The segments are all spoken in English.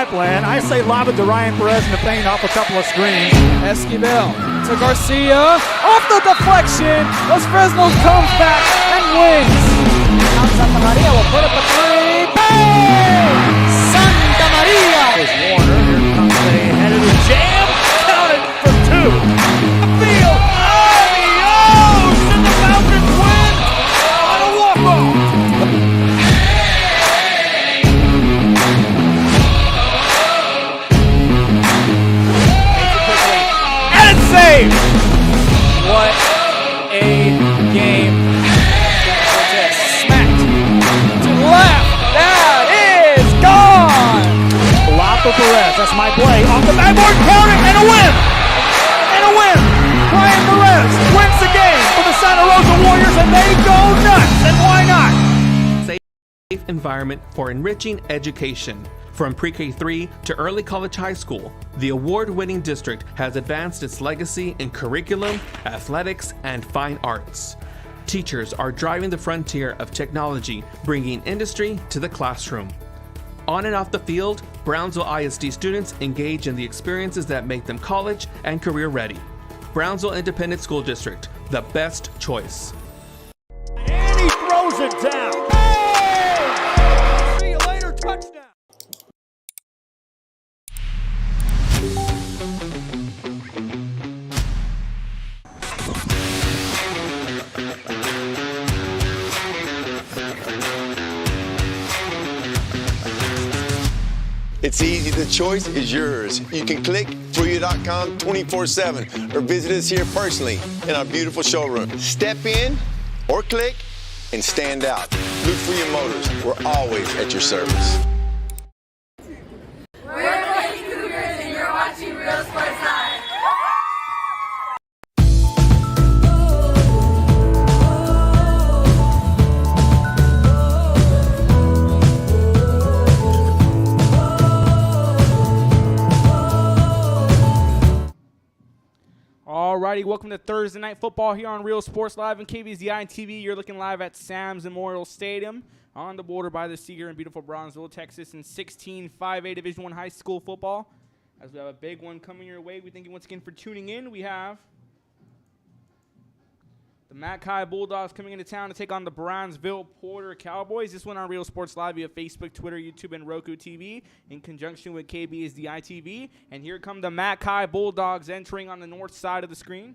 my plan. I say lob it to Ryan Perez in the paint off a couple of screens. Esquivel to Garcia. Off the deflection. Los Fresno comes back and wins. Now Santa Maria will put up a three. Bang! Santa Maria! There's Warner. Here comes a headed jam. Counted for two. Field. Adios! And the Falcons win on a walk-off. Save! What a game. Smacked to the left. That is gone. Block for Perez. That's my play. Off the backboard. Corner and a win. And a win. Ryan Perez wins the game for the Santa Rosa Warriors, and they go nuts. And why not? Safe environment for enriching education. From pre-K3 to early college high school, the award-winning district has advanced its legacy in curriculum, athletics, and fine arts. Teachers are driving the frontier of technology, bringing industry to the classroom. On and off the field, Brownsville ISD students engage in the experiences that make them college and career ready. Brownsville Independent School District, the best choice. And he throws it down. Hey! See you later, touchdown. It's easy, the choice is yours. You can click Fruya.com 24/7 or visit us here personally in our beautiful showroom. Step in or click and stand out. Look for your motors. We're always at your service. We're the Lady Cougars and you're watching Real Sports Live. Alrighty, welcome to Thursday Night Football here on Real Sports Live and KBZI TV. You're looking live at Sam's Memorial Stadium on the border by the sea here in beautiful Brownsville, Texas, in 16 5A Division I high school football. As we have a big one coming your way, we thank you once again for tuning in. We have the McAllen Bulldogs coming into town to take on the Brownsville Porter Cowboys. This one on Real Sports Live via Facebook, Twitter, YouTube, and Roku TV in conjunction with KBSDI TV. And here come the McAllen Bulldogs entering on the north side of the screen.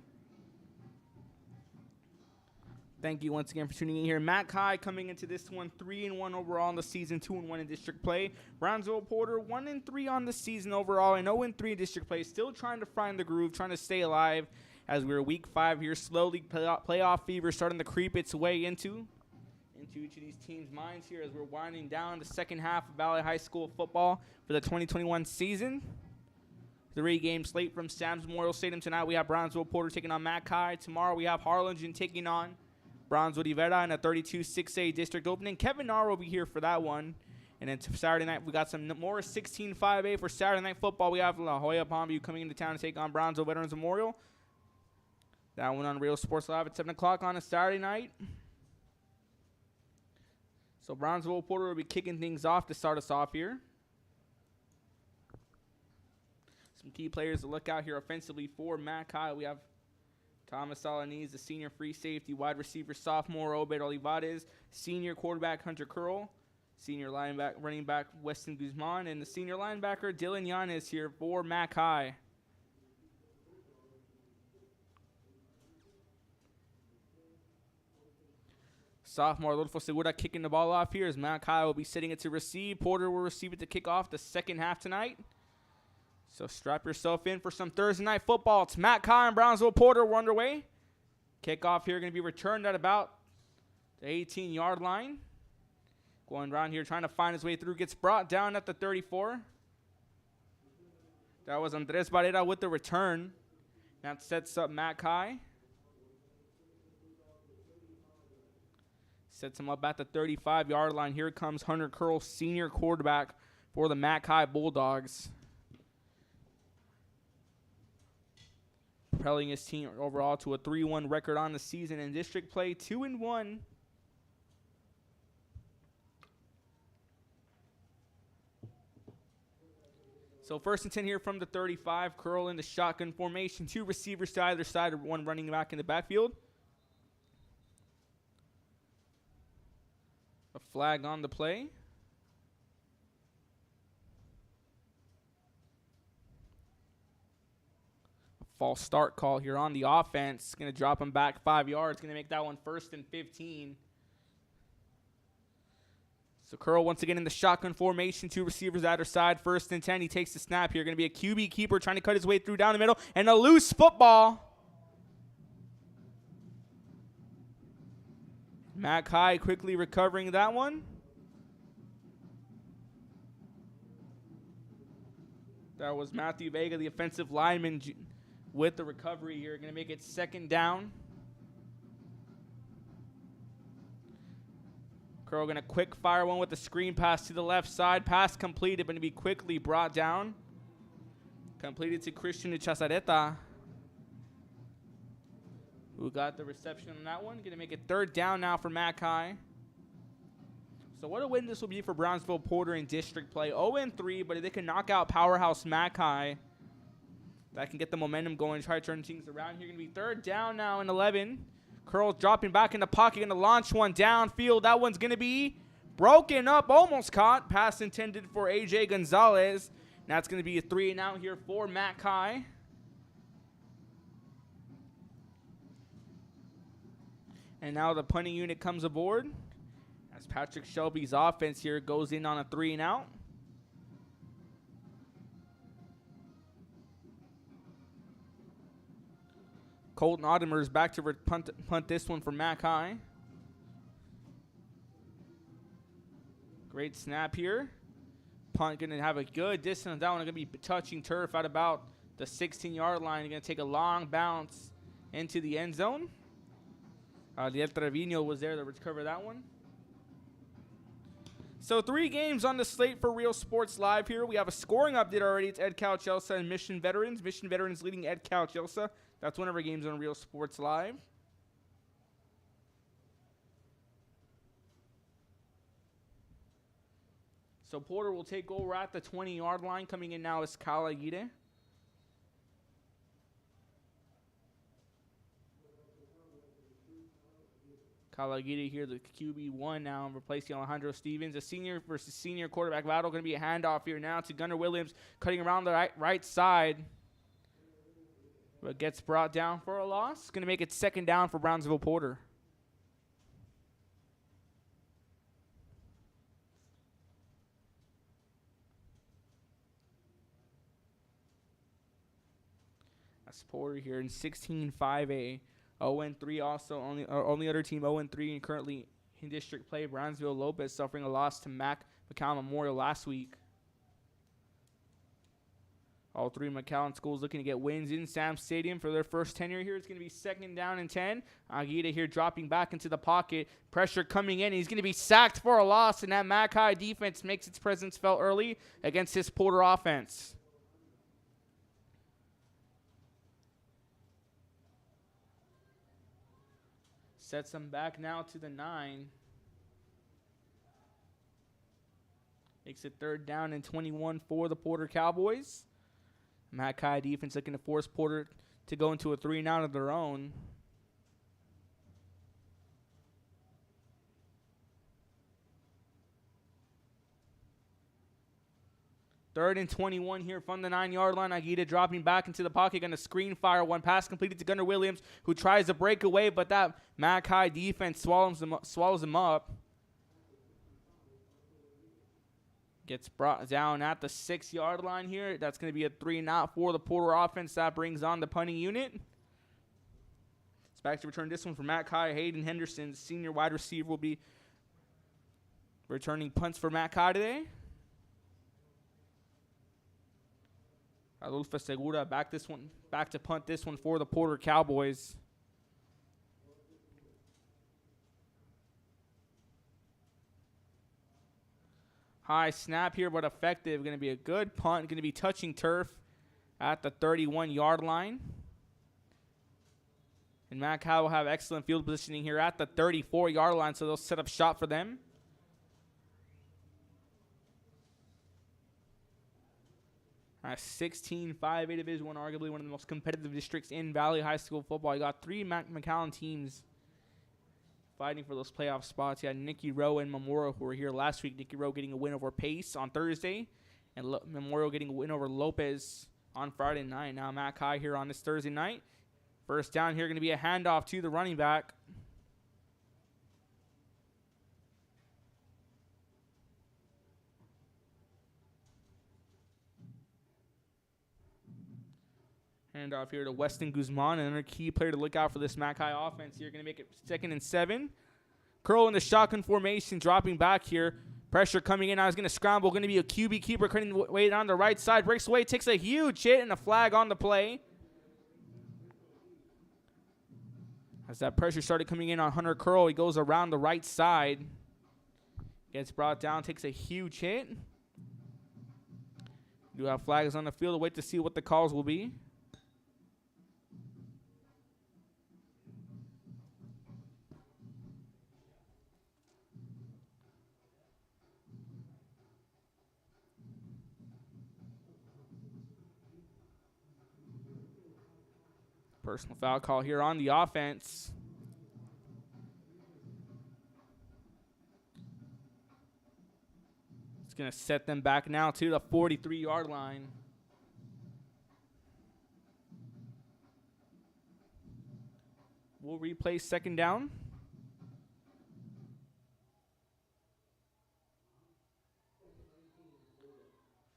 Thank you once again for tuning in here. McAllen coming into this one 3-1 overall in the season, 2-1 in district play. Brownsville Porter 1-3 on the season overall and 0-3 in district play. Still trying to find the groove, trying to stay alive. As we're week 5 here, slowly playoff fever starting to creep its way into each of these teams' minds here as we're winding down the second half of Valley High School football for the 2021 season. 3-game slate from Sam's Memorial Stadium tonight. We have Brownsville Porter taking on Mackay. Tomorrow we have Harlingen taking on Brownsville Ivera in a 32 6A district opening. Kevin Narr will be here for that one. And then Saturday night, we got some more 16 5A for Saturday Night Football. We have La Jolla Palmview coming into town to take on Brownsville Veterans Memorial. That one on Real Sports Live at 7 o'clock on a Saturday night. So Brownsville Porter will be kicking things off to start us off here. Some key players to look out here offensively for Mackay. We have Thomas Salanese, the senior free safety, wide receiver, sophomore Obed Olivares, senior quarterback Hunter Curl, senior linebacker, running back Weston Guzman, and the senior linebacker Dylan Yanes here for Mackay. Sophomore Rodolfo Segura kicking the ball off here as Mackay will be sitting it to receive. Porter will receive it to kick off the second half tonight. So strap yourself in for some Thursday night football. It's Mackay and Brownsville Porter. We're underway. Kickoff here going to be returned at about the 18-yard line. Going around here trying to find his way through. Gets brought down at the 34. That was Andres Barrera with the return. That sets up Mackay. Sets him up at the 35-yard line. Here comes Hunter Curl, senior quarterback for the Mackay Bulldogs. Propelling his team overall to a 3-1 record on the season in district play, 2-1. So 1st and 10 here from the 35. Curl in the shotgun formation. 2 receivers to either side, 1 running back in the backfield. A flag on the play. A false start call here on the offense. Going to drop him back 5 yards. Going to make that one 1st and 15. So Curl once again in the shotgun formation, 2 receivers either side, 1st and 10. He takes the snap here. Going to be a QB keeper trying to cut his way through down the middle, and a loose football. McAllen quickly recovering that one. That was Matthew Vega, the offensive lineman, with the recovery here. Going to make it 2nd down. Curl going to quick fire one with the screen pass to the left side. Pass completed, but to be quickly brought down. Completed to Christian Chazareta, who got the reception on that one. Going to make it 3rd down now for McAllen. So what a win this will be for Brownsville Porter in district play. 0-3, but if they can knock out powerhouse McAllen, that can get the momentum going, try to turn things around here. Going to be 3rd down now and 11. Curl dropping back in the pocket, going to launch one downfield. That one's going to be broken up, almost caught. Pass intended for A.J. Gonzalez. Now it's going to be a 3 and out here for McAllen. And now the punting unit comes aboard as Patrick Shelby's offense here goes in on a 3 and out. Colton Ottimer is back to punt this one for McAllen. Great snap here. Punt going to have a good distance. That one going to be touching turf at about the 16-yard line. Going to take a long bounce into the end zone. Liel Trevino was there to recover that one. So 3 games on the slate for Real Sports Live here. We have a scoring update already. It's Ed Cal Chelsea and Mission Veterans. Mission Veterans leading Ed Cal Chelsea. That's one of our games on Real Sports Live. So Porter will take over at the 20-yard line. Coming in now is Kyle Aguirre. Kyle Aguirre here, the QB1 now, replacing Alejandro Stevens. A senior versus senior quarterback battle. Going to be a handoff here now to Gunnar Williams, cutting around the right side. But gets brought down for a loss. Going to make it 2nd down for Brownsville Porter. That's Porter here in 16-5A. 0-3 also. Only other team 0-3 and currently in district play. Brownsville Lopez suffering a loss to McAllen Memorial last week. All 3 McAllen schools looking to get wins in Sam Stadium for their first tenure here. It's going to be 2nd down and 10. Aguirre here dropping back into the pocket. Pressure coming in. He's going to be sacked for a loss, and that McAllen defense makes its presence felt early against this Porter offense. Sets them back now to the 9. Makes it 3rd down and 21 for the Porter Cowboys. McAllen defense looking to force Porter to go into a 3 and out of their own. Third and 21 here from the 9-yard line. Aguirre dropping back into the pocket. Going to screen fire. One pass completed to Gunnar Williams, who tries to break away, but that McAllen defense swallows him up. Gets brought down at the 6-yard line here. That's going to be a 3 and out for the Porter offense. That brings on the punting unit. It's back to return this one for McAllen. Hayden Henderson, senior wide receiver, will be returning punts for McAllen today. Adolfo Segura back to punt this one for the Porter Cowboys. High snap here, but effective. Going to be a good punt. Going to be touching turf at the 31-yard line. And McAllen will have excellent field positioning here at the 34-yard line, so they'll set up shop for them. 16, 5A Division I, arguably one of the most competitive districts in Valley High School football. You got 3 McAllen teams fighting for those playoff spots. You had Nicky Rowe and Memorial, who were here last week. Nicky Rowe getting a win over Pace on Thursday, and Memorial getting a win over Lopez on Friday night. Now Mac High here on this Thursday night. First down here going to be a handoff to the running back. Handoff here to Weston Guzman, another key player to look out for this Mac High offense. You're going to make it 2nd and 7. Curl in the shotgun formation, dropping back here. Pressure coming in. Now he's going to scramble. Going to be a QB keeper cutting way down the right side. Breaks away, takes a huge hit, and a flag on the play. As that pressure started coming in on Hunter Curl, he goes around the right side. Gets brought down, takes a huge hit. Do have flags on the field. We'll wait to see what the calls will be. Personal foul call here on the offense. It's going to set them back now to the 43-yard line. We'll replay 2nd down.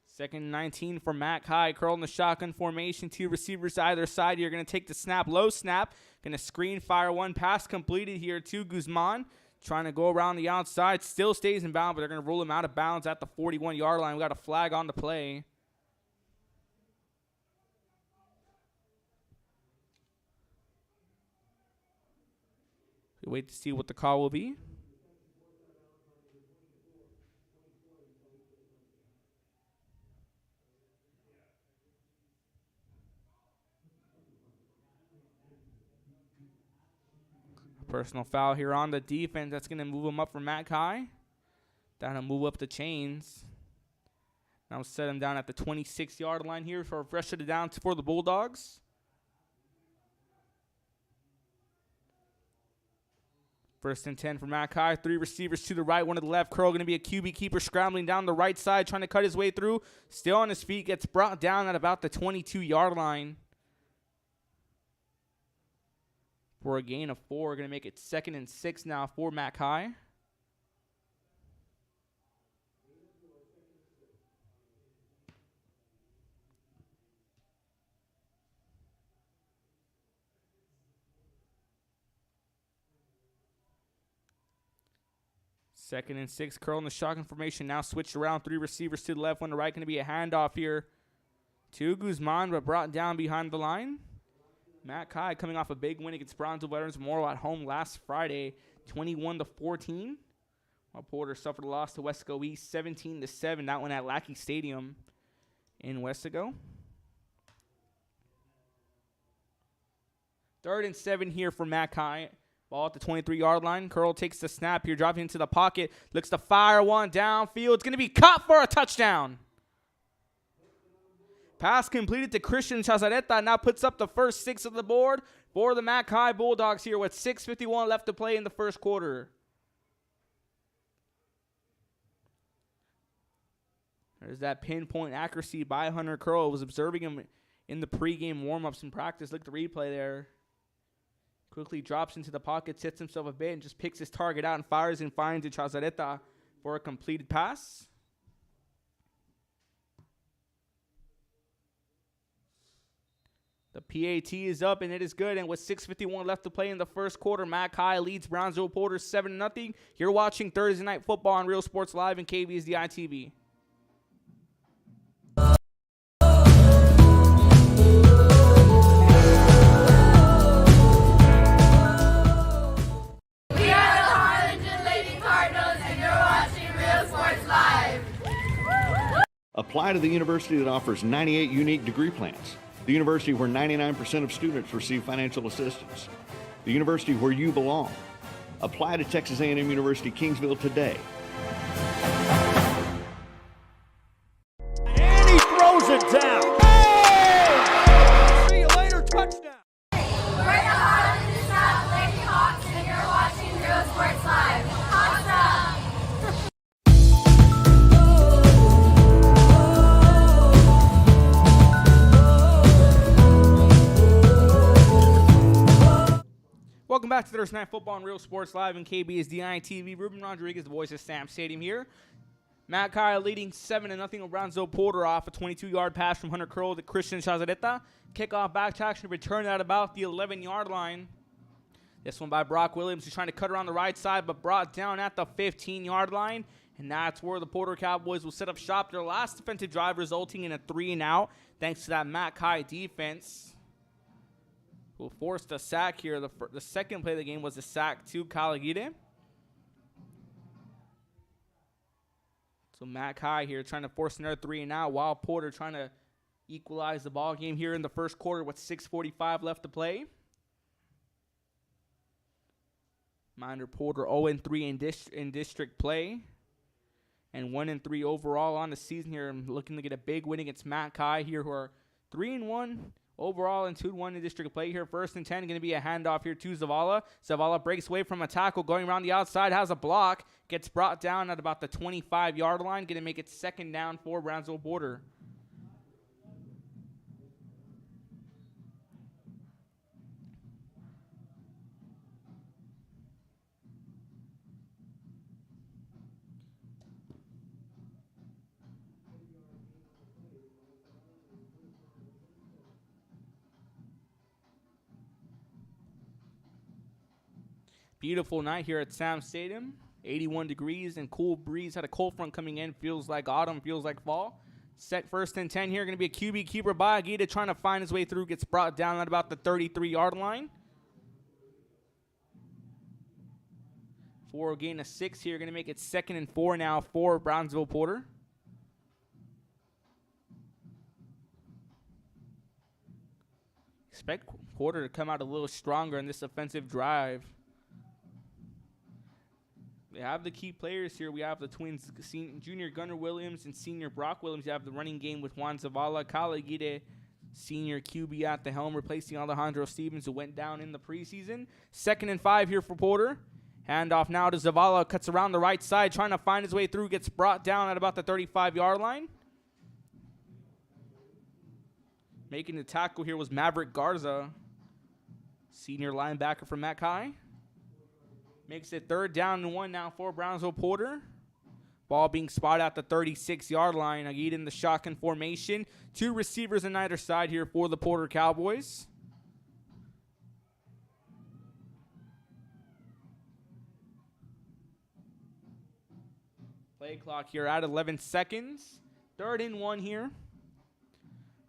Second and 19 for Mac High. Curl in the shotgun formation. 2 receivers either side. You're going to take the snap. Low snap. Going to screen fire one. Pass completed here to Guzman. Trying to go around the outside. Still stays in bounds, but they're going to rule him out of bounds at the 41-yard line. We got a flag on the play. We wait to see what the call will be. Personal foul here on the defense. That's going to move him up for Mac High. That'll move up the chains. Now set him down at the 26-yard line here for a fresh set of downs for the Bulldogs. First and 10 for Mac High. 3 receivers to the right, 1 to the left. Curl going to be a QB keeper scrambling down the right side, trying to cut his way through. Still on his feet. Gets brought down at about the 22-yard line. For a gain of 4, we're going to make it 2nd and 6 now for Mac High. Second and 6, Curl in the shotgun formation. Now switched around, 3 receivers to the left, 1 to the right. Going to be a handoff here to Guzman, but brought down behind the line. Mac High coming off a big win against Brownsville Veterans Memorial at home last Friday, 21-14. While Porter suffered a loss to Wesco East, 17-7. That one at Lackey Stadium in Wesco. 3rd and 7 here for Mac High. Ball at the 23-yard line. Curl takes the snap here, dropping into the pocket. Looks to fire one downfield. It's going to be caught for a touchdown. Pass completed to Christian Chazareta. Now puts up the first 6 of the board for the Mac High Bulldogs here with 6:51 left to play in the first quarter. There's that pinpoint accuracy by Hunter Curl. I was observing him in the pregame warm-ups and practice. Look at the replay there. Quickly drops into the pocket, sets himself a bit, and just picks his target out and fires and finds it Chazareta for a completed pass. The PAT is up, and it is good. And with 6:51 left to play in the first quarter, Mac High leads Brownsville Porter 7-0. You're watching Thursday Night Football on Real Sports Live and KVSDI TV. We are the Harlingen Lady Cardinals, and you're watching Real Sports Live. Apply to the university that offers 98 unique degree plans. The university where 99% of students receive financial assistance. The university where you belong. Apply to Texas A&M University Kingsville today. And he throws it down. Welcome back to Thursday Night Football on Real Sports Live and KB's DITV. Ruben Rodriguez, the voice of Sam Stadium here. Matt Kyle leading 7-0 of Brownsville Porter off a 22-yard pass from Hunter Curl to Christian Chazareta. Kickoff back to action, return at about the 11-yard line. This one by Brock Williams, who's trying to cut around the right side, but brought down at the 15-yard line. And that's where the Porter Cowboys will set up shop. Their last defensive drive resulting in a 3-and-out, thanks to that Matt Kai defense. Will force the sack here. The second play of the game was a sack to Kalagide. So Matt Kai here trying to force another 3-and-out while Porter trying to equalize the ball game here in the first quarter with 6:45 left to play. Reminder, Porter 0-3 in district play and 1-3 overall on the season here. I'm looking to get a big win against Matt Kai here, who are 3-1 overall and 2-1 in district play here. 1st and 10, going to be a handoff here to Zavala. Zavala breaks away from a tackle, going around the outside, has a block, gets brought down at about the 25-yard line, going to make it 2nd down for Brownsville Porter. Beautiful night here at Sam Stadium. 81 degrees and cool breeze. Had a cold front coming in. Feels like autumn. Feels like fall. Set 1st and 10 here. Going to be a QB keeper by Aguida trying to find his way through. Gets brought down at about the 33-yard line. 4 gain of 6 here. Going to make it 2nd and 4 now for Brownsville Porter. Expect Porter to come out a little stronger in this offensive drive. We have the key players here. We have the twins, junior Gunnar Williams and senior Brock Williams. You have the running game with Juan Zavala, Kalagide, senior QB at the helm, replacing Alejandro Stevens, who went down in the preseason. 2nd and 5 here for Porter. Handoff now to Zavala, cuts around the right side, trying to find his way through, gets brought down at about the 35-yard line. Making the tackle here was Maverick Garza, senior linebacker from Matt Kai. Makes it 3rd down and 1 now for Brownsville Porter. Ball being spotted at the 36-yard line. Agid in the shotgun formation. 2 receivers on either side here for the Porter Cowboys. Play clock here at 11 seconds. 3rd and 1 here.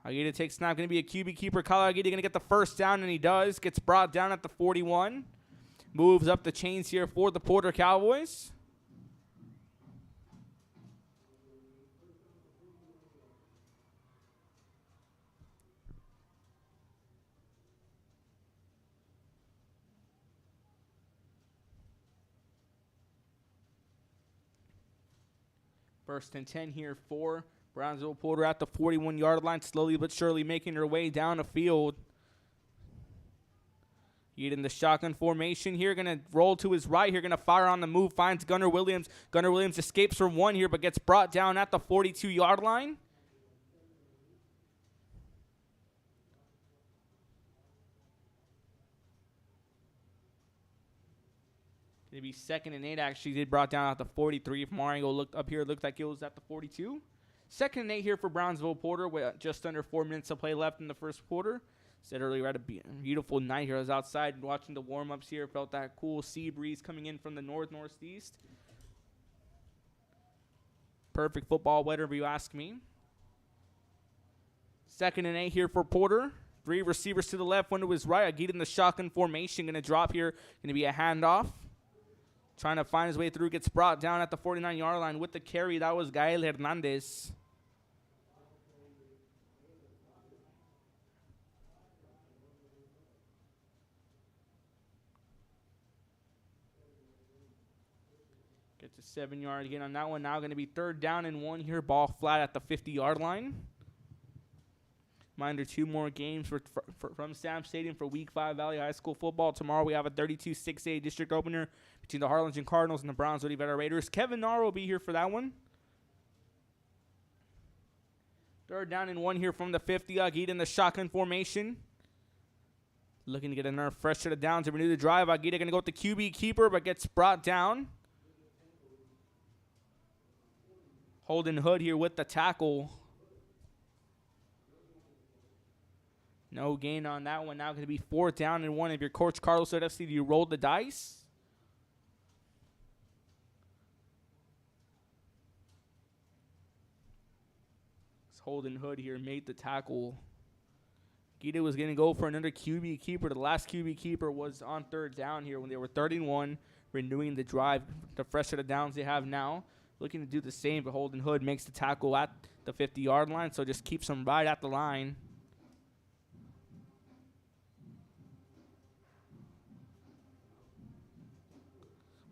Agid takes snap. Going to be a QB keeper. Kyle Agid going to get the 1st down, and he does. Gets brought down at the 41. Moves up the chains here for the Porter Cowboys. First and 10 here for Brownsville Porter at the 41-yard line, slowly but surely making their way down the field. Get in the shotgun formation here. Going to roll to his right here. Going to fire on the move. Finds Gunnar Williams. Gunnar Williams escapes from 1 here, but gets brought down at the 42-yard line. Going to be 2nd and 8. Actually, did brought down at the 43. If Mario looked up here, it looked like it was at the 42. 2nd and 8 here for Brownsville Porter with just under 4 minutes to play left in the first quarter. Said earlier, had a beautiful night here. I was outside watching the warm-ups here. Felt that cool sea breeze coming in from the northeast. Perfect football weather, if you ask me. 2nd and 8 here for Porter. 3 receivers to the left, 1 to his right. Agid in the shotgun formation. Going to drop here. Going to be a handoff. Trying to find his way through. Gets brought down at the 49-yard line with the carry. That was Gael Hernandez. Gets a 7-yard gain on that one. Now going to be 3rd down and 1 here. Ball flat at the 50-yard line. Reminder, 2 more games from Sam Stadium for Week 5 Valley High School football. Tomorrow we have a 32-6A district opener between the Harlingen Cardinals and the Brownsville Veteran Raiders. Kevin Narr will be here for that one. 3rd down and 1 here from the 50. Agid in the shotgun formation. Looking to get another fresh set of downs to renew the drive. Aguirre going to go with the QB keeper, but gets brought down. Holden Hood here with the tackle. No gain on that one. Now going to be 4th down and 1. If you're Coach Carlos at FC, do you roll the dice? Holden Hood here made the tackle. Gita was going to go for another QB keeper. The last QB keeper was on 3rd down here when they were 31, renewing the drive. The fresh set of downs they have now. Looking to do the same, but Holden Hood makes the tackle at the 50-yard line, so just keeps them right at the line.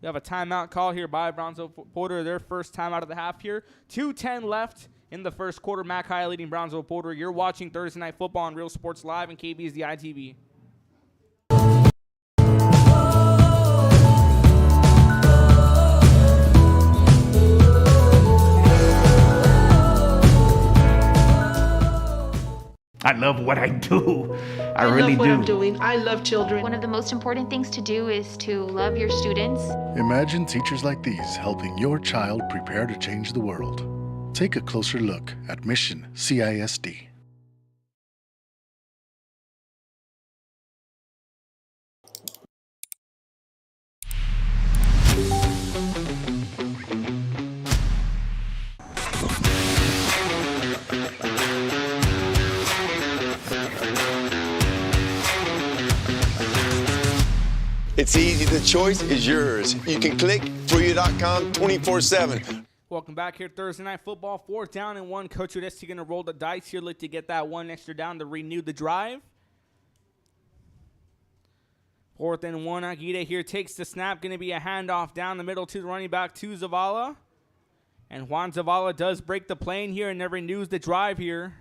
We have a timeout call here by Brownsville Porter. Their first time out of the half here. 2:10 left in the first quarter. McAllen leading Brownsville Porter. You're watching Thursday Night Football on Real Sports Live and KB's the ITV. I love what I do. I really love what do. I'm doing. I love children. One of the most important things to do is to love your students. Imagine teachers like these helping your child prepare to change the world. Take a closer look at Mission CISD. It's easy. The choice is yours. You can click ForYou.com 24/7. Welcome back here Thursday Night Football. 4th down and 1. Coach Udesi going to roll the dice here. Look to get that one extra down to renew the drive. 4th and 1. Aguirre here takes the snap. Going to be a handoff down the middle to the running back to Zavala. And Juan Zavala does break the plane here and never renews the drive here.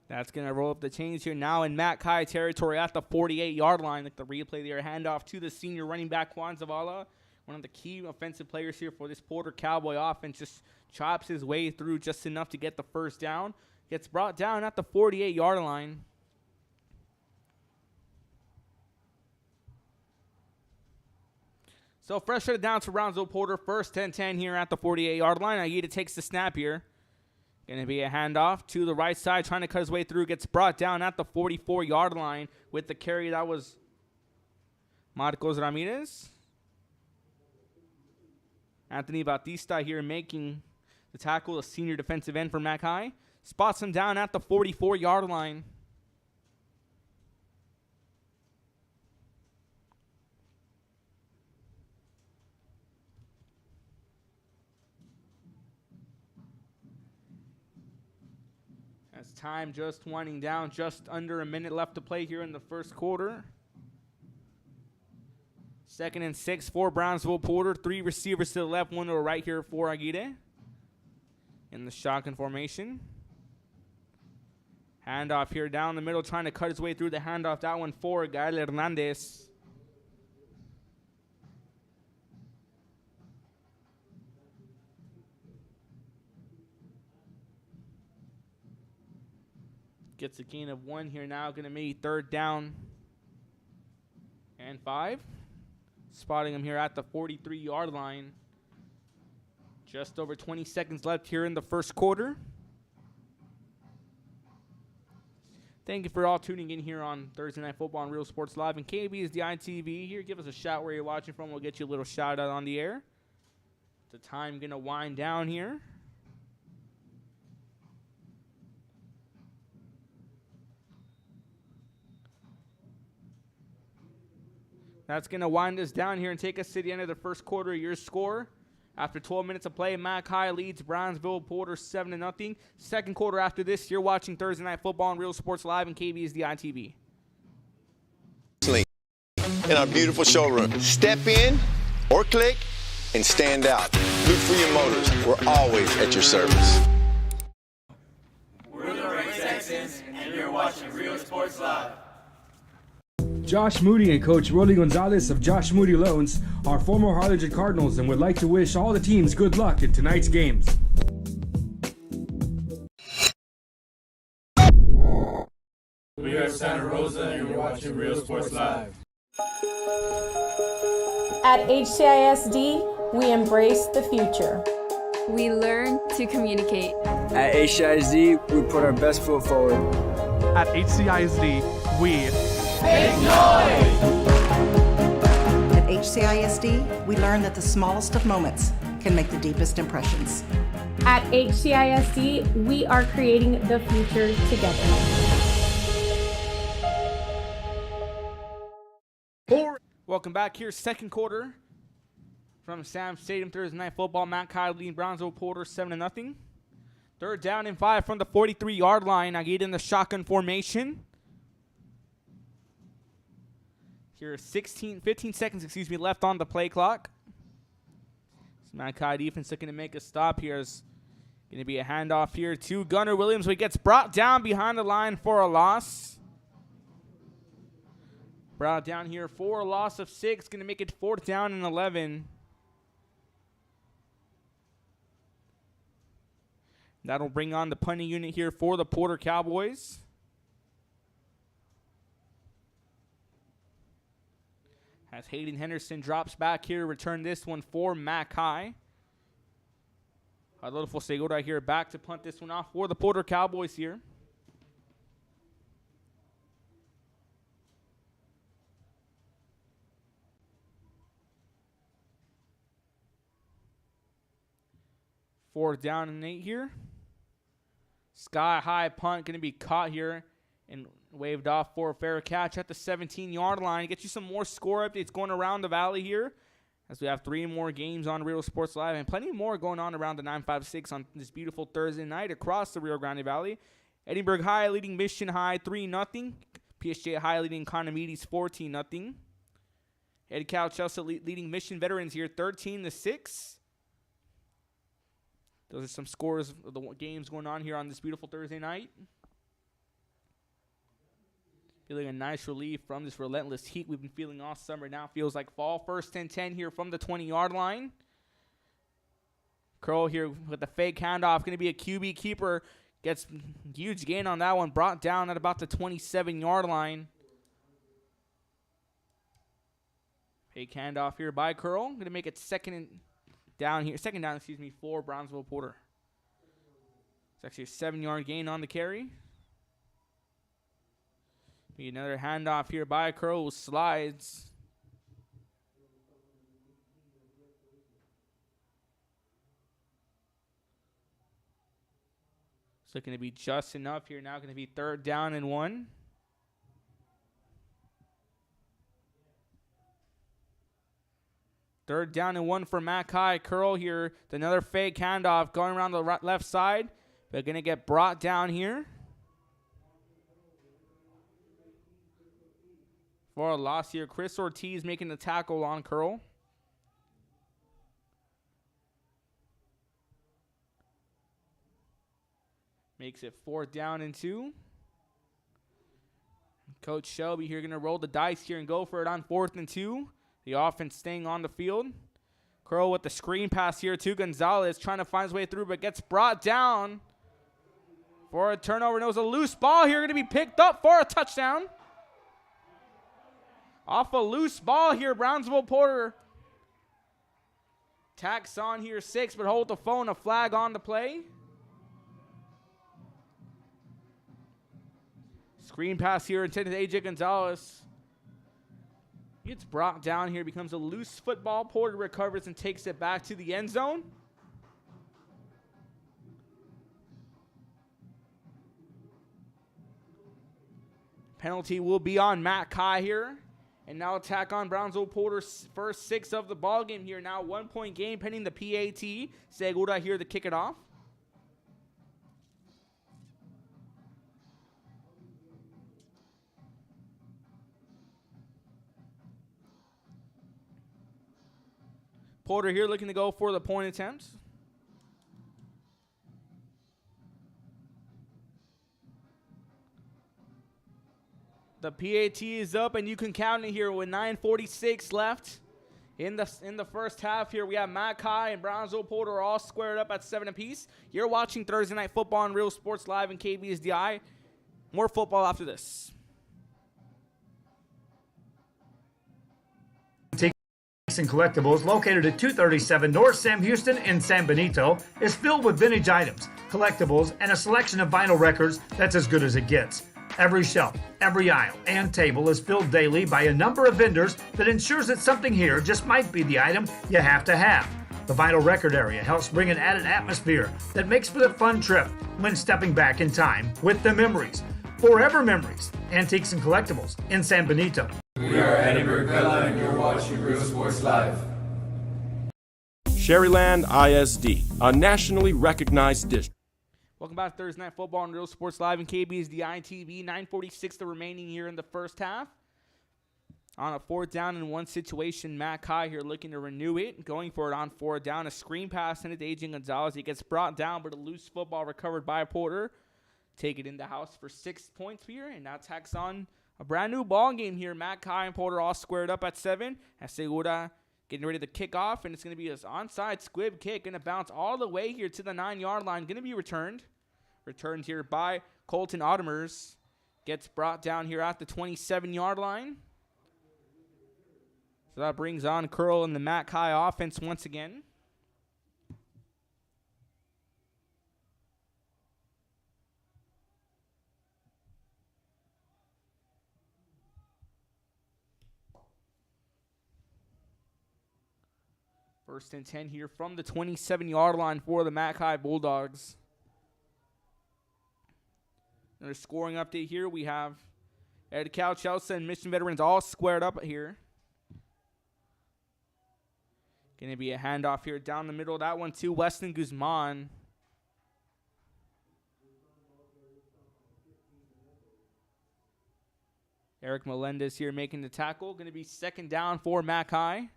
That's going to roll up the chains here now in Matt Kai territory at the 48-yard line. Like the replay there, handoff to the senior running back Juan Zavala. One of the key offensive players here for this Porter Cowboy offense. Just chops his way through just enough to get the first down. Gets brought down at the 48-yard line. So fresh set of downs for Brownsville Porter. First 10-10 here at the 48-yard line. Aguirre takes the snap here. Going to be a handoff to the right side, trying to cut his way through. Gets brought down at the 44-yard line with the carry. That was Marcos Ramirez. Anthony Bautista here making the tackle, a senior defensive end for Mac High. Spots him down at the 44-yard line. As time just winding down, just under a minute left to play here in the first quarter. 2nd and 6 for Brownsville Porter. 3 receivers to the left, 1 to the right here for Aguirre. In the shotgun formation. Handoff here down the middle, trying to cut his way through the handoff. That one for Gael Hernandez. Gets a gain of 1 here now. Going to be 3rd down and 5. Spotting him here at the 43-yard line. Just over 20 seconds left here in the first quarter. Thank you for all tuning in here on Thursday Night Football on Real Sports Live. And KB is the ITV here. Give us a shout where you're watching from. We'll get you a little shout out on the air. The time going to wind down here. That's going to wind us down here and take us to the end of the first quarter. Your score, after 12 minutes of play, Mac High leads Brownsville Porter 7-0. Second quarter after this, you're watching Thursday Night Football on Real Sports Live, and KB is the ITV. In our beautiful showroom. Step in or click and stand out. Look for your motors. We're always at your service. We're the Ray Texans, and you're watching Real Sports Live. Josh Moody and Coach Rolly Gonzalez of Josh Moody Loans are former Harlingen Cardinals and would like to wish all the teams good luck in tonight's games. We are Santa Rosa, and you're watching Real Sports Live. At HCISD, we embrace the future. We learn to communicate. At HCISD, we put our best foot forward. At HCISD, we make noise! At HCISD, we learn that the smallest of moments can make the deepest impressions. At HCISD, we are creating the future together. Welcome back here, second quarter from Sam Stadium Thursday Night Football. Matt Kyle leading Brownsville Porter 7-0. Third down and 5 from the 43-yard line. I get in the shotgun formation. Here, 15 seconds, left on the play clock. So Matt Kyle defense looking to make a stop here. Is going to be a handoff here to Gunnar Williams, who gets brought down behind the line for a loss. Brought down here for a loss of 6. Going to make it 4th down and 11. That'll bring on the punting unit here for the Porter Cowboys. As Hayden Henderson drops back here, return this one for Mac High. Adolfo Segura here back to punt this one off for the Porter Cowboys here. Fourth down and 8 here. Sky high punt going to be caught here and waved off for a fair catch at the 17-yard line. Get you some more score updates going around the valley here as we have 3 more games on Real Sports Live and plenty more going on around the 956 on this beautiful Thursday night across the Rio Grande Valley. Edinburgh High leading Mission High 3-0. PSJ High leading Conomedes 14-0. Ed Cal Chelsea leading Mission Veterans here 13-6. Those are some scores of the games going on here on this beautiful Thursday night. Feeling a nice relief from this relentless heat we've been feeling all summer. Now feels like fall. First and 10 here from the 20-yard line. Curl here with the fake handoff. Going to be a QB keeper. Gets huge gain on that one. Brought down at about the 27-yard line. Fake handoff here by Curl. Going to make it second down, for Brownsville Porter. It's actually a 7-yard gain on the carry. Another handoff here by Curl, slides. It's looking to be just enough here. Now going to be 3rd down and 1. Third down and 1 for Mac High. Curl here. Another fake handoff going around the left side. They're going to get brought down here for a loss here. Chris Ortiz making the tackle on Curl. Makes it 4th down and 2. Coach Shelby here going to roll the dice here and go for it on 4th and 2. The offense staying on the field. Curl with the screen pass here to Gonzalez. Trying to find his way through, but gets brought down for a turnover. And it was a loose ball here. Going to be picked up for a touchdown. Off a loose ball here, Brownsville Porter tacks on here 6, but hold the phone. A flag on the play. Screen pass here intended to AJ Gonzalez. Gets brought down here, becomes a loose football. Porter recovers and takes it back to the end zone. Penalty will be on Matt Kai here. And now attack on Brownsville Porter's first 6 of the ball game here. Now 1-point game pending the PAT. Segura here to kick it off. Porter here looking to go for the point attempt. The PAT is up, and you can count it here with 9:46 left in the first half. Here we have Matt High and Brownsville Porter all squared up at 7 apiece. You're watching Thursday Night Football on Real Sports Live and KBSDI. More football after this. And Collectibles, located at 237 North Sam Houston in San Benito, is filled with vintage items, collectibles, and a selection of vinyl records that's as good as it gets. Every shelf, every aisle, and table is filled daily by a number of vendors that ensures that something here just might be the item you have to have. The vinyl record area helps bring an added atmosphere that makes for the fun trip when stepping back in time with the memories. Forever Memories, Antiques and Collectibles in San Benito. We are Eddie McAllen, and you're watching Real Sports Live. Sherryland ISD, a nationally recognized district. Welcome back to Thursday Night Football on Real Sports Live, and KB is the ITV. 9:46 the remaining here in the first half. On a 4th down and 1 situation, Matt Kai here looking to renew it. Going for it on 4th down. A screen pass into Adrian Gonzalez. He gets brought down, but a loose football recovered by Porter. Take it in the house for 6 points here, and now tacks on a brand new ball game here. Matt Kai and Porter all squared up at 7. As Segura getting ready to kick off, and it's going to be an onside squib kick. Going to bounce all the way here to the 9-yard line. Going to be returned. Returned here by Colton Audemers. Gets brought down here at the 27-yard line. So that brings on Curl and the Matt Kai offense once again. First and 10 here from the 27-yard line for the Matt Kai Bulldogs. Another scoring update here. We have Ed Cal, Chelsea, and Mission Veterans all squared up here. Going to be a handoff here down the middle. That one to Weston Guzman. Eric Melendez here making the tackle. Going to be 2nd down for Matt Kai.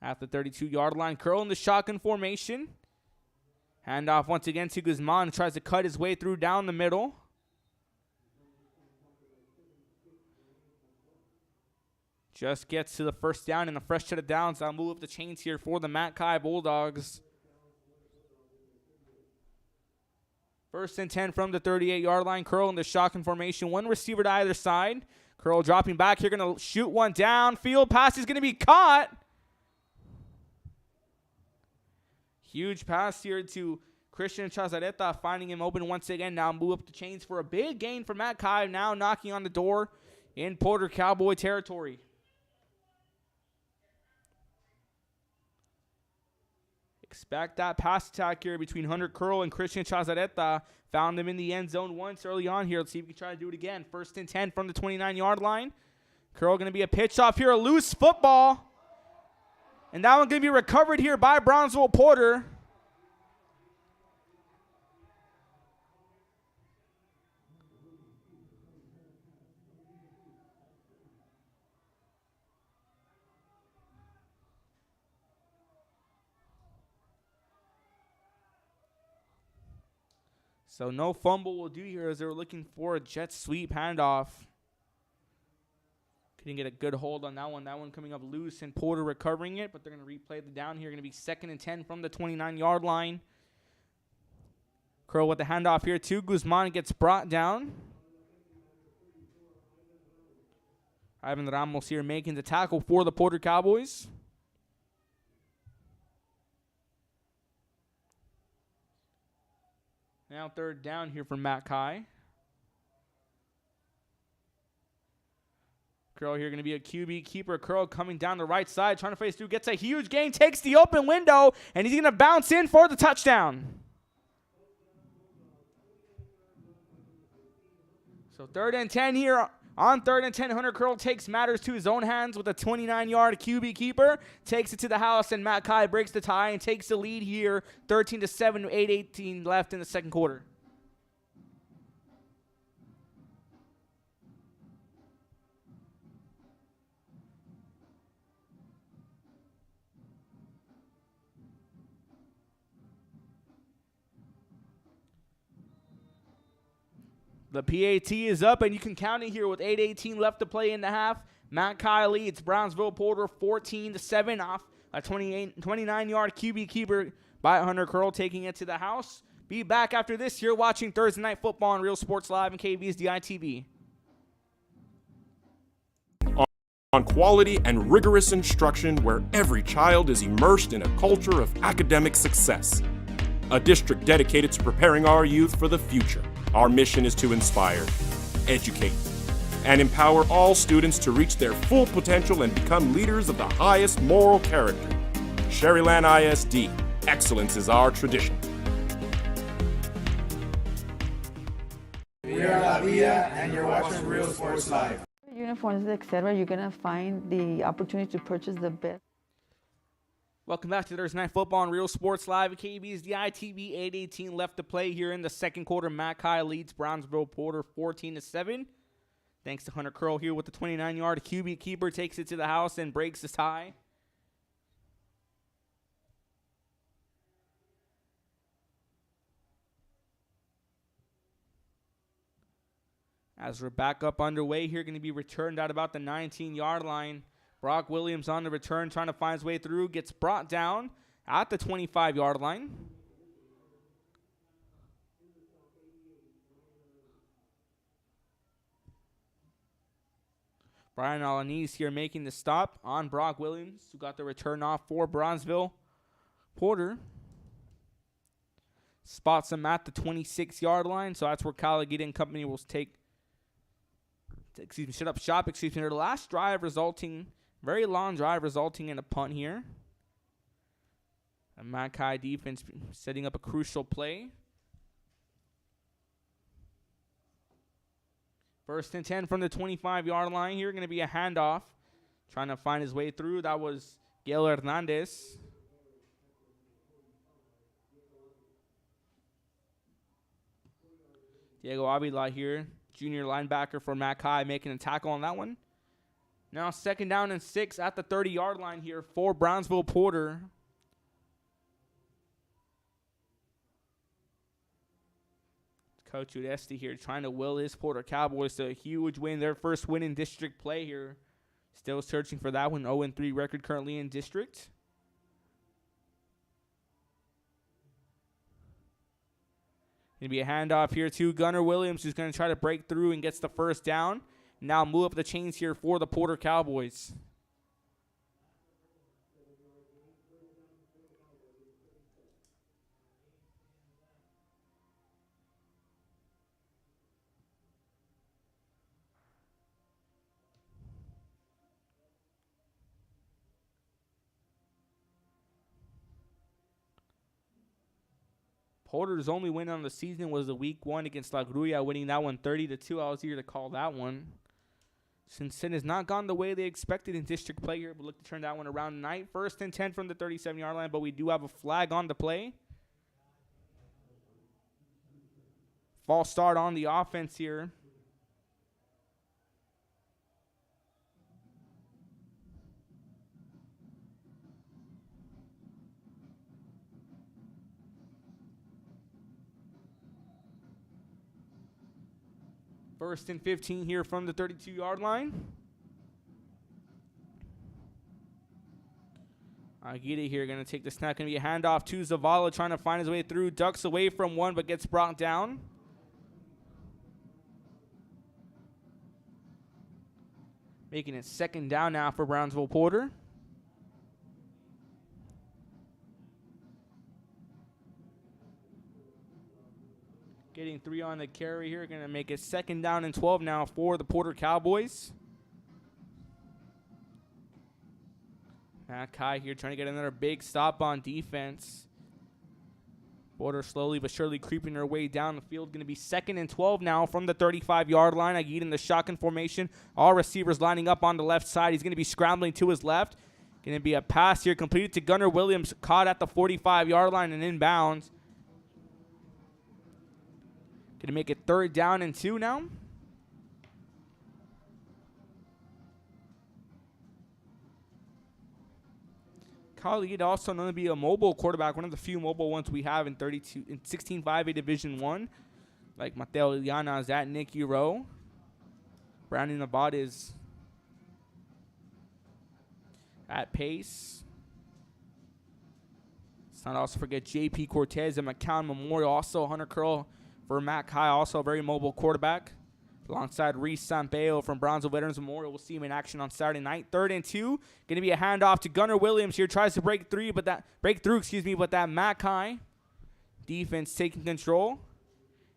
At the 32-yard line. Curl in the shotgun formation. Handoff once again to Guzman. Tries to cut his way through down the middle. Just gets to the 1st down and a fresh set of downs. I'll move up the chains here for the Matt Kai Bulldogs. 1st and 10 from the 38-yard line. Curl in the shotgun formation. One receiver to either side. Curl dropping back here. Going to shoot one downfield. Pass is going to be caught. Huge pass here to Christian Chazareta, finding him open once again. Now move up the chains for a big gain for Matt Kai. Now knocking on the door in Porter Cowboy territory. Expect that pass attack here between Hunter Curl and Christian Chazareta. Found them in the end zone once early on here. Let's see if we can try to do it again. 1st and 10 from the 29-yard line. Curl going to be a pitch off here, a loose football. And that one going to be recovered here by Brownsville Porter. So no fumble will do here as they're looking for a jet sweep handoff. Couldn't get a good hold on that one. That one coming up loose and Porter recovering it, but they're going to replay the down here. Going to be 2nd and 10 from the 29-yard line. Curl with the handoff here to Guzman. Gets brought down. Ivan Ramos here making the tackle for the Porter Cowboys. Now 3rd down here for Matt Kai. Curl here going to be a QB keeper. Curl coming down the right side, trying to face through. Gets a huge gain, takes the open window, and he's going to bounce in for the touchdown. So 3rd and 10 here. On 3rd and 10, Hunter Curl takes matters to his own hands with a 29-yard QB keeper. Takes it to the house, and Matt Kai breaks the tie and takes the lead here. 13-7, 8:18 left in the 2nd quarter. The PAT is up, and you can count it here with 8:18 left to play in the half. Matt Kai leads Brownsville Porter 14-7 off a 29-yard QB keeper by Hunter Curl, taking it to the house. Be back after this. You're watching Thursday Night Football on Real Sports Live and KBSDI TV. On quality and rigorous instruction where every child is immersed in a culture of academic success. A district dedicated to preparing our youth for the future. Our mission is to inspire, educate, and empower all students to reach their full potential and become leaders of the highest moral character. Sherryland ISD, excellence is our tradition. We are La Vida, and you're watching Real Sports Live. Uniforms, etc., you're going to find the opportunity to purchase the best. Welcome back to Thursday Night Football on Real Sports Live at KBSDI TV. 8:18 left to play here in the second quarter. McAllen leads Brownsville Porter 14-7. Thanks to Hunter Curl here with the 29-yard QB keeper. Takes it to the house and breaks the tie. As we're back up underway here, going to be returned at about the 19-yard line. Brock Williams on the return, trying to find his way through. Gets brought down at the 25-yard line. Brian Alanis here making the stop on Brock Williams, who got the return off for Brownsville. Porter spots him at the 26-yard line, so that's where Caligita and company will set up shop. Their last drive very long drive resulting in a punt here. A Mackay defense setting up a crucial play. 1st and 10 from the 25-yard line here. Going to be a handoff. Trying to find his way through. That was Gail Hernandez. Diego Avila here. Junior linebacker for Mackay making a tackle on that one. Now 2nd down and 6 at the 30-yard line here for Brownsville Porter. Coach Udesti here trying to will his Porter Cowboys to a huge win. Their first win in district play here. Still searching for that one. 0-3 record currently in district. Going to be a handoff here to Gunnar Williams, who's going to try to break through and gets the 1st down. Now move up the chains here for the Porter Cowboys. Porter's only win on the season was the week 1 against La Grulla, winning that one 30-2. I was here to call that one. Since it has not gone the way they expected in district play here, but look to turn that one around tonight. 1st and 10 from the 37-yard line, but we do have a flag on the play. False start on the offense here. First and 15 here from the 32-yard line. Aguirre here going to take the snap. Going to be a handoff to Zavala, trying to find his way through. Ducks away from one, but gets brought down. Making it 2nd down now for Brownsville Porter. Getting 3 on the carry here. Going to make it 2nd down and 12 now for the Porter Cowboys. Mackay here trying to get another big stop on defense. Porter slowly but surely creeping their way down the field. Going to be 2nd and 12 now from the 35-yard line. Agid in the shotgun formation. All receivers lining up on the left side. He's going to be scrambling to his left. Going to be a pass here completed to Gunnar Williams. Caught at the 45-yard line and inbounds. Going to make it 3rd down and 2 now. Khalid also known to be a mobile quarterback, one of the few mobile ones we have in 16-5A Division 1. Like Mateo Iliana is at Nicky Rowe. Brandon Abad is at pace. Let's not also forget J.P. Cortez and McAllen Memorial. Also Hunter Curl for Mac High, also a very mobile quarterback. Alongside Reese Sampeo from Brownsville Veterans Memorial. We'll see him in action on Saturday night. 3rd and 2. Going to be a handoff to Gunnar Williams here. Tries to break through, but that Mac High defense taking control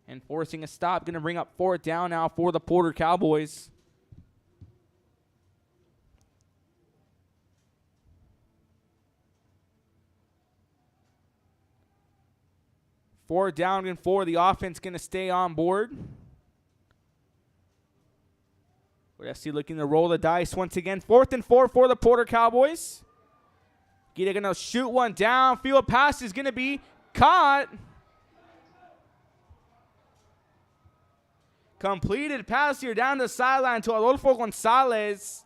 and forcing a stop. Going to bring up 4th down now for the Porter Cowboys. Fourth down and 4. The offense going to stay on board. We're FC looking to roll the dice once again. 4th and 4 for the Porter Cowboys. Gita going to shoot one down. Field pass is going to be caught. Completed pass here down the sideline to Adolfo Gonzalez.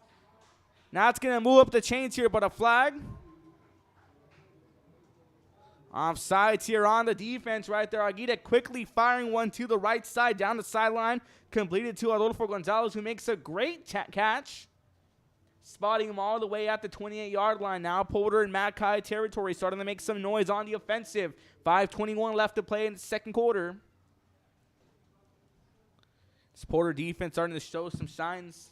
Now it's going to move up the chains here, but a flag. Offsides here on the defense right there. Aguirre quickly firing one to the right side down the sideline. Completed to Adolfo Gonzalez, who makes a great catch. Spotting him all the way at the 28-yard line. Now Porter and Mac High territory starting to make some noise on the offensive. 5:21 left to play in the second quarter. This Porter defense starting to show some signs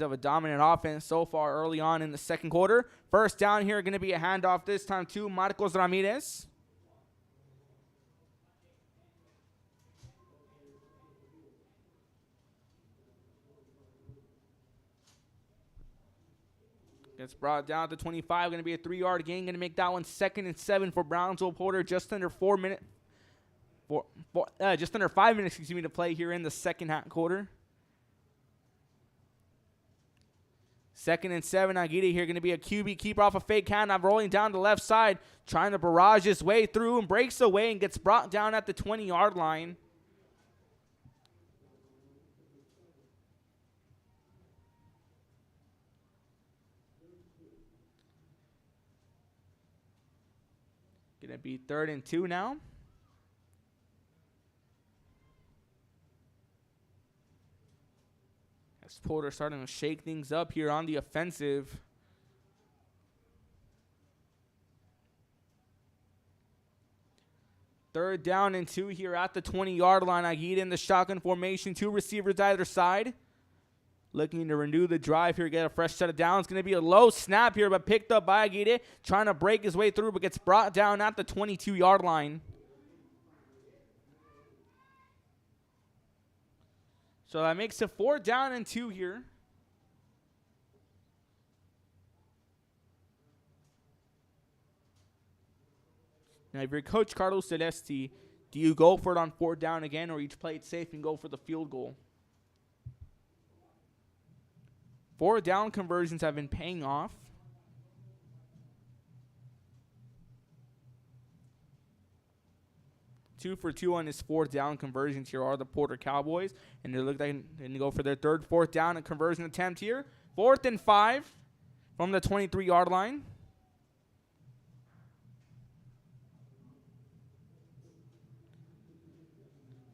of a dominant offense so far early on in the second quarter. First down here, going to be a handoff this time to Marcos Ramirez. Gets brought down to 25. Going to be a 3-yard gain. Going to make that one 2nd and 7 for Brownsville. Porter just under 5 minutes, to play here in the second quarter. 2nd and 7, Aguirre here going to be a QB keeper off a fake handoff, rolling down the left side, trying to barrage his way through and breaks away and gets brought down at the 20-yard line. Going to be 3rd and 2 now. As Porter starting to shake things up here on the offensive. Third down and 2 here at the 20-yard line. Aguirre in the shotgun formation. 2 receivers either side. Looking to renew the drive here, get a fresh set of downs. Going to be a low snap here, but picked up by Aguirre. Trying to break his way through, but gets brought down at the 22-yard line. So that makes it 4th down and 2 here. Now, if you're Coach Carlos Celesti, do you go for it on 4th down again, or you play it safe and go for the field goal? 4th down conversions have been paying off. Two for 2 on his 4th down conversions here are the Porter Cowboys. And they look like they go for their 3rd, 4th down and conversion attempt here. 4th and 5 from the 23-yard line.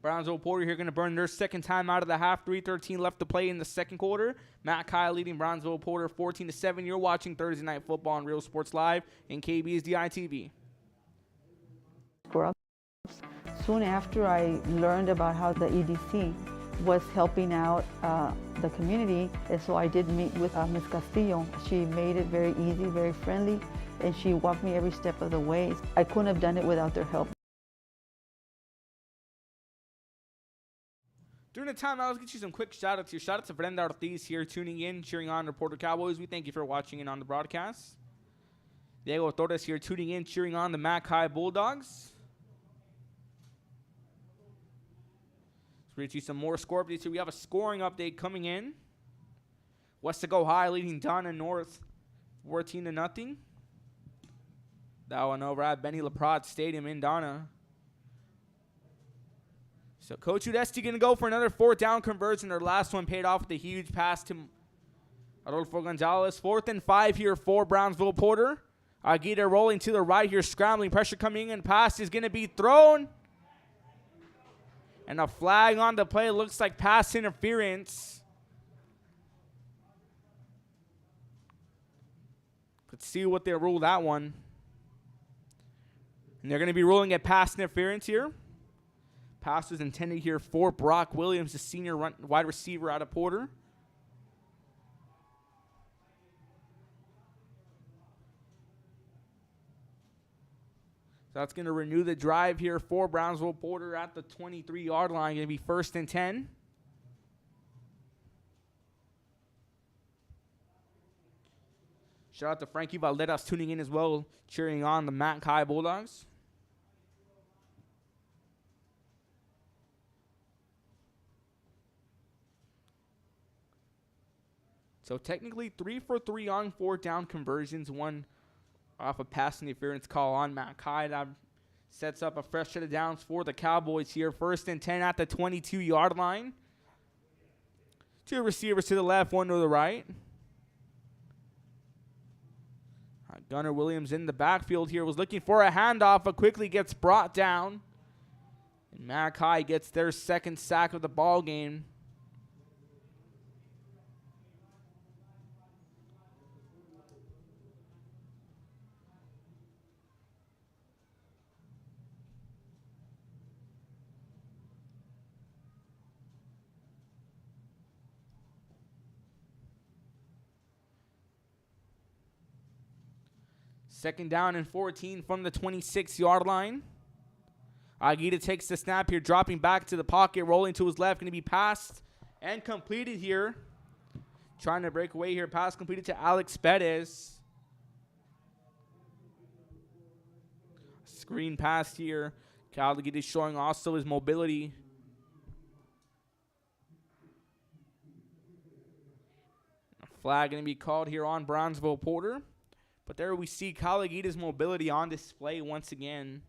Brownsville Porter here going to burn their second time out of the half. 3:13 left to play in the second quarter. Matt Kyle leading Brownsville Porter 14-7. You're watching Thursday Night Football on Real Sports Live and KB's DITV. Soon after I learned about how the EDC was helping out the community, and so I did meet with Ms. Castillo. She made it very easy, very friendly, and she walked me every step of the way. I couldn't have done it without their help. During the time, let's get you some quick shout-outs here. Shout-out to Brenda Ortiz here tuning in, cheering on the Porter Cowboys. We thank you for watching in on the broadcast. Diego Torres here tuning in, cheering on the Mac High Bulldogs. Let's read you some more score updates here. We have a scoring update coming in. Westago High leading Donna North 14-0. That one over at Benny LaPrade Stadium in Donna. So Coach Udesti going to go for another 4th down conversion. Their last one paid off with a huge pass to Adolfo Gonzalez. 4th and 5 here for Brownsville Porter. Aguirre rolling to the right here, scrambling. Pressure coming in. Pass is going to be thrown. And a flag on the play. Looks like pass interference. Let's see what they rule that one. And they're going to be ruling a pass interference here. Pass was intended here for Brock Williams, the senior wide receiver out of Porter. So that's going to renew the drive here for Brownsville. Porter at the 23-yard line. Going to be 1st and 10. Shout out to Frankie Valderas tuning in as well, cheering on the Matt Kai Bulldogs. So technically 3 for 3 on 4th down conversions, 1 off a pass interference call on Matt Kai. That sets up a fresh set of downs for the Cowboys here. 1st and 10 at the 22-yard line. 2 receivers to the left, 1 to the right. Gunnar Williams in the backfield here was looking for a handoff, but quickly gets brought down. And Matt Kai gets their 2nd sack of the ball game. Second down and 14 from the 26-yard line. Aguirre takes the snap here, dropping back to the pocket, rolling to his left, going to be passed and completed here. Trying to break away here, pass completed to Alex Perez. Screen pass here. Cal Aguirre showing also his mobility. A flag going to be called here on Brownsville Porter. But there we see Calaguita's mobility on display once again.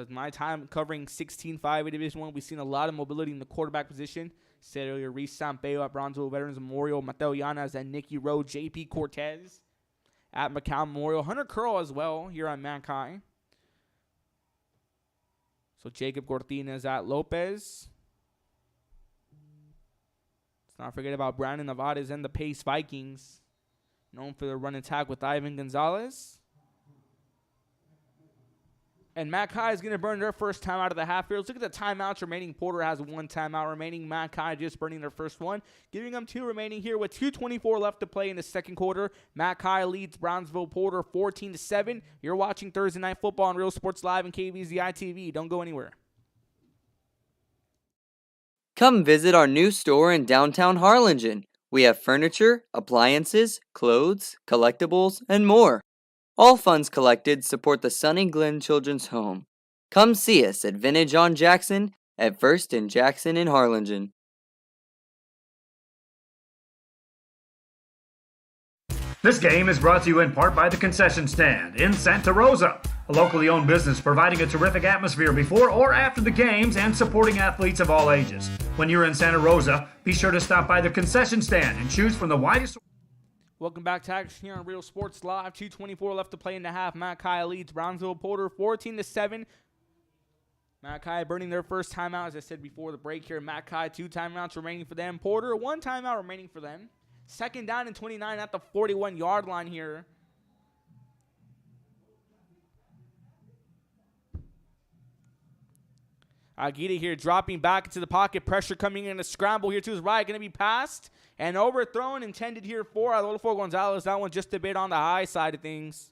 My time covering 16-5 in Division I, we've seen a lot of mobility in the quarterback position. Said earlier, Reese Sampeo at Brownsville Veterans Memorial, Mateo Llanas at Nicky Rowe, J.P. Cortez at McAllen Memorial, Hunter Curl as well here on Mankai. So Jacob Cortines at Lopez. Let's not forget about Brandon Nevada's and the Pace Vikings, known for the run attack with Ivan Gonzalez. And Matt Kai is going to burn their first time out of the half here. Let's look at the timeouts remaining. Porter has 1 timeout remaining. Matt Kai just burning their first one, giving them 2 remaining here with 2:24 left to play in the second quarter. Matt Kai leads Brownsville Porter 14-7. You're watching Thursday Night Football on Real Sports Live and KBZI TV. Don't go anywhere. Come visit our new store in downtown Harlingen. We have furniture, appliances, clothes, collectibles, and more. All funds collected support the Sunny Glen Children's Home. Come see us at Vintage on Jackson at First and Jackson in Harlingen. This game is brought to you in part by the Concession Stand in Santa Rosa, a locally owned business providing a terrific atmosphere before or after the games and supporting athletes of all ages. When you're in Santa Rosa, be sure to stop by the Concession Stand and choose from the widest. Welcome back to action here on Real Sports Live. 2:24 left to play in the half. Matt Kai leads Brownsville Porter 14-7. Matt Kai burning their first timeout, as I said before the break here. Matt Kai, 2 timeouts remaining for them. Porter, 1 timeout remaining for them. Second down and 29 at the 41-yard line here. Aguirre here dropping back into the pocket. Pressure coming in, a scramble here to his right. Going to be passed and overthrown. Intended here for Adolfo Gonzalez. That one just a bit on the high side of things.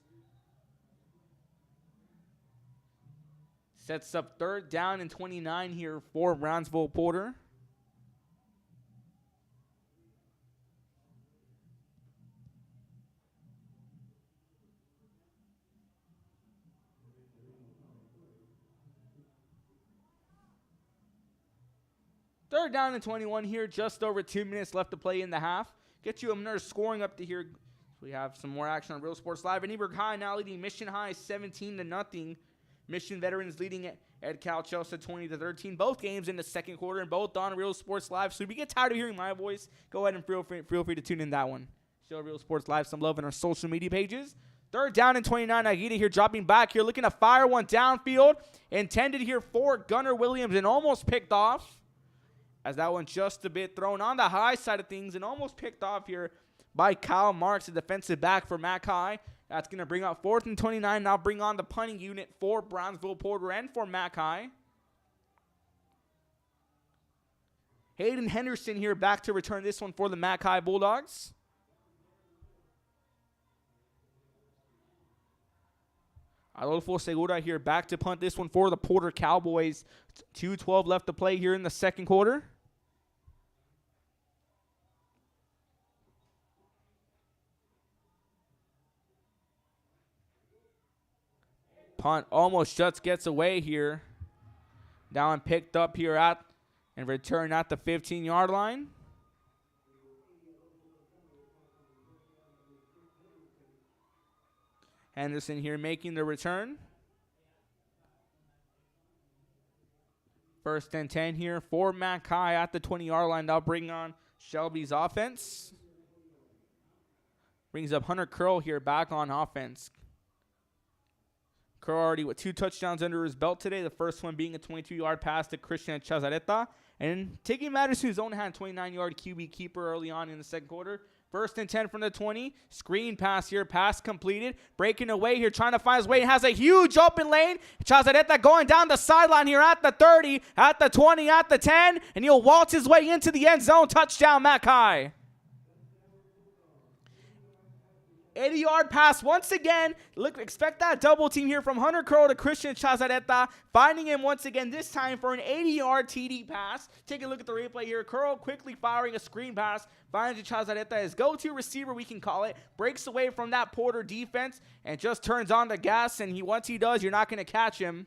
Sets up 3rd down and 29 here for Brownsville Porter. Third down and 21 here, just over 2 minutes left to play in the half. Get you another scoring up to here. We have some more action on Real Sports Live. And Eberg High now leading Mission High 17-0. Mission Veterans leading at Cal Chelsea 20-13. Both games in the second quarter and both on Real Sports Live. So if you get tired of hearing my voice, go ahead and feel free to tune in that one. Show Real Sports Live some love in our social media pages. Third down and 29. Aguirre here dropping back here, looking to fire one downfield. Intended here for Gunnar Williams and almost picked off. As that one just a bit thrown on the high side of things and almost picked off here by Kyle Marks, the defensive back for Matt Kai. That's going to bring up 4th and 29. Now bring on the punting unit for Brownsville Porter and for McAllen. Hayden Henderson here back to return this one for the McAllen Bulldogs. Adolfo Segura here back to punt this one for the Porter Cowboys. 2:12 left to play here in the second quarter. Punt almost just gets away here. Down picked up here at and returned at the 15-yard line. Henderson here making the return. 1st and 10 here for McAllen at the 20-yard line. Now bring on Shelby's offense. Brings up Hunter Curl here back on offense. Curl already with 2 touchdowns under his belt today. The first one being a 22-yard pass to Christian Chazareta. And taking matters to his own hand, 29-yard QB keeper early on in the second quarter. 1st and 10 from the 20. Screen pass here. Pass completed. Breaking away here. Trying to find his way. Has a huge open lane. Chazareta going down the sideline here at the 30, at the 20, at the 10. And he'll waltz his way into the end zone. Touchdown, McAllen. 80-yard pass once again. Look, expect that double team here from Hunter Curl to Christian Chazareta. Finding him once again, this time for an 80-yard TD pass. Take a look at the replay here. Curl quickly firing a screen pass. Finds Chazareta, his go-to receiver, we can call it. Breaks away from that Porter defense and just turns on the gas. And once he does, you're not going to catch him.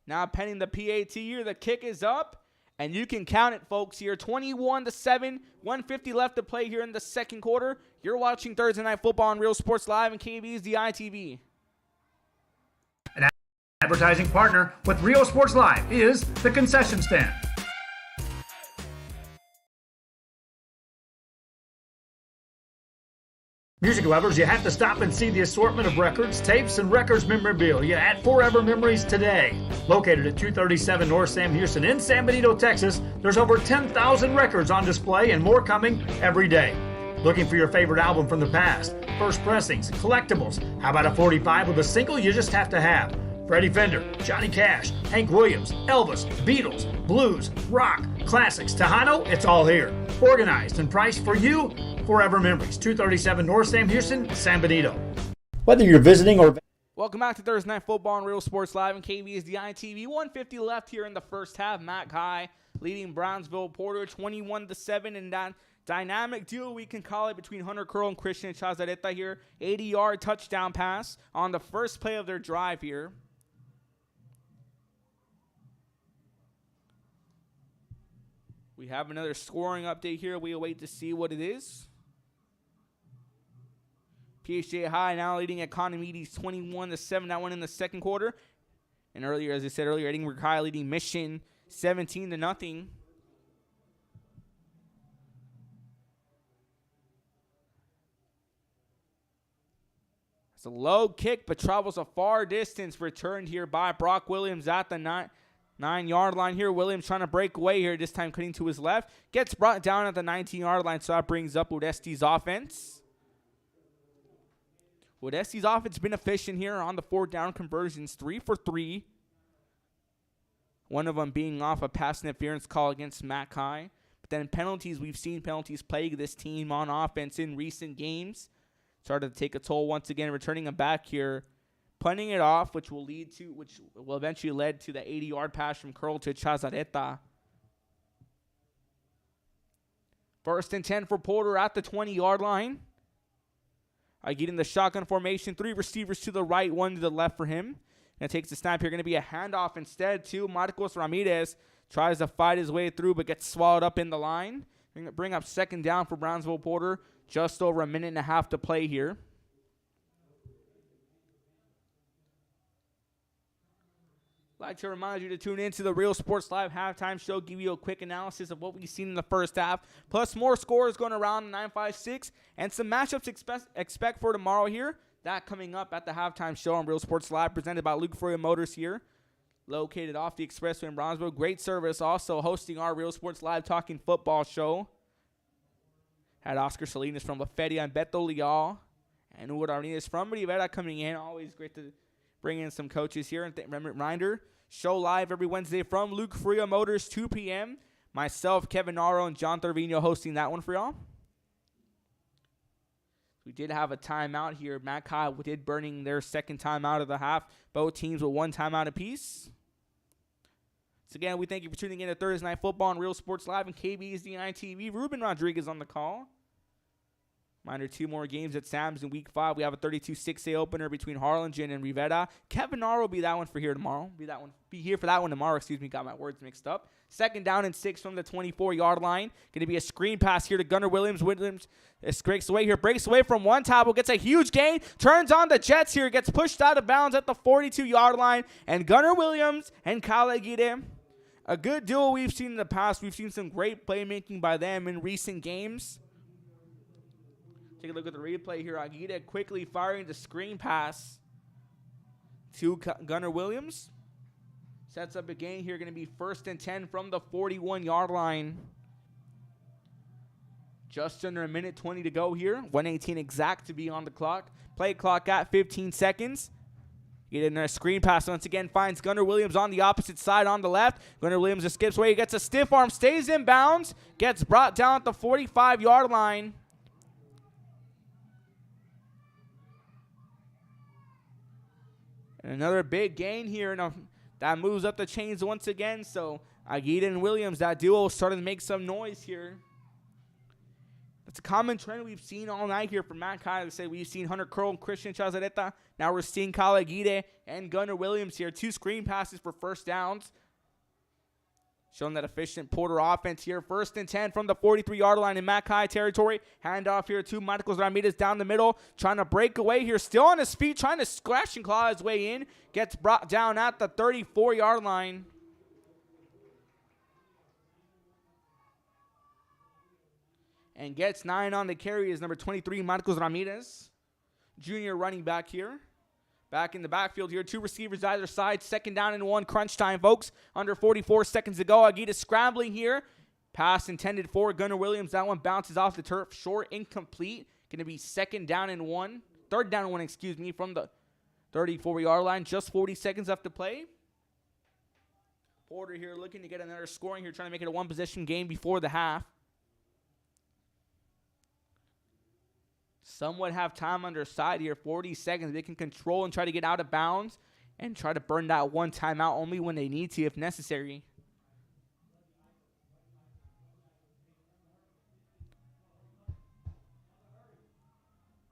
Now pending the PAT here, the kick is up, and you can count it, folks, here. 21-7, 150 left to play here in the second quarter. You're watching Thursday Night Football on Real Sports Live and KB's the ITV. An advertising partner with Real Sports Live is the Concession Stand. Music lovers, you have to stop and see the assortment of records, tapes, and records memorabilia at Forever Memories today. Located at 237 North Sam Houston in San Benito, Texas, there's over 10,000 records on display and more coming every day. Looking for your favorite album from the past, first pressings, collectibles, how about a 45 with a single you just have to have? Freddie Fender, Johnny Cash, Hank Williams, Elvis, Beatles, blues, rock, classics, Tejano, it's all here. Organized and priced for you. Forever Memories, 237 North Sam Houston, San Benito. Whether you're visiting or... Welcome back to Thursday Night Football on Real Sports Live and KB's the ITV. 150 left here in the first half. McAllen leading Brownsville Porter 21-7 in that dynamic duel, we can call it, between Hunter Curl and Christian Chazareta here. 80-yard touchdown pass on the first play of their drive here. We have another scoring update here. We await to see what it is. PHJ High now leading at Conomedes 21-7. That one in the second quarter. And earlier, as I said earlier, Edinburgh High leading Mission 17-0. It's a low kick, but travels a far distance. Returned here by Brock Williams at the 9-yard line here. Williams trying to break away here, this time cutting to his left. Gets brought down at the 19-yard line, so that brings up Udesti's offense. Udesti's offense been efficient here on the 4th down conversions, 3 for 3. One of them being off a pass interference call against McAllen. But then penalties, we've seen penalties plague this team on offense in recent games. Started to take a toll once again, returning them back here. Punting it off, which will eventually lead to the 80-yard pass from Curl to Chazareta. 1st and 10 for Porter at the 20-yard line. Getting the shotgun formation. 3 receivers to the right, 1 to the left for him. And it takes the snap here. Going to be a handoff instead to Marcos Ramirez. Tries to fight his way through, but gets swallowed up in the line. Bring up 2nd down for Brownsville Porter. Just over a minute and a half to play here. I'd like to remind you to tune in to the Real Sports Live halftime show, give you a quick analysis of what we've seen in the first half, plus more scores going around 9-5-6, and some matchups expect for tomorrow here. That coming up at the halftime show on Real Sports Live, presented by Luke Freya Motors here. located off the expressway in Brownsville. Great service. Also hosting our Real Sports Live Talking Football show. Had Oscar Salinas from La Feria and Beto Leal. And Uwe Arnez from Rivera coming in. Always great to bring in some coaches here. And reminder, show live every Wednesday from Luke Freya Motors, 2 p.m. Myself, Kevin Naro, and John Thervino hosting that one for y'all. We did have a timeout here. Matt Kyle did burning their second timeout of the half. Both teams with one timeout apiece. So again, we thank you for tuning in to Thursday Night Football on Real Sports Live and KBSD9 TV. Ruben Rodriguez on the call. Reminder, 2 more games at Sam's in Week 5. We have a 32-6A opener between Harlingen and Rivera. Kevin Naro will be that one for here tomorrow. Be here for that one tomorrow. Got my words mixed up. 2nd down and 6 from the 24-yard line. Going to be a screen pass here to Gunnar Williams. Williams breaks away from one tackle, gets a huge gain, turns on the Jets here, gets pushed out of bounds at the 42-yard line. And Gunnar Williams and Kyle Aguirre, a good duo we've seen in the past. We've seen some great playmaking by them in recent games. Take a look at the replay here. Aguirre quickly firing the screen pass to Gunnar Williams. Sets up a gain here. Going to be 1st and 10 from the 41-yard line. Just under a minute 20 to go here. 1:18 exact to be on the clock. Play clock at 15 seconds. Get in a screen pass once again. Finds Gunnar Williams on the opposite side on the left. Gunnar Williams escapes away. He gets a stiff arm. Stays in bounds. Gets brought down at the 45-yard line. And another big gain here. And that moves up the chains once again. So Aguirre and Williams, that duo, starting to make some noise here. It's a common trend we've seen all night here from Matt Kyle. We've seen Hunter Curl and Christian Chazareta. Now we're seeing Kyle Aguirre and Gunnar Williams here. 2 screen passes for first downs. Showing that efficient Porter offense here. 1st and 10 from the 43-yard line in Mackay territory. Handoff here to Marcos Ramirez down the middle. Trying to break away here. Still on his feet. Trying to scratch and claw his way in. Gets brought down at the 34-yard line. And gets 9 on the carry is number 23, Marcos Ramirez. Junior running back here. Back in the backfield here, 2 receivers either side. 2nd down and 1, crunch time, folks. Under 44 seconds to go. Aguirre scrambling here. Pass intended for Gunnar Williams. That one bounces off the turf. Short, incomplete. Going to be 3rd down and 1, from the 34-yard line. Just 40 seconds left to play. Porter here looking to get another scoring here, trying to make it a one-possession game before the half. Somewhat have time on their side here, 40 seconds. They can control and try to get out of bounds and try to burn that one timeout only when they need to if necessary.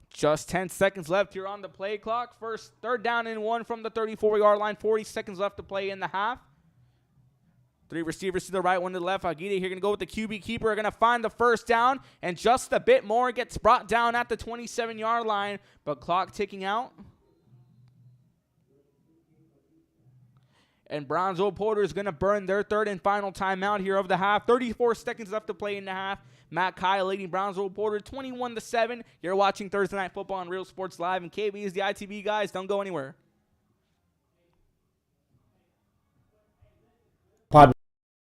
Just 10 seconds left here on the play clock. 3rd down and 1 from the 34-yard line. 40 seconds left to play in the half. 3 receivers to the right, 1 to the left. Aguirre here going to go with the QB keeper. Going to find the 1st down. And just a bit more gets brought down at the 27-yard line. But clock ticking out. And Brownsville Porter is going to burn their 3rd and final timeout here of the half. 34 seconds left to play in the half. Matt Kyle leading Brownsville Porter 21-7. You're watching Thursday Night Football on Real Sports Live. And KB is the ITV guys. Don't go anywhere.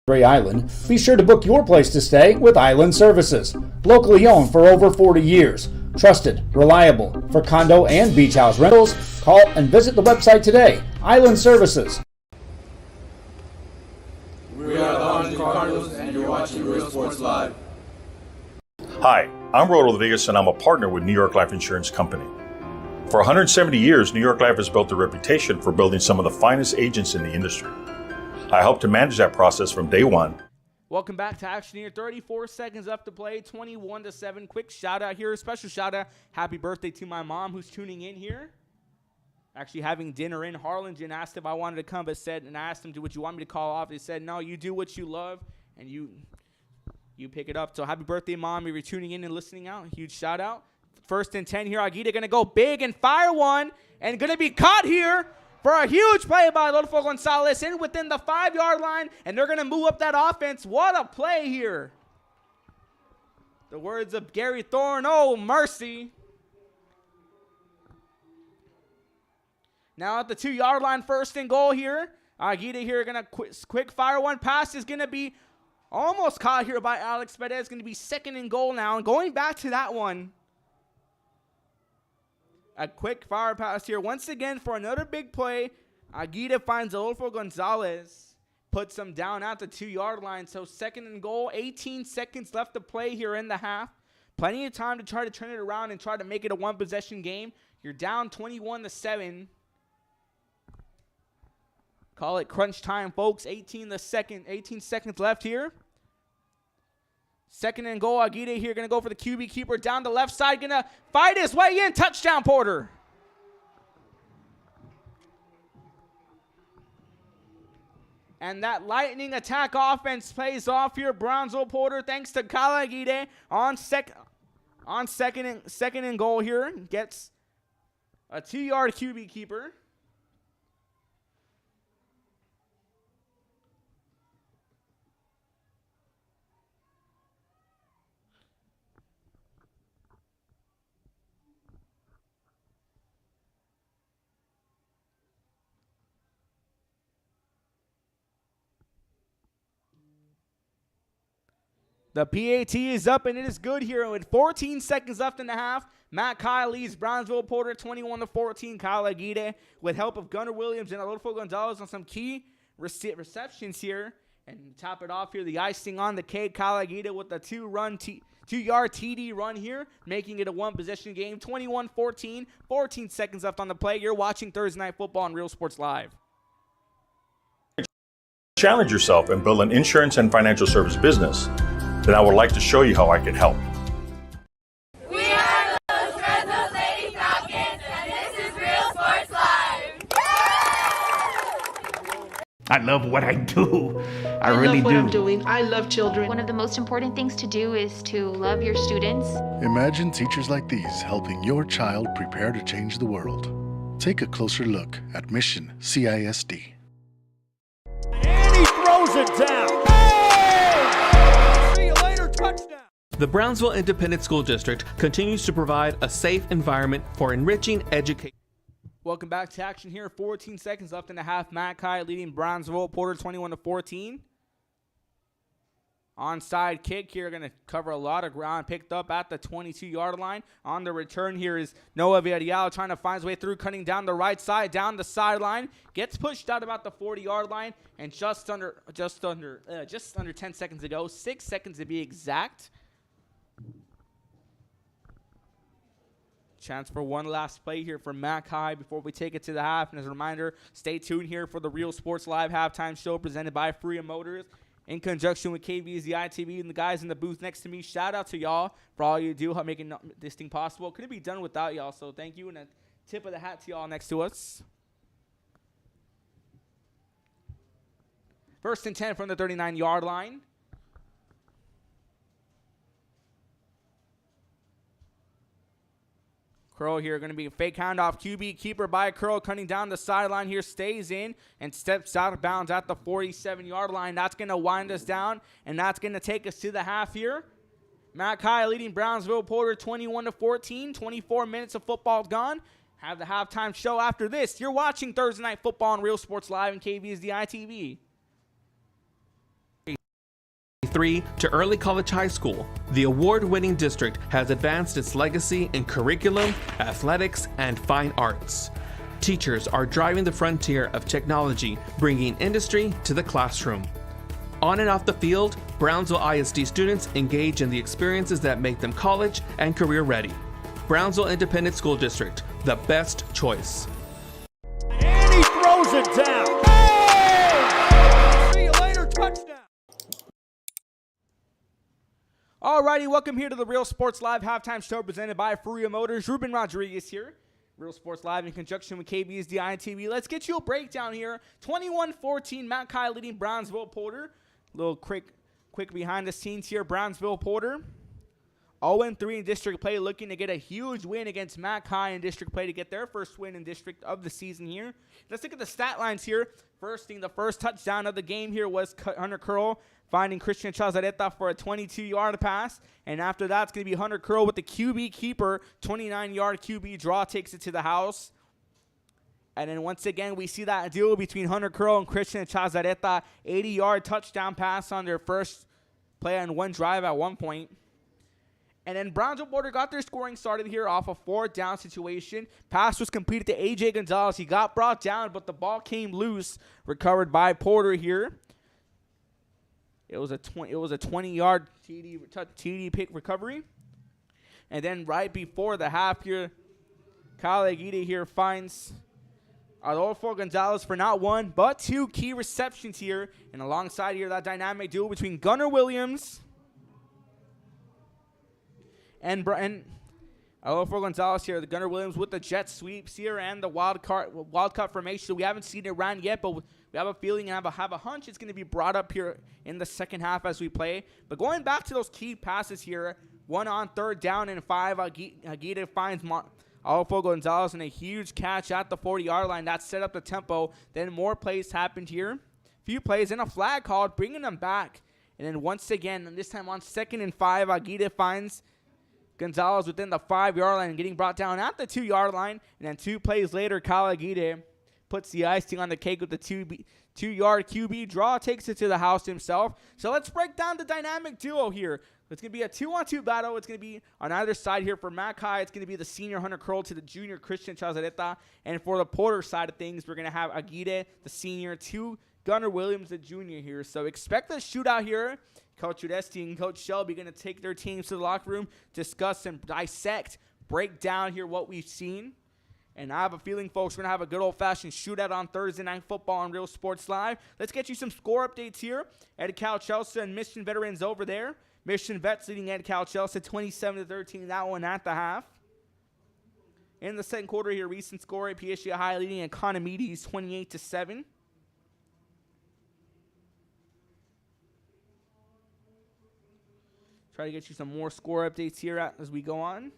Island, be sure to book your place to stay with Island Services. Locally owned for over 40 years. Trusted, reliable for condo and beach house rentals. Call and visit the website today. Island Services. We are the Harlingen Cardinals, and you're watching Real Sports Live. Hi, I'm Rod Rodriguez, and I'm a partner with New York Life Insurance Company. For 170 years, New York Life has built a reputation for building some of the finest agents in the industry. I help to manage that process from day one. Welcome back to action here. 34 seconds left to play, 21-7. Quick shout out here, special shout out. Happy birthday to my mom who's tuning in here. Actually having dinner in Harlingen. Asked if I wanted to come, but said, and I asked them, would you want me to call off? They said, no, you do what you love, and you pick it up. So happy birthday, Mom, if you're tuning in and listening out. Huge shout out. 1st and 10 here. Aguirre going to go big and fire one, and going to be caught here for a huge play by Rodolfo Gonzalez in within the 5-yard line, and they're going to move up that offense. What a play here. The words of Gary Thorne, oh, mercy. Now at the 2-yard line, 1st and goal here. Aguirre here going to quick fire one. Pass is going to be almost caught here by Alex Perez. It's going to be 2nd and goal now. And going back to that one. A quick fire pass here. Once again for another big play. Aguirre finds Adolfo Gonzalez. Puts him down at the 2-yard line. So 2nd and goal. 18 seconds left to play here in the half. Plenty of time to try to turn it around and try to make it a one-possession game. You're down 21-7. Call it crunch time, folks. 18 seconds left here. 2nd and goal. Aguirre here going to go for the QB keeper down the left side. Going to fight his way in. Touchdown, Porter. And that lightning attack offense pays off here. Brownsville Porter, thanks to Kyle Aguirre on second and goal here. Gets a 2-yard QB keeper. The PAT is up, and it is good here with 14 seconds left in the half. Matt Kyle leads Brownsville Porter 21-14. Kyle Aguirre with help of Gunnar Williams and Adolfo Gonzalez on some key receptions here. And top it off here, the icing on the cake. Kyle Aguirre with a 2-yard TD run here, making it a one-possession game. 21-14, 14 seconds left on the play. You're watching Thursday Night Football on Real Sports Live. Challenge yourself and build an insurance and financial service business, then I would like to show you how I can help. We are those Red Nose Lady Falcons, and this is Real Sports Live. I love what I do. I I really love what do. I'm doing. I love children. One of the most important things to do is to love your students. Imagine teachers like these helping your child prepare to change the world. Take a closer look at Mission CISD. And he throws it down. The Brownsville Independent School District continues to provide a safe environment for enriching education. Welcome back to action here. 14 seconds left in the half. Matt Kai leading Brownsville Porter 21-14. Onside kick here, going to cover a lot of ground. Picked up at the 22-yard line. On the return here is Noah Villarreal trying to find his way through, cutting down the right side, down the sideline. Gets pushed out about the 40-yard line, and just under 10 seconds ago, 6 seconds to be exact. Chance for one last play here for Mac High before we take it to the half. And as a reminder, stay tuned here for the Real Sports Live halftime show presented by Freya Motors in conjunction with KVZ ITV and the guys in the booth next to me. Shout out to y'all for all you do making this thing possible. Couldn't be done without y'all, so thank you. And a tip of the hat to y'all next to us. 1st and 10 from the 39-yard line. Curl here going to be a fake handoff. QB keeper by Curl cutting down the sideline here. Stays in and steps out of bounds at the 47-yard line. That's going to wind us down, and that's going to take us to the half here. Matt Kai leading Brownsville Porter 21-14. 24 minutes of football gone. Have the halftime show after this. You're watching Thursday Night Football on Real Sports Live and KVSD ITV. To Early College High School, the award-winning district has advanced its legacy in curriculum, athletics, and fine arts. Teachers are driving the frontier of technology, bringing industry to the classroom. On and off the field, Brownsville ISD students engage in the experiences that make them college and career ready. Brownsville Independent School District, the best choice. And he throws it down. See you later, touchdown. Alrighty, welcome here to the Real Sports Live halftime show presented by Freya Motors. Ruben Rodriguez here. Real Sports Live in conjunction with KBSD ITV. Let's get you a breakdown here. 21-14, Matt Kai leading Brownsville Porter. Little quick behind the scenes here. Brownsville Porter 0-3 in district play, looking to get a huge win against Matt Kai in district play to get their first win in district of the season here. Let's look at the stat lines here. The first touchdown of the game here was Hunter Curl finding Christian Chazareta for a 22-yard pass. And after that, it's going to be Hunter Curl with the QB keeper. 29-yard QB draw takes it to the house. And then once again, we see that duel between Hunter Curl and Christian Chazareta. 80-yard touchdown pass on their first play on one drive at one point. And then Brownsville Porter got their scoring started here off a 4th down situation. Pass was completed to A.J. Gonzalez. He got brought down, but the ball came loose. Recovered by Porter here. It was a 20-yard TD pick recovery. And then right before the half here, Kyle Aguirre here finds Adolfo Gonzalez for not one, but 2 key receptions here. And alongside here, that dynamic duel between Gunnar Williams and Adolfo Gonzalez here. The Gunnar Williams with the jet sweeps here and the wildcat formation. We haven't seen it ran yet, but we have a feeling and have a hunch it's going to be brought up here in the second half as we play. But going back to those key passes here, 1 on 3rd down and 5, Aguirre finds Adolfo Gonzalez in a huge catch at the 40-yard line. That set up the tempo. Then more plays happened here. Few plays and a flag called, bringing them back. And then once again, and this time on 2nd and 5, Aguirre finds Gonzalez within the 5-yard line and getting brought down at the 2-yard line. And then 2 plays later, Kyle Aguirre puts the icing on the cake with the 2-yard QB draw, takes it to the house himself. So let's break down the dynamic duo here. It's going to be a 2-on-2 battle. It's going to be on either side here. For Mac High, it's going to be the senior Hunter Curl to the junior Christian Chazareta. And for the Porter side of things, we're going to have Aguirre, the senior, to Gunnar Williams, the junior here. So expect a shootout here. Coach Udesti and Coach Shelby going to take their teams to the locker room, discuss and dissect, break down here what we've seen. And I have a feeling, folks, we're going to have a good old-fashioned shootout on Thursday Night Football on Real Sports Live. Let's get you some score updates here. Ed Cal Chelsea and Mission Veterans over there. Mission Vets leading Ed Cal Chelsea 27-13, that one at the half. In the second quarter here, recent score, PSG High leading Economides 28-7. Try to get you some more score updates here as we go on.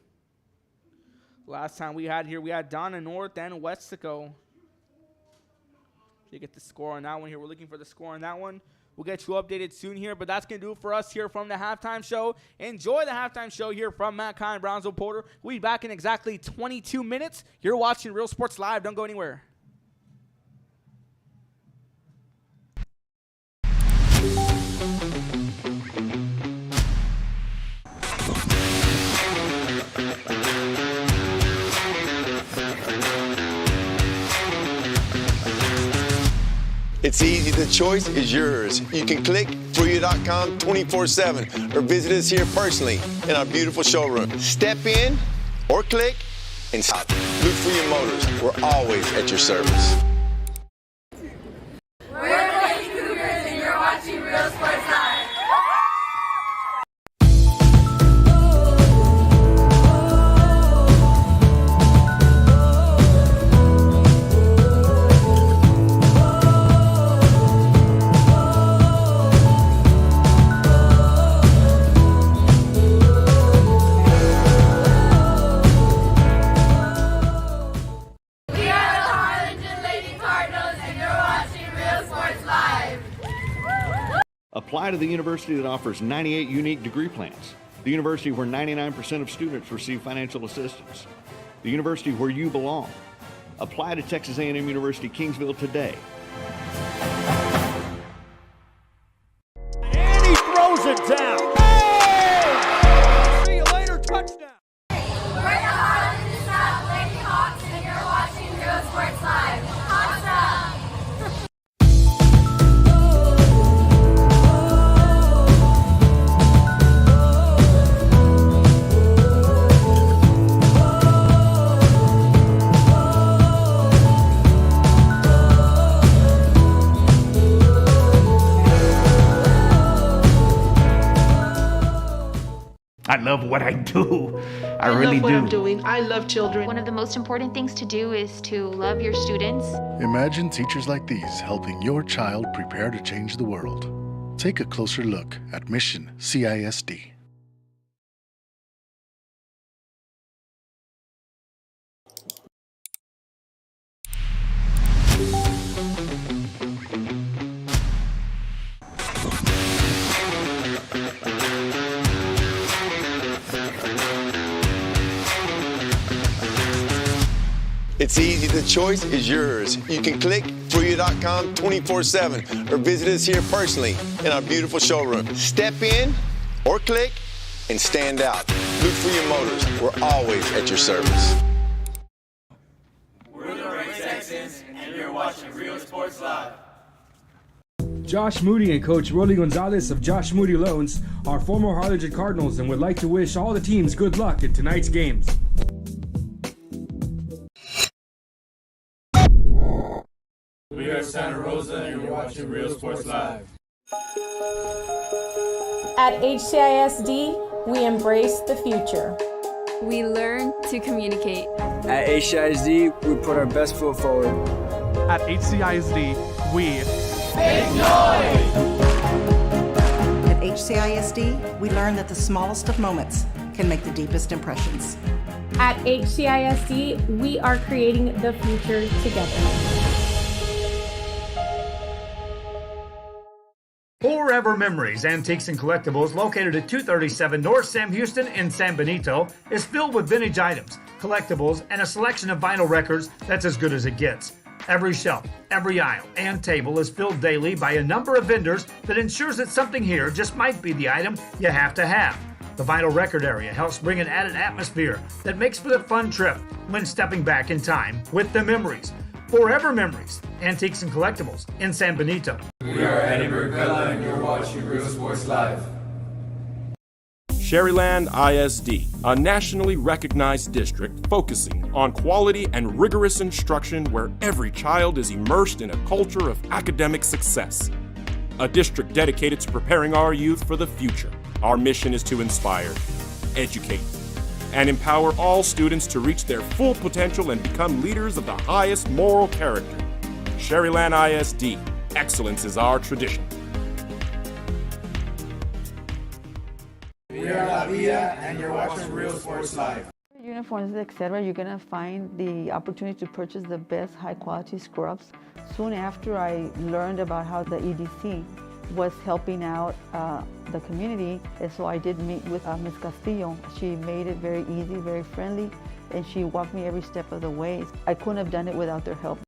Last time we had Donna North and Westico. You get the score on that one here. We're looking for the score on that one. We'll get you updated soon here, but that's going to do it for us here from the halftime show. Enjoy the halftime show here from Matt Kine, Brownsville Porter. We'll be back in exactly 22 minutes. You're watching Real Sports Live. Don't go anywhere. It's easy. The choice is yours. You can click fruya.com 24/7 or visit us here personally in our beautiful showroom. Step in or click and stop. Luke Fruya Motors. We're always at your service. We're the Lady Cougars and you're watching Real Sports Live. Apply to the university that offers 98 unique degree plans. The university where 99% of students receive financial assistance. The university where you belong. Apply to Texas A&M University Kingsville today. And he throws it down. Hey! See you later, touchdown. We're the Harlingen South Lady Hawks and you're watching Real Sports Live. Awesome! I love what I do. I really love what do. I'm doing. I love children. One of the most important things to do is to love your students. Imagine teachers like these helping your child prepare to change the world. Take a closer look at Mission CISD. It's easy. The choice is yours. You can click fruita.com 24/7 or visit us here personally in our beautiful showroom. Step in or click and stand out. Look for your motors. We're always at your service. We're the Ray Texans, and you're watching Real Sports Live. Josh Moody and Coach Rolly Gonzalez of Josh Moody Loans are former Harlingen Cardinals and would like to wish all the teams good luck in tonight's games. We are Santa Rosa, and you're watching Real Sports Live. At HCISD, we embrace the future. We learn to communicate. At HCISD, we put our best foot forward. At HCISD, we make noise! At HCISD, we learn that the smallest of moments can make the deepest impressions. At HCISD, we are creating the future together. Forever Memories, Antiques and Collectibles, located at 237 North Sam Houston in San Benito, is filled with vintage items, collectibles, and a selection of vinyl records that's as good as it gets. Every shelf, every aisle, and table is filled daily by a number of vendors that ensures that something here just might be the item you have to have. The vinyl record area helps bring an added atmosphere that makes for the fun trip when stepping back in time with the memories. Forever Memories, Antiques and Collectibles in San Benito. We are Eddie McAllen, and you're watching Real Sports Live. Sherryland ISD, a nationally recognized district focusing on quality and rigorous instruction where every child is immersed in a culture of academic success. A district dedicated to preparing our youth for the future. Our mission is to inspire, educate, and empower all students to reach their full potential and become leaders of the highest moral character. Sherryland ISD, excellence is our tradition. We are La Villa, and you're watching Real Sports Live. Uniforms, etc., you're going to find the opportunity to purchase the best high-quality scrubs. Soon after I learned about how the EDC was helping out the community, and so I did meet with Ms. Castillo. She made it very easy, very friendly, and she walked me every step of the way. I couldn't have done it without their help.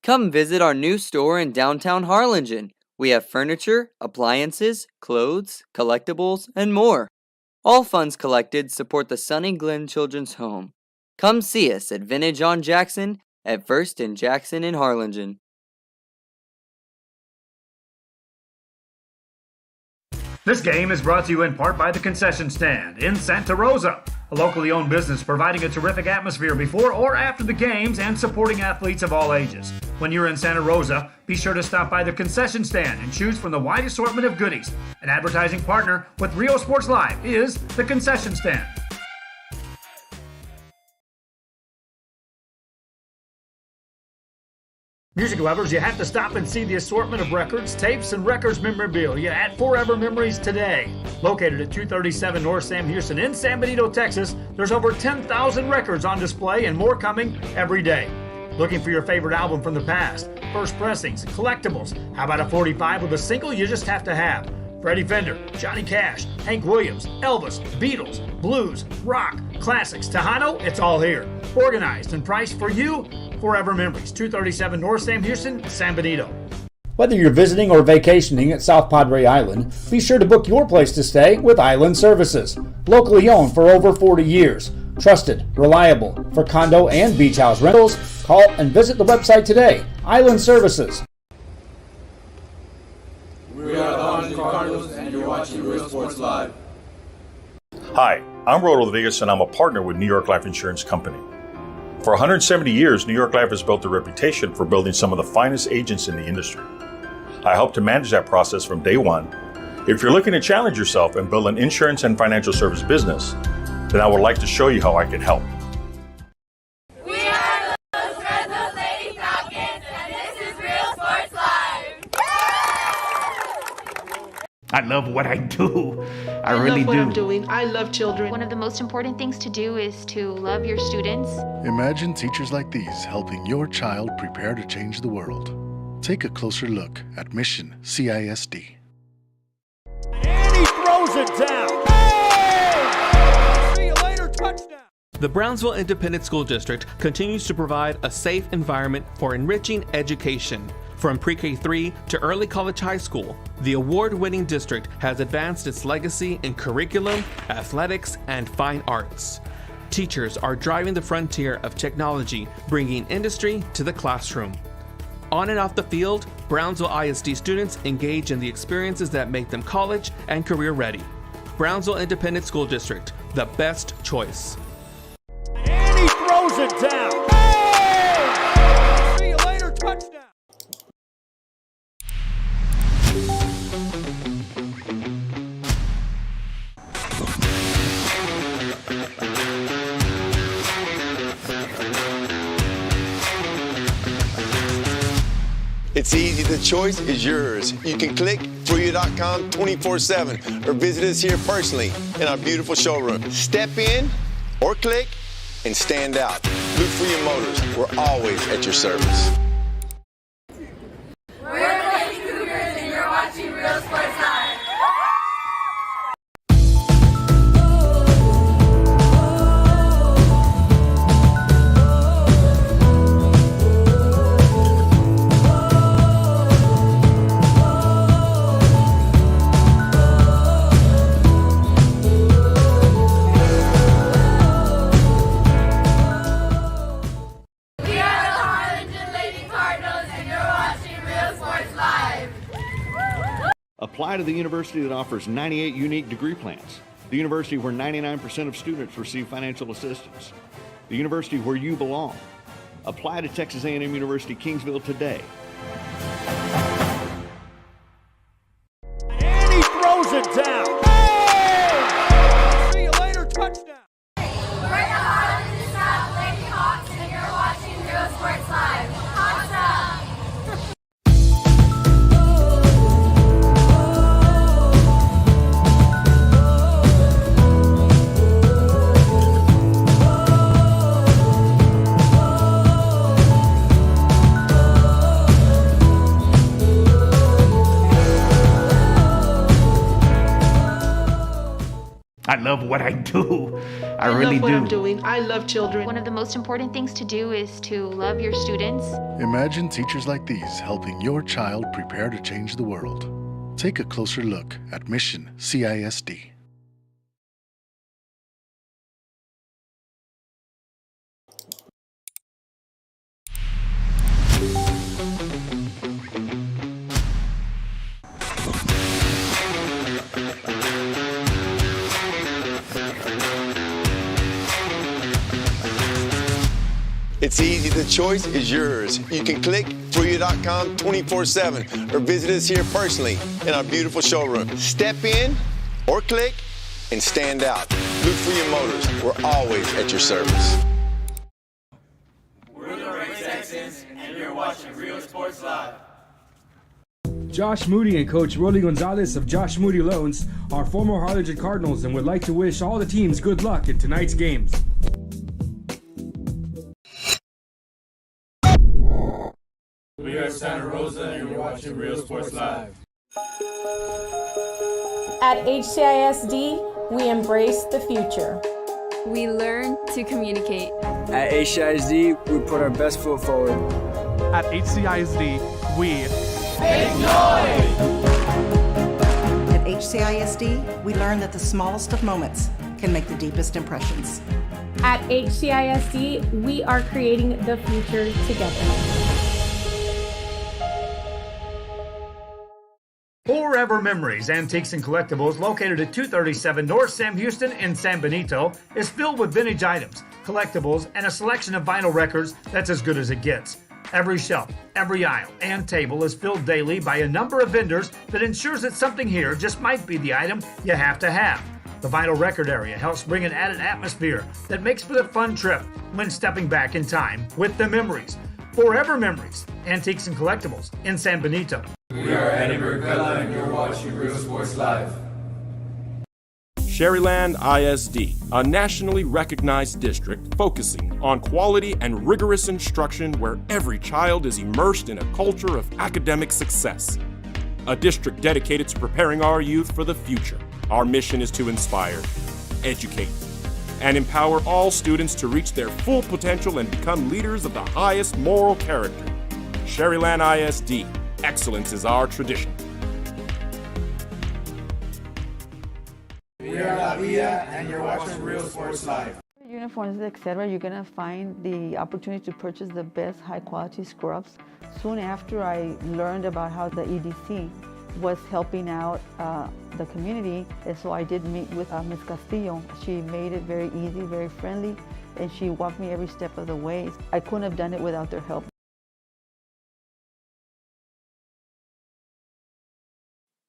Come visit our new store in downtown Harlingen. We have furniture, appliances, clothes, collectibles, and more. All funds collected support the Sunny Glen Children's Home. Come see us at Vintage on Jackson at First and Jackson in Harlingen. This game is brought to you in part by the Concession Stand in Santa Rosa, a locally owned business providing a terrific atmosphere before or after the games and supporting athletes of all ages. When you're in Santa Rosa, be sure to stop by the Concession Stand and choose from the wide assortment of goodies. An advertising partner with Real Sports Live is the Concession Stand. Music lovers, you have to stop and see the assortment of records, tapes, and records memorabilia at Forever Memories today. Located at 237 North Sam Houston in San Benito, Texas, there's over 10,000 records on display and more coming every day. Looking for your favorite album from the past, first pressings, collectibles. How about a 45 with a single you just have to have? Freddie Fender, Johnny Cash, Hank Williams, Elvis, Beatles, blues, rock, classics, Tejano, it's all here. Organized and priced for you. Forever Memories, 237 North Sam Houston, San Benito. Whether you're visiting or vacationing at South Padre Island, be sure to book your place to stay with Island Services. Locally owned for over 40 years. Trusted, reliable for condo and beach house rentals. Call and visit the website today. Island Services. We are the Harlingen Cardinals, and you're watching Real Sports Live. Hi, I'm Rodolfo Rodriguez, and I'm a partner with New York Life Insurance Company. For 170 years, New York Life has built a reputation for building some of the finest agents in the industry. I help to manage that process from day one. If you're looking to challenge yourself and build an insurance and financial service business, then I would like to show you how I can help. We are those Red Nose Lady Falcons, and this is Real Sports Live. I love what I do. I love really what do. I'm doing. I love children. One of the most important things to do is to love your students. Imagine teachers like these helping your child prepare to change the world. Take a closer look at Mission CISD. And he throws it down. The Brownsville Independent School District continues to provide a safe environment for enriching education. From pre-K-3 to early college high school, the award-winning district has advanced its legacy in curriculum, athletics, and fine arts. Teachers are driving the frontier of technology, bringing industry to the classroom. On and off the field, Brownsville ISD students engage in the experiences that make them college and career ready. Brownsville Independent School District, the best choice. And he throws it down. Hey! See you later, touchdown. It's easy, the choice is yours. You can click fruya.com 24/7 or visit us here personally in our beautiful showroom. Step in or click and stand out. Blue Fruya Motors, we're always at your service. We're the Lady Cougars and you're watching Real Sports Live. Apply to the university that offers 98 unique degree plans. The university where 99% of students receive financial assistance. The university where you belong. Apply to Texas A&M University Kingsville today. And he throws it down. Hey! See you later, touchdown. We're the Harlingen South Lady Hawks and you're watching Real Sports Live. Hawks up! I love what I do. I love really do. what I'm doing. I love children. One of the most important things to do is to love your students. Imagine teachers like these helping your child prepare to change the world. Take a closer look at Mission CISD. It's easy, the choice is yours. You can click fruya.com 24/7 or visit us here personally in our beautiful showroom. Step in or click and stand out. Blue Fruya Motors, we're always at your service. We're the Ray Texans, and you're watching Real Sports Live. Josh Moody and Coach Rolly Gonzalez of Josh Moody Loans are former Harlingen Cardinals and would like to wish all the teams good luck in tonight's games. We are Santa Rosa, and you're watching Real Sports Live. At HCISD, we embrace the future. We learn to communicate. At HCISD, we put our best foot forward. At HCISD, we Make noise! At HCISD, we learn that the smallest of moments can make the deepest impressions. At HCISD, we are creating the future together. Forever Memories, Antiques and Collectibles, located at 237 North Sam Houston in San Benito, is filled with vintage items, collectibles, and a selection of vinyl records that's as good as it gets. Every shelf, every aisle, and table is filled daily by a number of vendors that ensures that something here just might be the item you have to have. The vinyl record area helps bring an added atmosphere that makes for the fun trip when stepping back in time with the memories. Forever Memories, Antiques and Collectibles in San Benito. We are Eddie McAllen, and you're watching Real Sports Live. Sherryland ISD, a nationally recognized district focusing on quality and rigorous instruction where every child is immersed in a culture of academic success. A district dedicated to preparing our youth for the future. Our mission is to inspire, educate, and empower all students to reach their full potential and become leaders of the highest moral character. Sherryland ISD, excellence is our tradition. We are La Villa, and you're watching Real Sports Live. Uniforms, etc., you're going to find the opportunity to purchase the best high-quality scrubs. Soon after I learned about how the EDC was helping out the community, and so I did meet with Ms. Castillo. She made it very easy, very friendly, and she walked me every step of the way. I couldn't have done it without their help.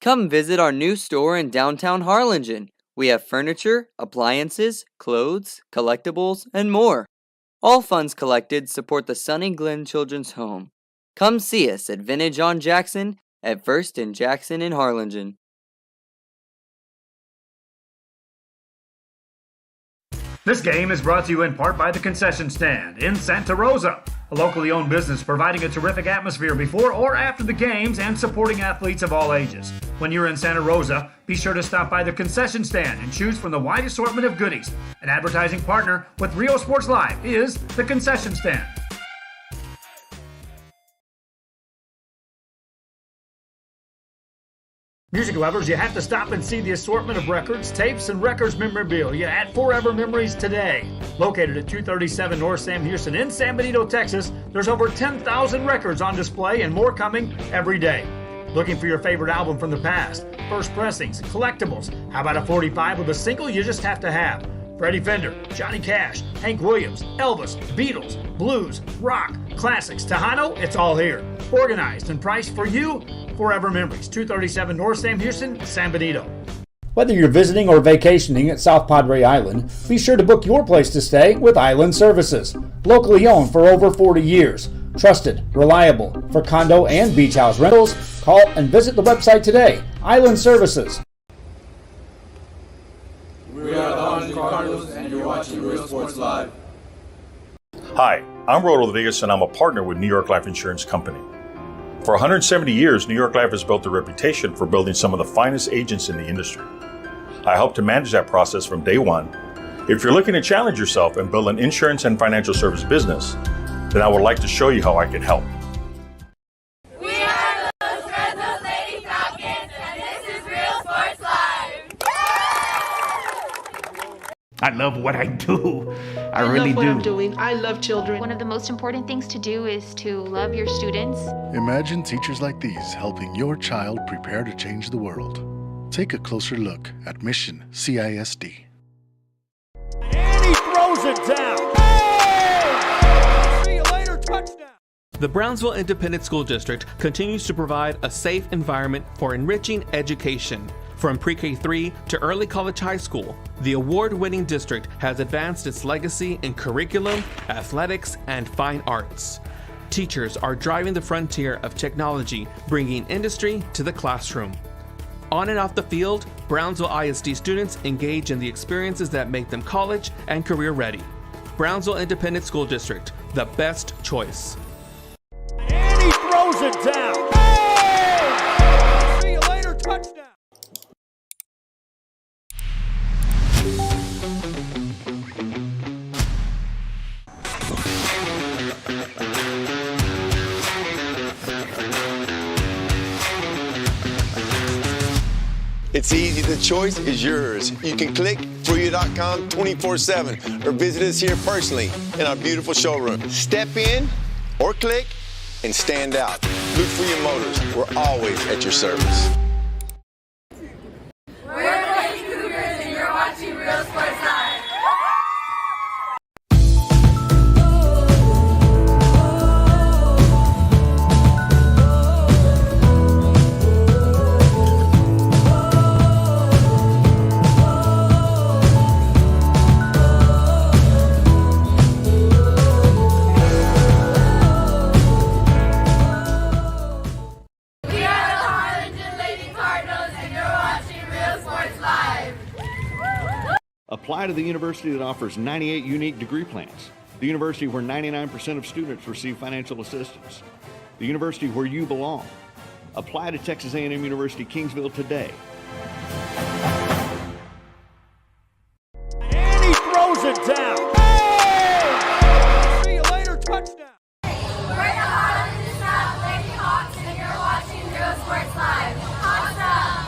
Come visit our new store in downtown Harlingen. We have furniture, appliances, clothes, collectibles, and more. All funds collected support the Sunny Glen Children's Home. Come see us at Vintage on Jackson at First and Jackson in Harlingen. This game is brought to you in part by the Concession Stand in Santa Rosa, a locally owned business providing a terrific atmosphere before or after the games and supporting athletes of all ages. When you're in Santa Rosa, be sure to stop by the Concession Stand and choose from the wide assortment of goodies. An advertising partner with Real Sports Live is the Concession Stand. Music lovers, you have to stop and see the assortment of records, tapes, and records memorabilia at Forever Memories today. Located at 237 North Sam Houston in San Benito, Texas, there's over 10,000 records on display and more coming every day. Looking for your favorite album from the past, first pressings, collectibles? How about a 45 with a single you just have to have? Freddie Fender, Johnny Cash, Hank Williams, Elvis, Beatles, blues, rock, classics, Tejano, it's all here. Organized and priced for you. Forever Memories, 237 North Sam Houston, San Benito. Whether you're visiting or vacationing at South Padre Island, be sure to book your place to stay with Island Services. Locally owned for over 40 years. Trusted, reliable for condo and beach house rentals. Call and visit the website today. Island Services. We are the Harlingen Cardinals, and you're watching Real Sports Live. Hi, I'm Rodolfo Rodriguez, and I'm a partner with New York Life Insurance Company. For 170 years, New York Life has built a reputation for building some of the finest agents in the industry. I help to manage that process from day one. If you're looking to challenge yourself and build an insurance and financial service business, then I would like to show you how I can help. We are those Red Nose Lady Falcons, and this is Real Sports Live. I love what I do. I love really what do. I'm doing. I love children. One of the most important things to do is to love your students. Imagine teachers like these helping your child prepare to change the world. Take a closer look at Mission CISD. And he throws it down. Hey! See you later, touchdown. The Brownsville Independent School District continues to provide a safe environment for enriching education. From pre-K-3 to early college high school, the award-winning district has advanced its legacy in curriculum, athletics, and fine arts. Teachers are driving the frontier of technology, bringing industry to the classroom. On and off the field, Brownsville ISD students engage in the experiences that make them college and career ready. Brownsville Independent School District, the best choice. And he throws it down. Hey! See you later, touchdown. It's easy, the choice is yours. You can click fruya.com 24/7 or visit us here personally in our beautiful showroom. Step in or click and stand out. Luke Fruya Motors, we're always at your service. We're the Lady Cougars, and you're watching Real Sports Live. We are the Harlingen Lady Cardinals, and you're watching Real Sports Live. Apply to the university that offers 98 unique degree plans. The university where 99% of students receive financial assistance. The university where you belong. Apply to Texas A&M University Kingsville today. And he throws it down. See you later, touchdown. We're the Harlem in the South, Lady Hawks, and you're watching Real Sports Live. Awesome!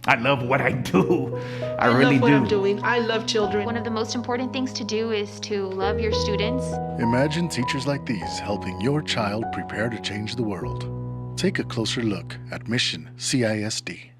I love what I do. I really love what do. I'm doing. I love children. One of the most important things to do is to love your students. Imagine teachers like these helping your child prepare to change the world. Take a closer look at Mission CISD.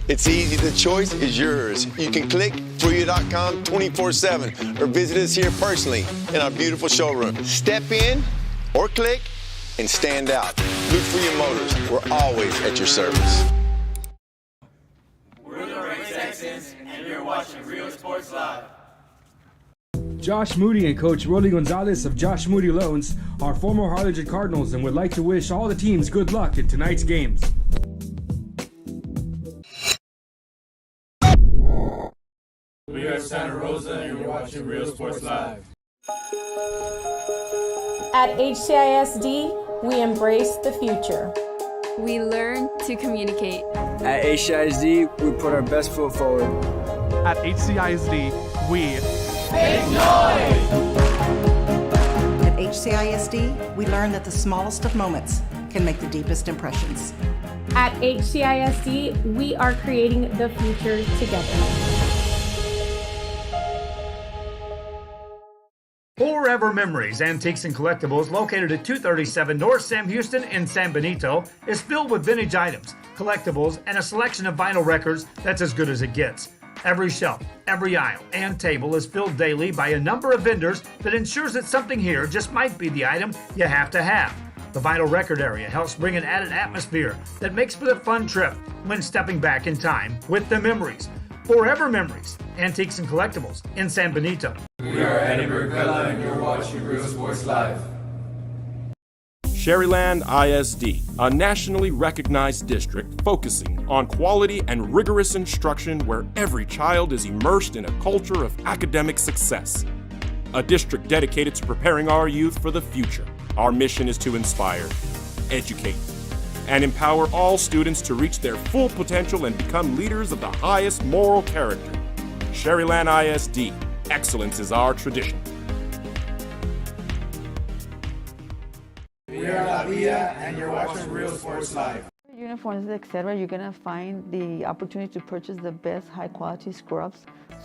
It's easy. The choice is yours. You can click fruya.com 24/7 or visit us here personally in our beautiful showroom. Step in or click and stand out. Look for your motors. We're always at your service. We're the Ray Texans, and you're watching Real Sports Live. Josh Moody and Coach Rolly Gonzalez of Josh Moody Loans are former Harlingen Cardinals and would like to wish all the teams good luck in tonight's games. We are Santa Rosa, and you're watching Real Sports Live. At HCISD, we embrace the future. We learn to communicate. At HCISD, we put our best foot forward. At HCISD, we Make noise! At HCISD, we learn that the smallest of moments can make the deepest impressions. At HCISD, we are creating the future together. Forever Memories, Antiques and Collectibles, located at 237 North Sam Houston in San Benito, is filled with vintage items, collectibles, and a selection of vinyl records that's as good as it gets. Every shelf, every aisle, and table is filled daily by a number of vendors that ensures that something here just might be the item you have to have. The vinyl record area helps bring an added atmosphere that makes for a fun trip when stepping back in time with the memories. Forever Memories, Antiques and Collectibles in San Benito. We are Eddie McAllen, and you're watching Real Sports Live. Sherryland ISD, a nationally recognized district focusing on quality and rigorous instruction where every child is immersed in a culture of academic success. A district dedicated to preparing our youth for the future. Our mission is to inspire, educate, and empower all students to reach their full potential and become leaders of the highest moral character. Sherryland ISD, excellence is our tradition. We are La Villa, and you're watching Real Sports Live. Uniforms, etc., you're going to find the opportunity to purchase the best high-quality scrubs.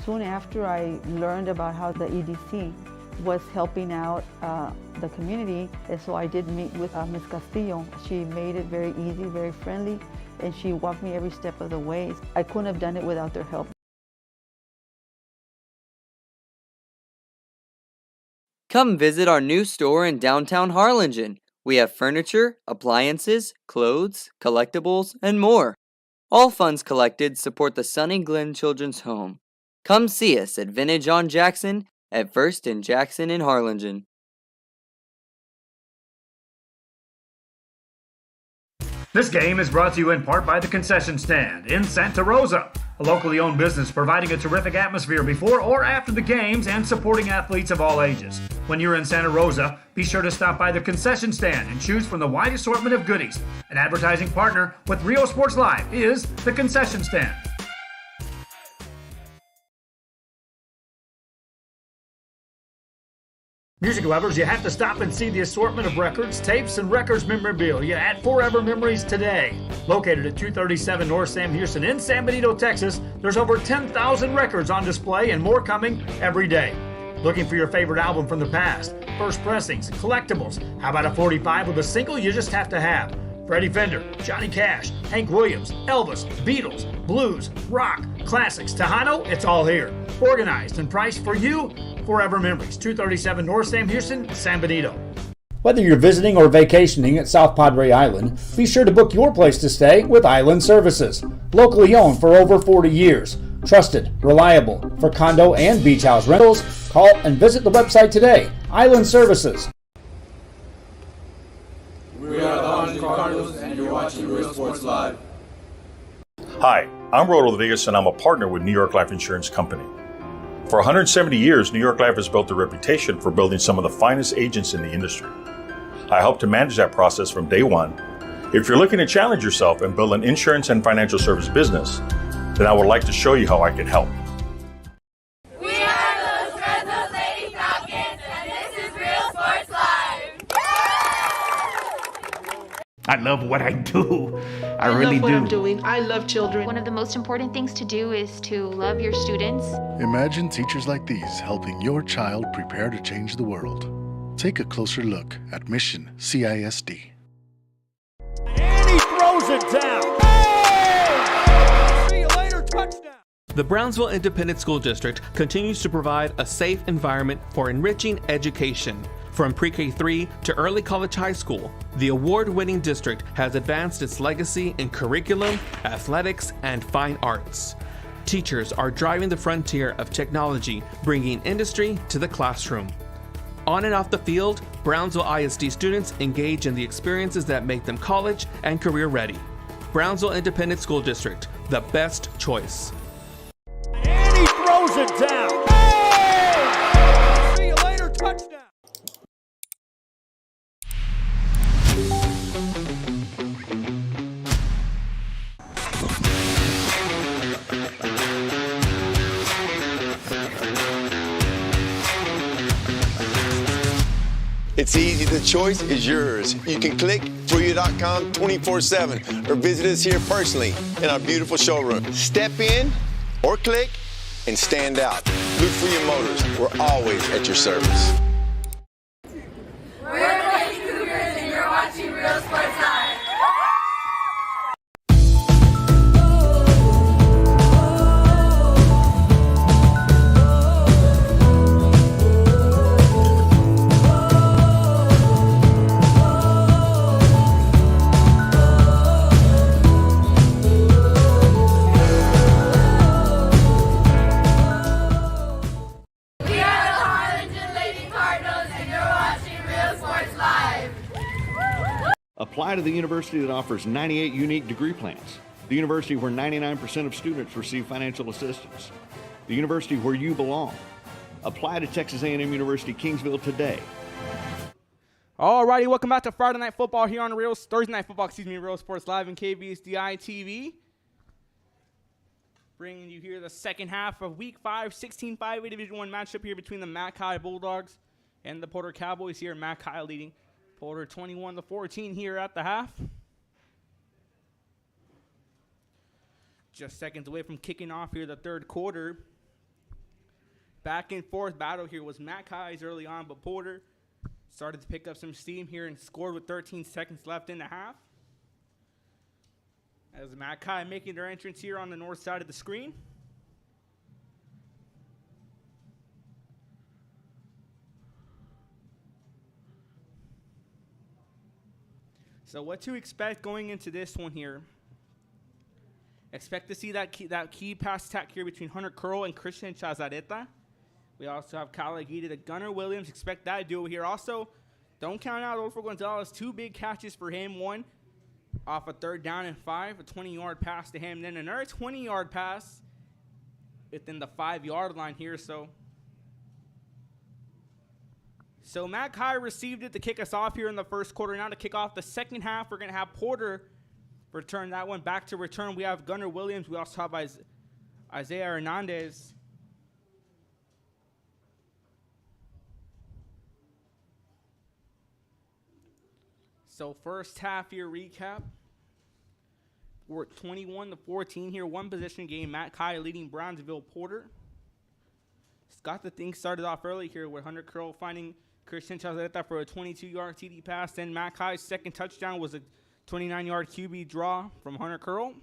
Soon after I learned about how the EDC was helping out the community, and so I did meet with Ms. Castillo. She made it very easy, very friendly, and she walked me every step of the way. I couldn't have done it without their help. Come visit our new store in downtown Harlingen. We have furniture, appliances, clothes, collectibles, and more. All funds collected support the Sunny Glen Children's Home. Come see us at Vintage on Jackson at First and Jackson in Harlingen. This game is brought to you in part by the Concession Stand in Santa Rosa, a locally owned business providing a terrific atmosphere before or after the games and supporting athletes of all ages. When you're in Santa Rosa, be sure to stop by the Concession Stand and choose from the wide assortment of goodies. An advertising partner with Rio Sports Live is the Concession Stand. Music lovers, you have to stop and see the assortment of records, tapes, and records memorabilia at Forever Memories today. Located at 237 North Sam Houston in San Benito, Texas, there's over 10,000 records on display and more coming every day. Looking for your favorite album from the past, first pressings, collectibles. How about a 45 with a single you just have to have? Freddie Fender, Johnny Cash, Hank Williams, Elvis, Beatles, blues, rock, classics, Tejano, it's all here. Organized and priced for you. Forever Memories, 237 North Sam Houston, San Benito. Whether you're visiting or vacationing at South Padre Island, be sure to book your place to stay with Island Services. Locally owned for over 40 years. Trusted, reliable for condo and beach house rentals. Call and visit the website today. Island Services. We are the Harlingen Cardinals, and you're watching Real Sports Live. Hi, I'm Rodo Rodriguez, and I'm a partner with New York Life Insurance Company. For 170 years, New York Life has built a reputation for building some of the finest agents in the industry. I help to manage that process from day one. If you're looking to challenge yourself and build an insurance and financial service business, then I would like to show you how I can help. We are those Red Sox Lady Falcons, and this is Real Sports Live. I love what I do. I really love what do. I'm doing. I love children. One of the most important things to do is to love your students. Imagine teachers like these helping your child prepare to change the world. Take a closer look at Mission CISD. And he throws it down. Hey! See you later, touchdown. The Brownsville Independent School District continues to provide a safe environment for enriching education. From pre-K-3 to early college high school, the award-winning district has advanced its legacy in curriculum, athletics, and fine arts. Teachers are driving the frontier of technology, bringing industry to the classroom. On and off the field, Brownsville ISD students engage in the experiences that make them college and career ready. Brownsville Independent School District, the best choice. And he throws it down. Hey! See you later, touchdown. It's easy, the choice is yours. You can click Fruya.com 24/7 or visit us here personally in our beautiful showroom. Step in or click and stand out. Blue Fruya Motors, we're always at your service. We're the Lady Cougars, and you're watching Real Sports Live. We are the Harlingen Lady Cardinals, and you're watching Real Sports Live. Apply to the university that offers 98 unique degree plans. The university where 99% of students receive financial assistance. The university where you belong. Apply to Texas A&M University Kingsville today. Alrighty, welcome back to Friday Night Football here on Thursday Night Football, Real Sports Live and KBSDI TV. Bringing you here the second half of Week 5, 16-5A Division I matchup here between the Mackay Bulldogs and the Porter Cowboys here. Mackay leading Porter 21-14 here at the half. Just seconds away from kicking off here the third quarter. Back and forth battle here was Mackay's early on, but Porter started to pick up some steam here and scored with 13 seconds left in the half. As Mackay making their entrance here on the north side of the screen. So what to expect going into this one here. Expect to see that key pass attack here between Hunter Curl and Christian Chazareta. We also have Kyle Aguirre to Gunnar Williams. Expect that duo here. Also, don't count out Rodolfo Gonzalez. 2 big catches for him. One off a 3rd down and 5, a 20-yard pass to him. Then another 20-yard pass within the 5-yard line here. So Mackay received it to kick us off here in the first quarter. Now to kick off the second half, we're going to have Porter return that one. Back to return, we have Gunnar Williams. We also have Isaiah Hernandez. So first half here recap. We're at 21-14 here. One possession game. Mackay leading Brownsville Porter. It's got the thing started off early here with Hunter Curl finding Christian Chazareta for a 22-yard TD pass. Then Mackay's second touchdown was a 29-yard QB draw from Hunter Curl.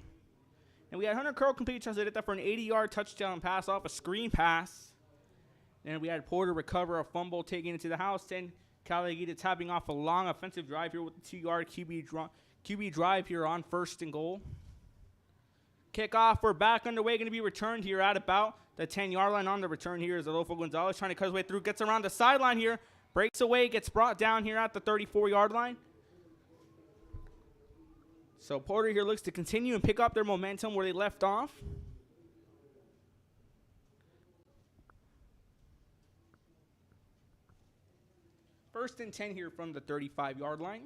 And we had Hunter Curl complete Chazareta for an 80-yard touchdown pass off a screen pass. Then we had Porter recover a fumble taking it to the house. Then Calagita tapping off a long offensive drive here with the 2-yard QB drive here on 1st and goal. Kickoff, we're back underway, going to be returned here at about the 10-yard line. On the return here is Adolfo Gonzalez trying to cut his way through, gets around the sideline here, breaks away, gets brought down here at the 34-yard line. So Porter here looks to continue and pick up their momentum where they left off. First and 10 here from the 35-yard line.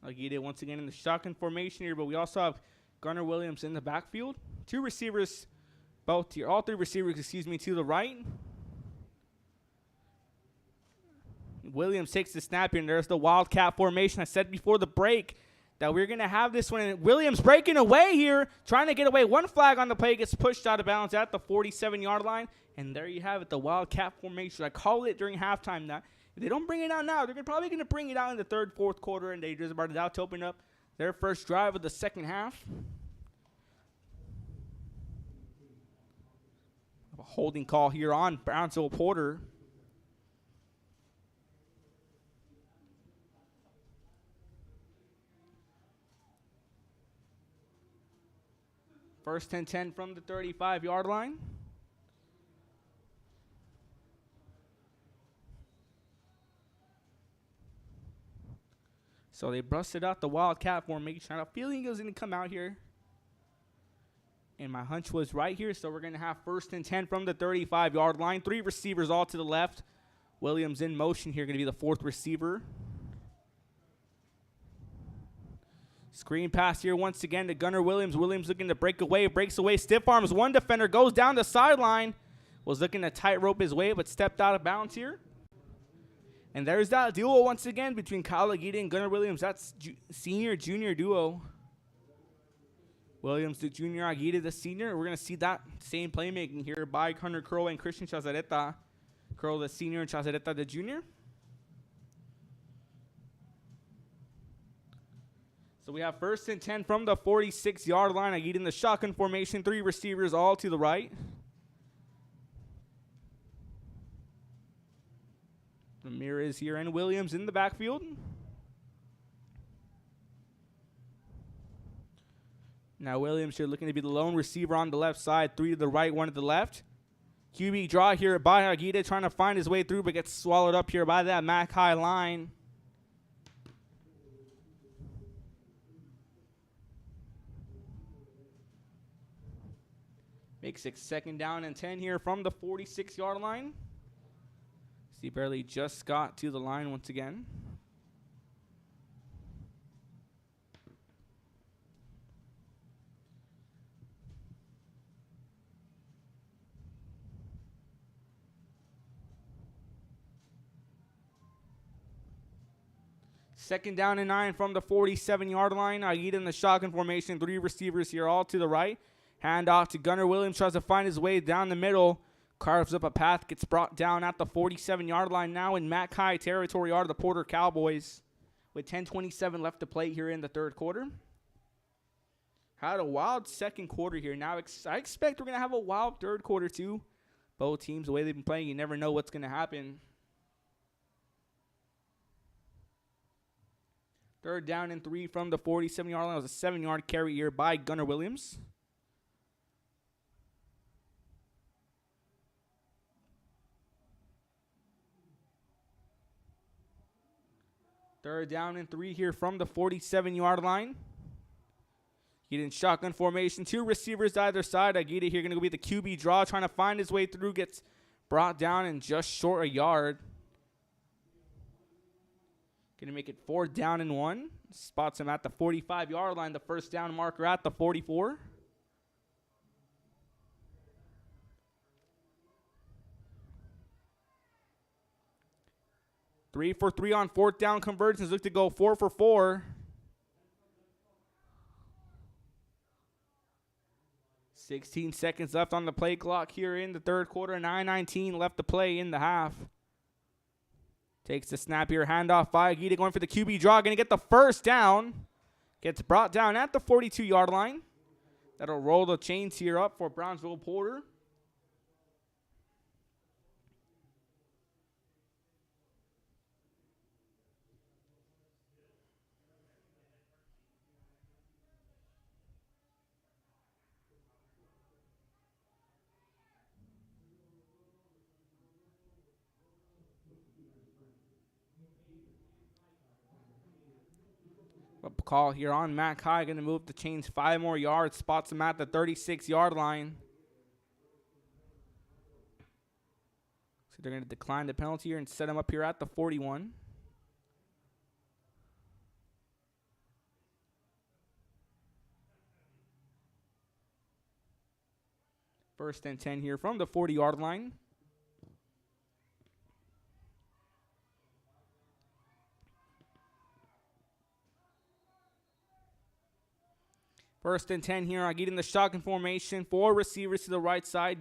Aguirre once again in the shotgun formation here, but we also have Gunnar Williams in the backfield. All three receivers, to the right. Williams takes the snap here, and there's the Wildcat formation. I said before the break that we're going to have this one. And Williams breaking away here, trying to get away. One flag on the play, gets pushed out of bounds at the 47-yard line. And there you have it, the Wildcat formation. I called it during halftime that if they don't bring it out now, they're probably going to bring it out in the third, fourth quarter, and they just about to open up their first drive of the second half. A holding call here on Brownsville Porter. First and 10 from the 35-yard line. So they busted out the Wildcat formation. I had a feeling it was going to come out here. And my hunch was right here. So we're going to have first and 10 from the 35-yard line. 3 receivers all to the left. Williams in motion here, going to be the 4th receiver. Screen pass here once again to Gunnar Williams. Williams looking to break away, breaks away, stiff arms. One defender goes down the sideline. Was looking to tightrope his way, but stepped out of bounds here. And there's that duo once again between Kyle Aguirre and Gunnar Williams. That's senior-junior duo. Williams the junior, Aguirre the senior. We're going to see that same playmaking here by Hunter Curl and Christian Chazareta. Curl the senior and Chazareta the junior. So we have first and 10 from the 46-yard line. Aguirre in the shotgun formation. 3 receivers all to the right. Ramirez here and Williams in the backfield. Now Williams here looking to be the lone receiver on the left side. 3 to the right, 1 to the left. QB draw here by Aguirre trying to find his way through, but gets swallowed up here by that Mac High line. Makes it second down and 10 here from the 46-yard line. He barely just got to the line once again. Second down and 9 from the 47-yard line. Aguirre in the shotgun formation. 3 receivers here all to the right. Hand off to Gunnar Williams. Tries to find his way down the middle. Carves up a path, gets brought down at the 47-yard line. Now in Mac High territory are the Porter Cowboys with 10:27 left to play here in the third quarter. Had a wild second quarter here. Now I expect we're going to have a wild third quarter too. Both teams, the way they've been playing, you never know what's going to happen. Third down and 3 from the 47-yard line. It was a 7-yard carry here by Gunnar Williams. Third down and 3 here from the 47-yard line. He in shotgun formation. 2 receivers either side. Aguirre here going to be the QB draw, trying to find his way through. Gets brought down and just short a yard. Going to make it 4th down and 1. Spots him at the 45-yard line. The first down marker at the 44. Three for 3 on 4th down conversions. Look to go 4 for 4. 16 seconds left on the play clock here in the third quarter. 9:19 left to play in the half. Takes the snap here. Handoff by Aguirre going for the QB draw. Going to get the first down. Gets brought down at the 42-yard line. That'll roll the chains here up for Brownsville Porter. A call here on Matt Kai, going to move the chains 5 more yards, spots him at the 36-yard line. So they're going to decline the penalty here and set him up here at the 41. First and 10 here from the 40-yard line. First and 10 here. I get in the shotgun formation. 4 receivers to the right side.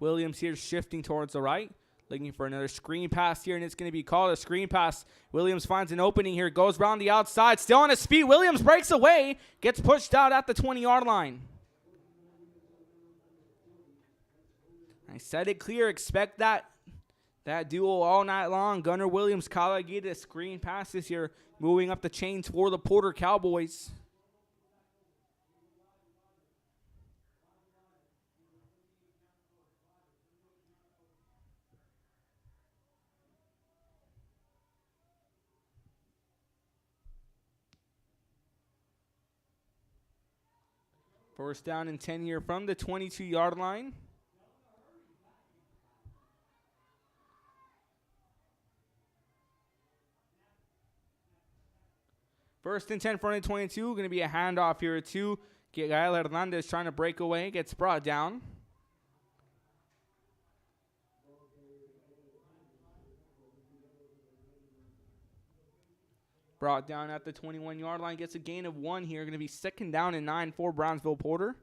Williams here shifting towards the right. Looking for another screen pass here, and it's going to be called a screen pass. Williams finds an opening here. Goes around the outside. Still on his feet. Williams breaks away. Gets pushed out at the 20-yard line. I said it clear. Expect that duel all night long. Gunnar Williams, Kala get a screen passes here. Moving up the chains for the Porter Cowboys. First down and 10 here from the 22-yard line. First and 10 from the 22. Going to be a handoff here to Gael Hernandez trying to break away. Gets brought down. Brought down at the 21-yard line. Gets a gain of 1 here. Going to be 2nd down and 9 for Brownsville Porter.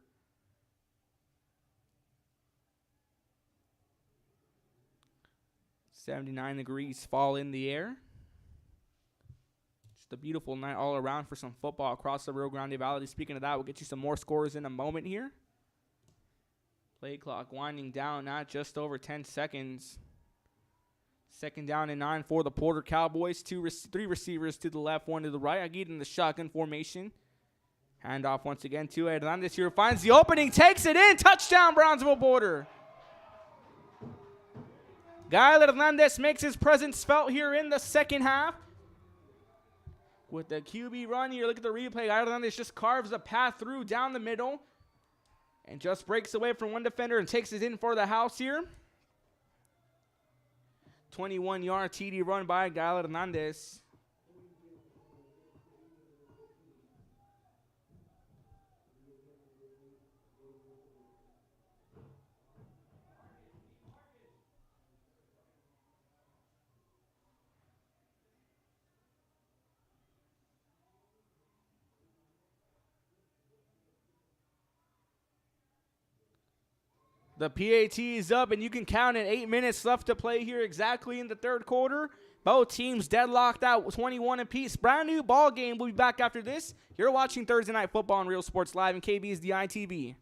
.79 degrees fall in the air. Just a beautiful night all around for some football across the Rio Grande Valley. Speaking of that, we'll get you some more scores in a moment here. Play clock winding down at just over 10 seconds. 2nd down and 9 for the Porter Cowboys. 3 receivers to the left, 1 to the right. I get in the shotgun formation. Handoff once again to Hernandez here. Finds the opening, takes it in. Touchdown, Brownsville Porter. Gael Hernandez makes his presence felt here in the second half. With the QB run here, look at the replay. Gael Hernandez just carves a path through down the middle. And just breaks away from one defender and takes it in for the house here. 21-yard TD run by Gael Hernandez. The PAT is up, and you can count it. 8 minutes left to play here exactly in the third quarter. Both teams deadlocked out 21 apiece. Brand new ball game. We'll be back after this. You're watching Thursday Night Football on Real Sports Live and KB's the ITV.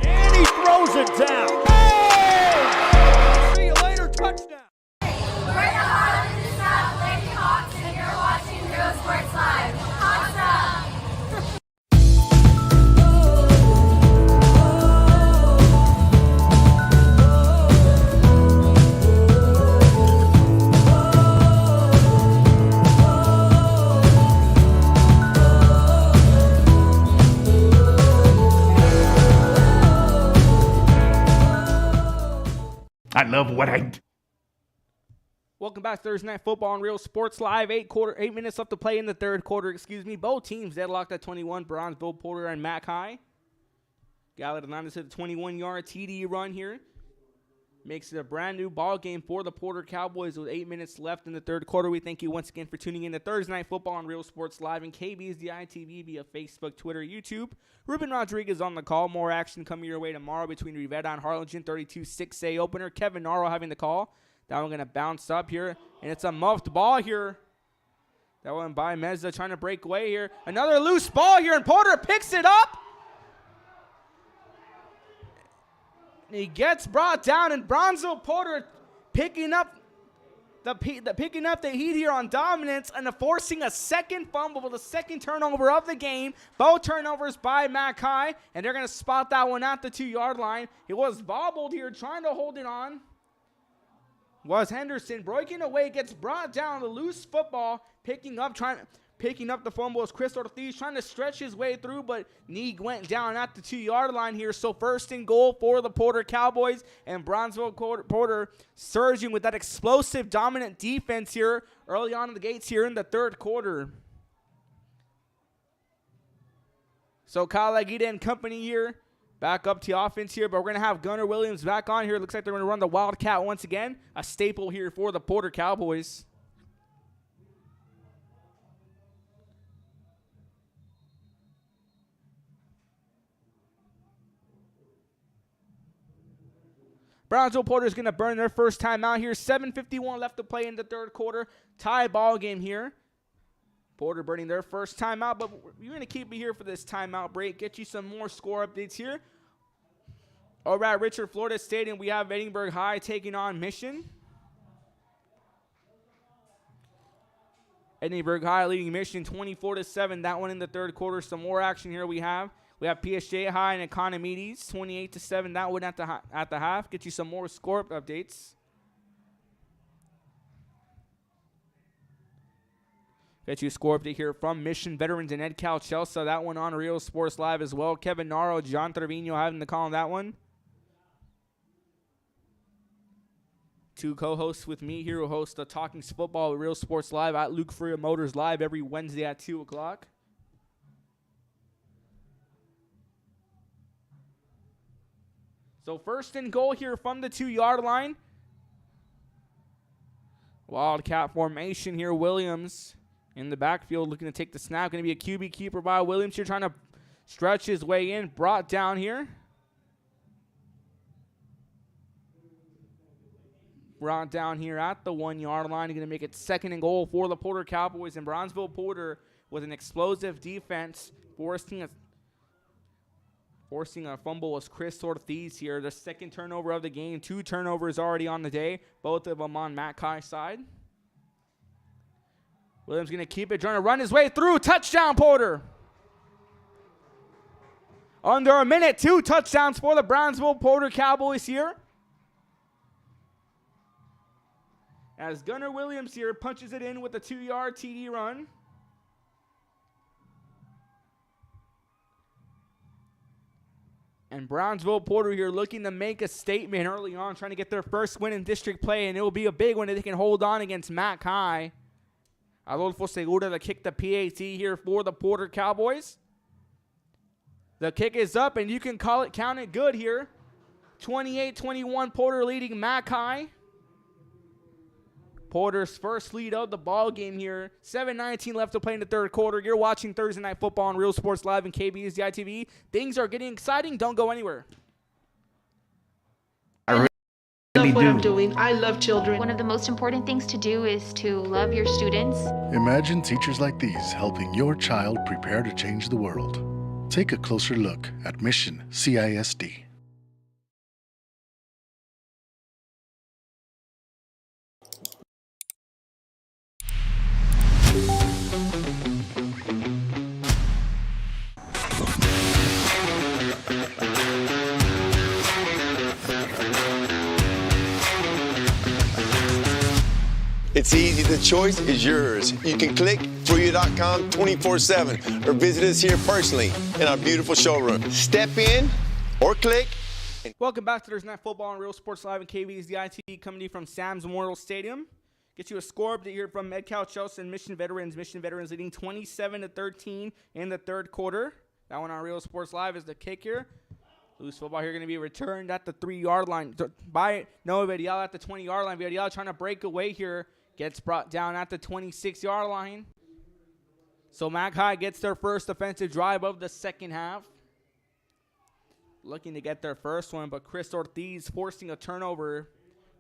And he throws it down. Hey! See you later, touchdown. We're the Harlingen South Lady Hawks, and you're watching Real Sports Live. Awesome! I love what I do. Welcome back to Thursday Night Football on Real Sports Live. 8 minutes left to play in the third quarter. Both teams deadlocked at 21. Brownsville Porter and Mac High. Gael Hernandez hit a 21-yard TD run here. Makes it a brand new ball game for the Porter Cowboys with 8 minutes left in the third quarter. We thank you once again for tuning in to Thursday Night Football on Real Sports Live and KB's the ITV via Facebook, Twitter, YouTube. Ruben Rodriguez on the call. More action coming your way tomorrow between Rivera and Harlingen. 32-6A opener. Kevin Naro having the call. That one going to bounce up here, and it's a muffed ball here. That one by Meza trying to break away here. Another loose ball here, and Porter picks it up. He gets brought down, and Brownsville Porter picking up the heat here on dominance and forcing a second fumble with the second turnover of the game. Both turnovers by Mac High, and they're going to spot that one at the 2-yard line. It was bobbled here, trying to hold it on. Was Henderson breaking away, gets brought down, the loose football, picking up the fumble as Chris Ortiz trying to stretch his way through, but knee went down at the 2-yard line here. So first and goal for the Porter Cowboys, and Brownsville Porter surging with that explosive, dominant defense here early on in the gates here in the third quarter. So Kyle Aguida and company here back up to offense here, but we're going to have Gunnar Williams back on here. Looks like they're going to run the Wildcat once again, a staple here for the Porter Cowboys. Brownsville Porter is going to burn their first timeout here. 7:51 left to play in the third quarter. Tie ball game here. Porter burning their first timeout, but we're going to keep you here for this timeout break. Get you some more score updates here. Over at Richard Florida Stadium, we have Edinburgh High taking on Mission. Edinburgh High leading Mission 24-7. That one in the third quarter. Some more action here we have. We have PSG High and Economides 28-7. That one at the half. Get you some more score updates. Get you a score update here from Mission Veterans and Ed Cal Chelsea. That one on Real Sports Live as well. Kevin Naro, John Trevino having the call on that one. Two co-hosts with me here who host the Talking Football with Real Sports Live at Luke Freer Motors Live every Wednesday at 2 o'clock. So first and goal here from the 2-yard line. Wildcat formation here. Williams in the backfield looking to take the snap. Going to be a QB keeper by Williams here, trying to stretch his way in. Brought down here. Brought down here at the 1-yard line. Going to make it second and goal for the Porter Cowboys. And Brownsville Porter with an explosive defense, forcing a fumble was Chris Ortiz here. The second turnover of the game. 2 turnovers already on the day. Both of them on Matt Kai's side. Williams going to keep it, trying to run his way through. Touchdown, Porter. Under a minute, 2 touchdowns for the Brownsville Porter Cowboys here. As Gunnar Williams here punches it in with a 2-yard TD run. And Brownsville Porter here looking to make a statement early on, trying to get their first win in district play, and it will be a big one if they can hold on against Mac High. Adolfo Segura to kick the PAT here for the Porter Cowboys. The kick is up, and you can count it good here. 28-21, Porter leading Mac High. Porter's first lead of the ball game here. 7:19 left to play in the third quarter. You're watching Thursday Night Football on Real Sports Live and KBSDI TV. Things are getting exciting. Don't go anywhere. I love what I'm doing. I love children. One of the most important things to do is to love your students. Imagine teachers like these helping your child prepare to change the world. Take a closer look at Mission CISD. It's easy. The choice is yours. You can click fruya.com 24/7 or visit us here personally in our beautiful showroom. Step in or click. Welcome back to Thursday Night Football on Real Sports Live and KBSDI TV, coming to you from Sam's Memorial Stadium. Get you a score update here from Medcal Chelsea and Mission Veterans. Mission Veterans leading 27-13 in the third quarter. That one on Real Sports Live is the kick here. Loose football here going to be returned at the 3-yard line by Noah Vidal at the 20-yard line. Vidal trying to break away here. Gets brought down at the 26-yard line. So Mac High gets their first offensive drive of the second half. Looking to get their first one, but Chris Ortiz forcing a turnover,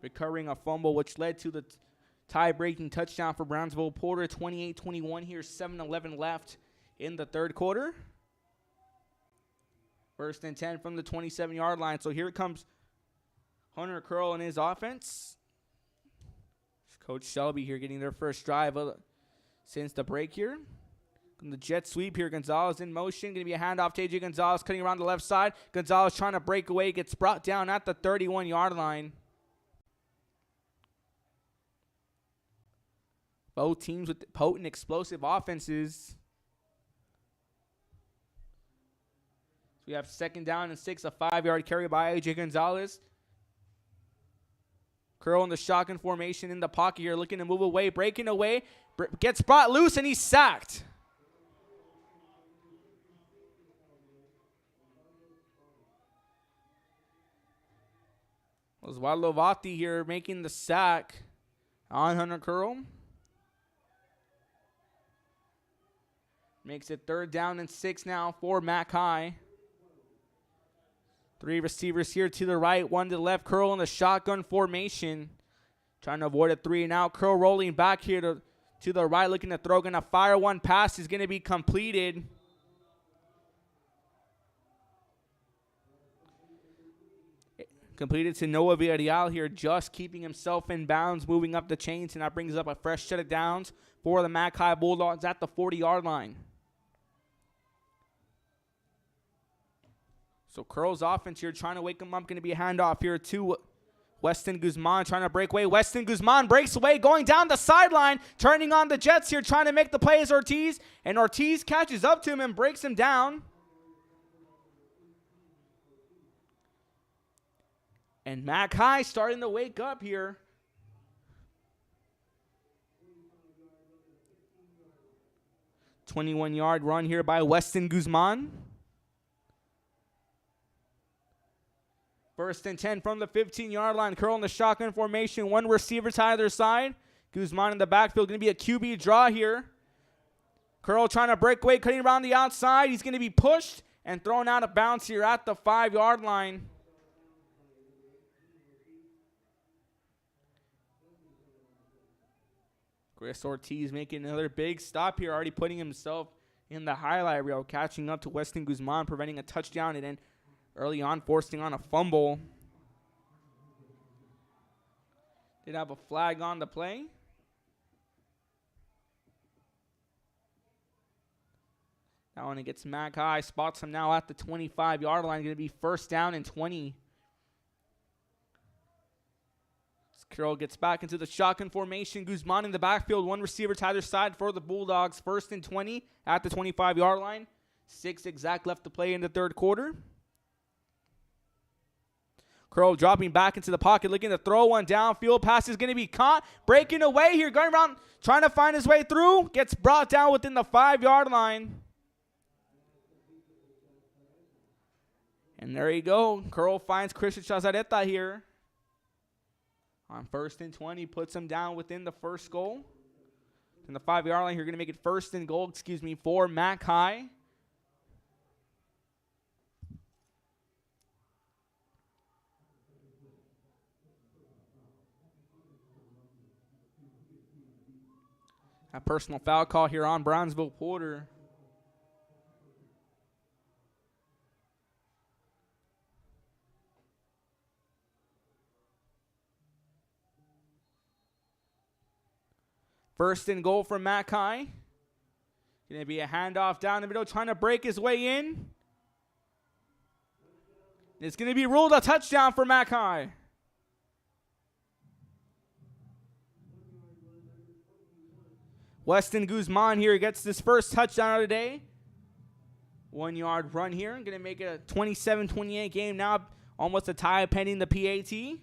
recovering a fumble, which led to the tie-breaking touchdown for Brownsville Porter, 28-21 here, 7:11 left in the third quarter. 1st and 10 from the 27-yard line. So here comes Hunter Curl and his offense. Coach Shelby here getting their first drive since the break here. From the jet sweep here, Gonzalez in motion. Going to be a handoff to A.J. Gonzalez cutting around the left side. Gonzalez trying to break away. Gets brought down at the 31-yard line. Both teams with potent, explosive offenses. We have 2nd down and 6, a 5-yard carry by A.J. Gonzalez. Curl in the shotgun formation in the pocket here, looking to move away, breaking away. Gets brought loose, and he's sacked. Oswaldo Vati here making the sack on Hunter Curl. Makes it 3rd down and 6 now for Mac High. 3 receivers here to the right, 1 to the left. Curl in the shotgun formation. Trying to avoid a 3-and-out. Curl rolling back here to the right, looking to throw. Going to fire one pass. Is going to be completed. Completed to Noah Villarreal here, just keeping himself in bounds, moving up the chains, and that brings up a fresh set of downs for the Mac High Bulldogs at the 40-yard line. So Curl's offense here trying to wake him up. Going to be a handoff here to Weston Guzman trying to break away. Weston Guzman breaks away, going down the sideline, turning on the Jets here, trying to make the play as Ortiz. And Ortiz catches up to him and breaks him down. And Mac High starting to wake up here. "21-yard run here by Weston Guzman. 1st and 10 from the 15-yard line. Curl in the shotgun formation. 1 receiver to either side. Guzman in the backfield. Going to be a QB draw here. Curl trying to break away, cutting around the outside. He's going to be pushed and thrown out of bounds here at the 5-yard line. Chris Ortiz making another big stop here, already putting himself in the highlight reel, catching up to Weston Guzman, preventing a touchdown, and then early on forcing on a fumble. Did have a flag on the play. That one gets Mac High, spots him now at the 25-yard line, going to be 1st down and 20. Curl gets back into the shotgun formation. Guzman in the backfield. 1 receiver to either side for the Bulldogs. 1st and 20 at the 25-yard line. 6 exact left to play in the third quarter. Curl dropping back into the pocket, looking to throw one downfield. Pass is going to be caught. Breaking away here, going around, trying to find his way through. Gets brought down within the 5-yard line. And there you go. Curl finds Christian Chazareta here. On 1st and 20, puts him down within the first goal. In the 5-yard line, you're going to make it 1st and goal, for Mac High. A personal foul call here on Brownsville Porter. First and goal for Mac High. Going to be a handoff down the middle, trying to break his way in. It's going to be ruled a touchdown for Mac High. Weston Guzman here gets this first touchdown of the day. 1-yard run here. Going to make it a 27-28 game now. Almost a tie pending the PAT.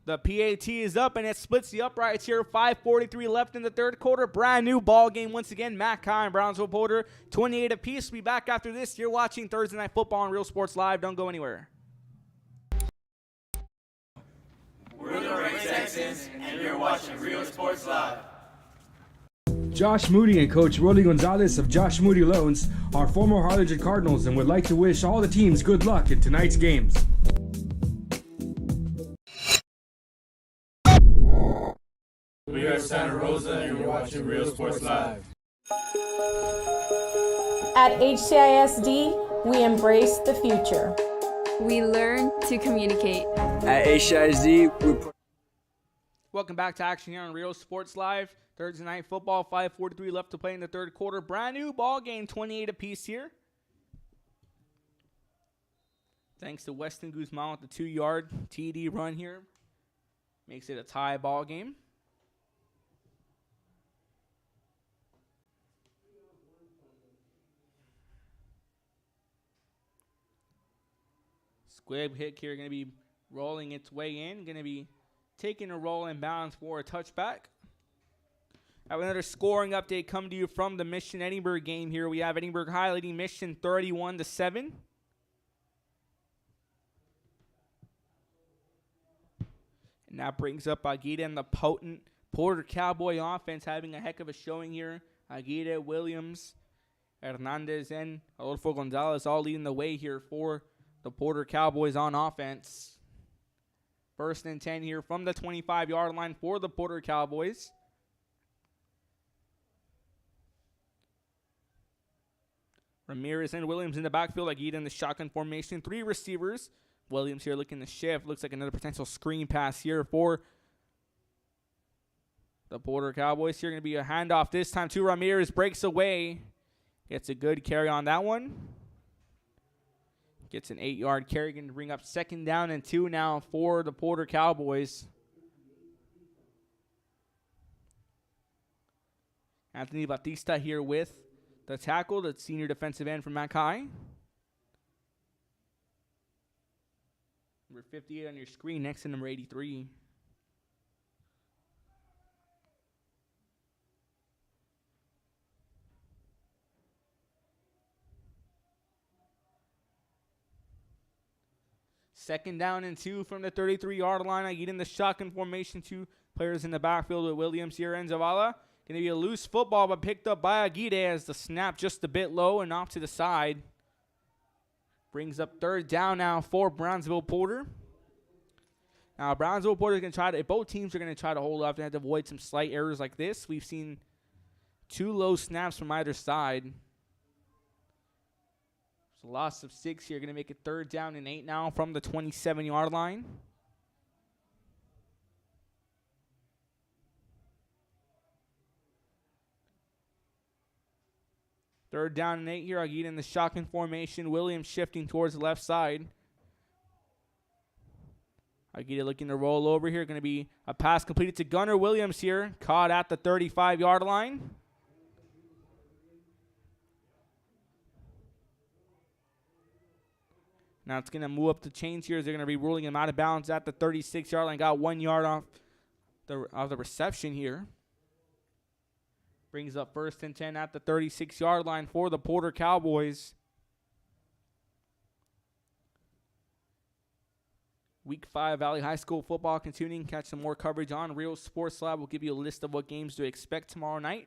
The PAT is up, and it splits the uprights here. 5:43 left in the third quarter. Brand new ball game once again. Mac High and Brownsville Porter, 28 apiece. We'll be back after this. You're watching Thursday Night Football on Real Sports Live. Don't go anywhere. We're the Ray Texans, and you're watching Real Sports Live. Josh Moody and Coach Rolly Gonzalez of Josh Moody Loans are former Harlingen Cardinals and would like to wish all the teams good luck in tonight's games. We are Santa Rosa and you're watching Real Sports Live. At HCISD, we embrace the future. We learn to communicate. At HCISD, we put... Welcome back to action here on Real Sports Live. Thursday night football, 5:43 left to play in the third quarter. Brand new ball game, 28 apiece here. Thanks to Weston Guzman with the 2-yard TD run here. Makes it a tie ball game. Squib Hick here going to be rolling its way in. Going to be taking a roll and bounds for a touchback. I have another scoring update come to you from the Mission Edinburgh game here. We have Edinburgh High leading Mission 31-7. And that brings up Aguida and the potent Porter Cowboy offense having a heck of a showing here. Aguida, Williams, Hernandez, and Adolfo Gonzalez all leading the way here for the Porter Cowboys on offense. 1st and 10 here from the 25-yard line for the Porter Cowboys. Ramirez and Williams in the backfield. Aguida in the shotgun formation. 3 receivers. Williams here looking to shift. Looks like another potential screen pass here for the Porter Cowboys. Here going to be a handoff this time to Ramirez. Breaks away. Gets a good carry on that one. Gets an 8-yard carry. Going to bring up 2nd down and 2 now for the Porter Cowboys. Anthony Batista here with the tackle, the senior defensive end from McAllen. Number 58 on your screen next to number 83. Second down and 2 from the 33-yard line. I get in the shotgun formation. 2 players in the backfield with Williams here and Zavala. Going to be a loose football, but picked up by Aguirre as the snap just a bit low and off to the side. Brings up 3rd down now for Brownsville Porter. Now, Brownsville Porter is going to try to, if both teams are going to try to hold up, they have to avoid some slight errors like this. We've seen 2 low snaps from either side. So, loss of 6 here. Going to make it 3rd down and 8 now from the 27-yard line. Third down and 8 here. Aguirre in the shotgun formation. Williams shifting towards the left side. Aguirre looking to roll over here. Going to be a pass completed to Gunnar Williams here. Caught at the 35-yard line. Now it's going to move up the chains here. They're going to be ruling him out of bounds at the 36-yard line. Got 1 yard off the reception here. Brings up 1st and 10 at the 36-yard line for the Porter Cowboys. Week 5 Valley High School football continuing. Catch some more coverage on Real Sports Lab. We'll give you a list of what games to expect tomorrow night.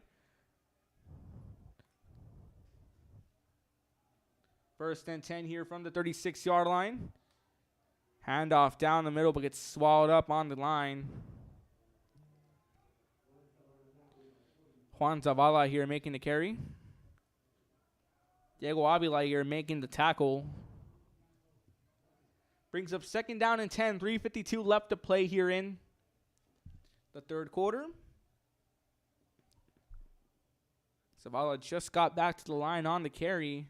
1st and 10 here from the 36-yard line. Handoff down the middle, but gets swallowed up on the line. Juan Zavala here making the carry. Diego Avila here making the tackle. Brings up 2nd down and 10. 3:52 left to play here in the third quarter. Zavala just got back to the line on the carry.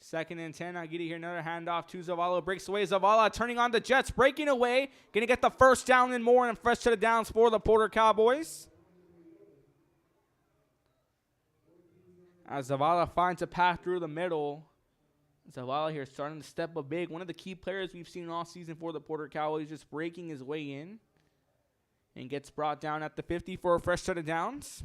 Second and 10. I get it here. Another handoff to Zavala. Breaks away. Zavala turning on the Jets. Breaking away. Going to get the 1st down and more. And fresh to the downs for the Porter Cowboys. As Zavala finds a path through the middle. Zavala here starting to step up big. One of the key players we've seen all season for the Porter Cowboys just breaking his way in. And gets brought down at the 50 for a fresh set of downs.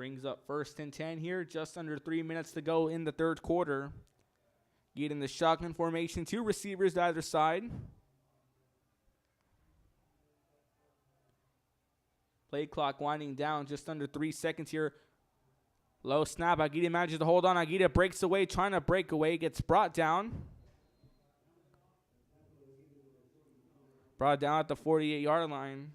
Brings up 1st and 10 here. Just under 3 minutes to go in the third quarter. Getting the shotgun formation. 2 receivers to either side. Play clock winding down. Just under 3 seconds here. Low snap. Aguirre manages to hold on. Aguirre breaks away. Trying to break away. Gets brought down. Brought down at the 48-yard line.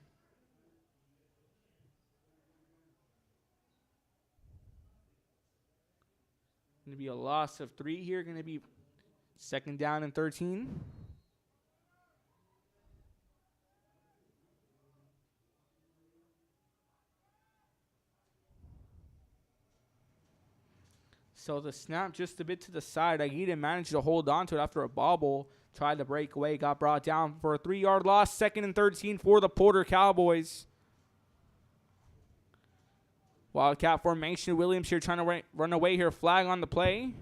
Going to be a loss of 3 here. Going to be 2nd down and 13. So the snap just a bit to the side. Aguirre managed to hold on to it after a bobble. Tried to break away. Got brought down for a 3-yard loss. 2nd and 13 for the Porter Cowboys. Wildcat formation. Williams here trying to run away here. Flag on the play.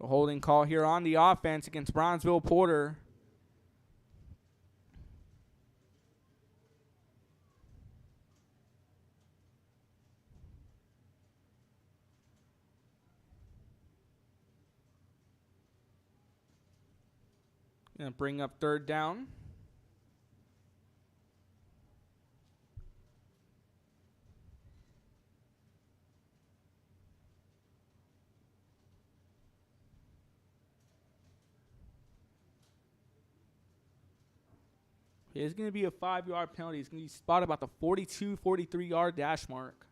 A holding call here on the offense against Brownsville Porter. Gonna bring up 3rd down. It's going to be a 5-yard penalty. It's going to be spotted about the 42, 43-yard dash mark.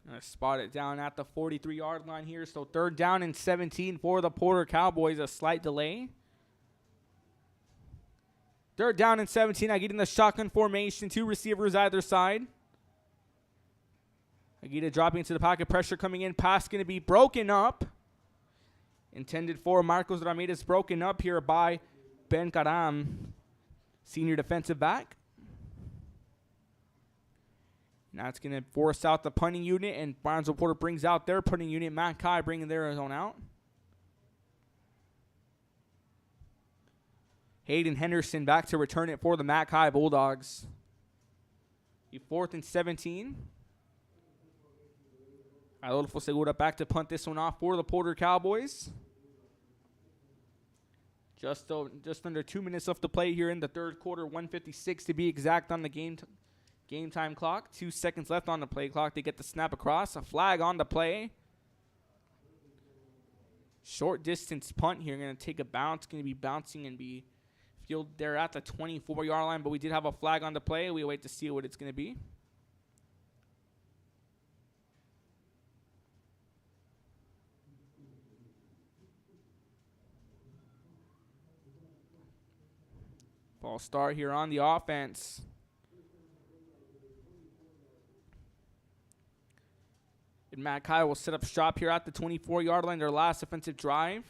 Going to spot it down at the 43-yard line here. So 3rd down and 17 for the Porter Cowboys. A slight delay. 3rd down and 17. I get in the shotgun formation. 2 receivers either side. Aguirre dropping into the pocket. Pressure coming in. Pass going to be broken up. Intended for Marcos Ramirez. Broken up here by Ben Karam, senior defensive back. Now it's going to force out the punting unit, and Brownsville Porter brings out their punting unit. Matt Kai bringing their own out. Hayden Henderson back to return it for the Mac High Bulldogs. 4th and 17. Adolfo Segura back to punt this one off for the Porter Cowboys. Just under 2 minutes left to play here in the third quarter. 1:56 to be exact on the game time clock. 2 seconds left on the play clock. They get the snap across. A flag on the play. Short distance punt here. Going to take a bounce. Going to be bouncing and be fielded there at the 24-yard line. But we did have a flag on the play. We wait to see what it's going to be. False start here on the offense. And Matt Kyle will set up shop here at the 24-yard line, their last offensive drive.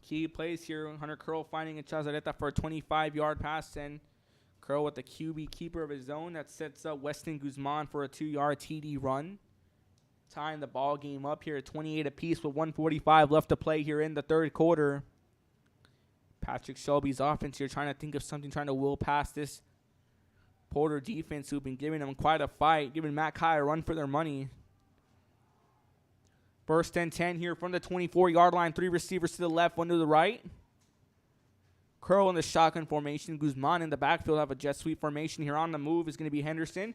Key plays here, Hunter Curl finding a Chazareta for a 25-yard pass, and Curl with the QB keeper of his own that sets up Weston Guzman for a 2-yard TD run. Tying the ball game up here at 28 apiece with 1:45 left to play here in the third quarter. Patrick Shelby's offense here trying to think of something, trying to will past this Porter defense who've been giving them quite a fight, giving Matt Kai a run for their money. 1st and 10 here from the 24-yard line. 3 receivers to the left, 1 to the right. Curl in the shotgun formation. Guzman in the backfield have a jet sweep formation here. On the move is going to be Henderson.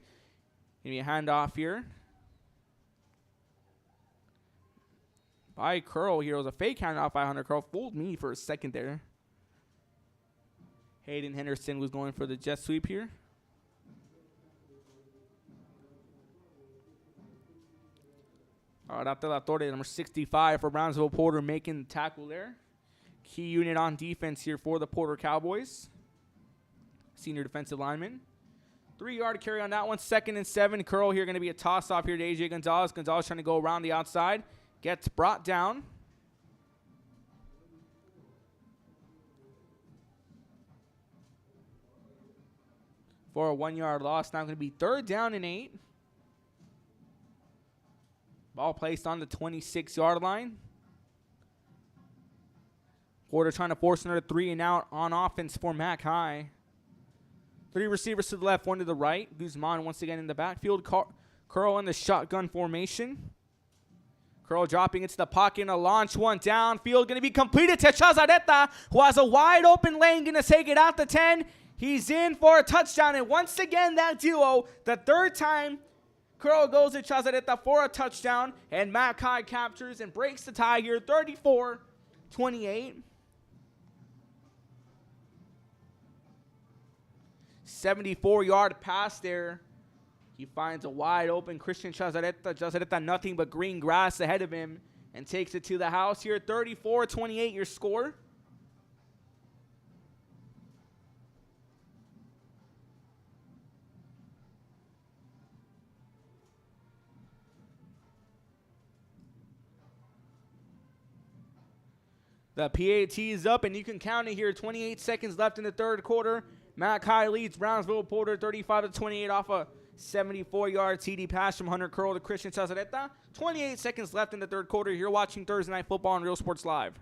Going to be a handoff here by Curl here. It was a fake handoff by Hunter Curl. Fooled me for a second there. Hayden Henderson was going for the jet sweep here. Arate La Torre, number 65 for Brownsville Porter, making the tackle there. Key unit on defense here for the Porter Cowboys. Senior defensive lineman. 3-yard carry on that one. 2nd and 7. Curl here going to be a toss-off here to A.J. Gonzalez. Gonzalez trying to go around the outside. Gets brought down. for a 1-yard loss. Now going to be 3rd down and 8. Ball placed on the 26-yard line. Porter trying to force another 3 and out on offense for Mac High. 3 receivers to the left, 1 to the right. Guzman once again in the backfield. Curl in the shotgun formation. Curl dropping into the pocket and a launch one downfield. Going to be completed to Chazareta, who has a wide open lane. Going to take it out the 10. He's in for a touchdown. And once again, that duo, the 3rd time, Curl goes to Chazareta for a touchdown. And Mac High captures and breaks the tie here, 34-28. 74-yard pass there. He finds a wide open Christian Chazareta. Chazareta nothing but green grass ahead of him and takes it to the house here. 34-28 your score. The PAT is up, and you can count it here. 28 seconds left in the 3rd quarter. Mac High leads Brownsville Porter 35-28 off a 74-yard TD pass from Hunter Curl to Christian Chazareta. 28 seconds left in the 3rd quarter. You're watching Thursday Night Football on Real Sports Live.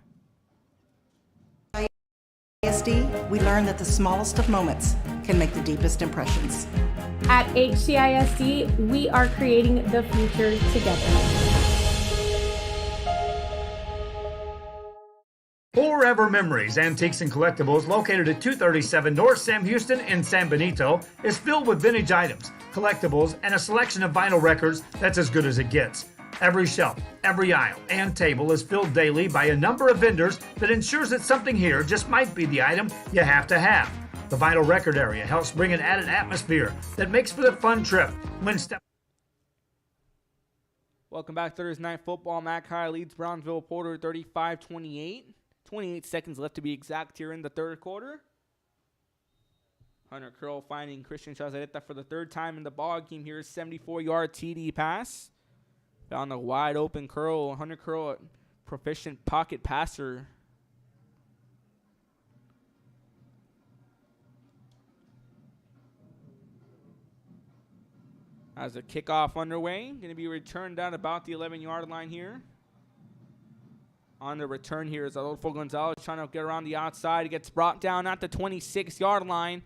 ISD, we learned that the smallest of moments can make the deepest impressions. At HCISD, we are creating the future together. Forever Memories, Antiques and Collectibles, located at 237 North Sam Houston in San Benito, is filled with vintage items, collectibles, and a selection of vinyl records that's as good as it gets. Every shelf, every aisle, and table is filled daily by a number of vendors that ensures that something here just might be the item you have to have. The vinyl record area helps bring an added atmosphere that makes for the fun trip when Welcome back to Thursday Night Football. Mac High leads Brownsville Porter 35-28. 28 seconds left to be exact here in the 3rd quarter. Hunter Curl finding Christian Chazareta for the 3rd time in the ball game here. 74-yard TD pass. Found a wide open Curl. Hunter Curl, a proficient pocket passer. As a kickoff underway. Going to be returned down about the 11-yard line here. On the return here is Adolfo Gonzalez trying to get around the outside. He gets brought down at the 26-yard line.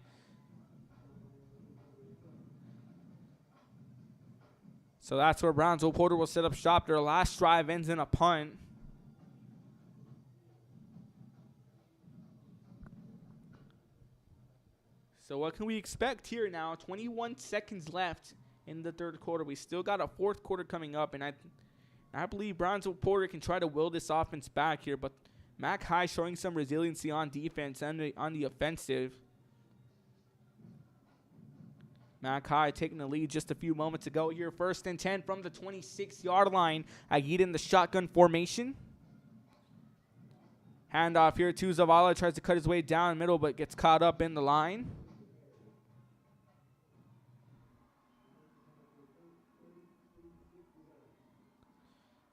So that's where Brownsville Porter will set up shop. Their last drive ends in a punt. So what can we expect here now? 21 seconds left in the 3rd quarter. We still got a 4th quarter coming up, and I believe Brownsville Porter can try to will this offense back here, but Mac High showing some resiliency on defense and on the offensive. Mac High taking the lead just a few moments ago here. 1st and 10 from the 26-yard line. Agid in the shotgun formation. Handoff here to Zavala. Tries to cut his way down middle, but gets caught up in the line.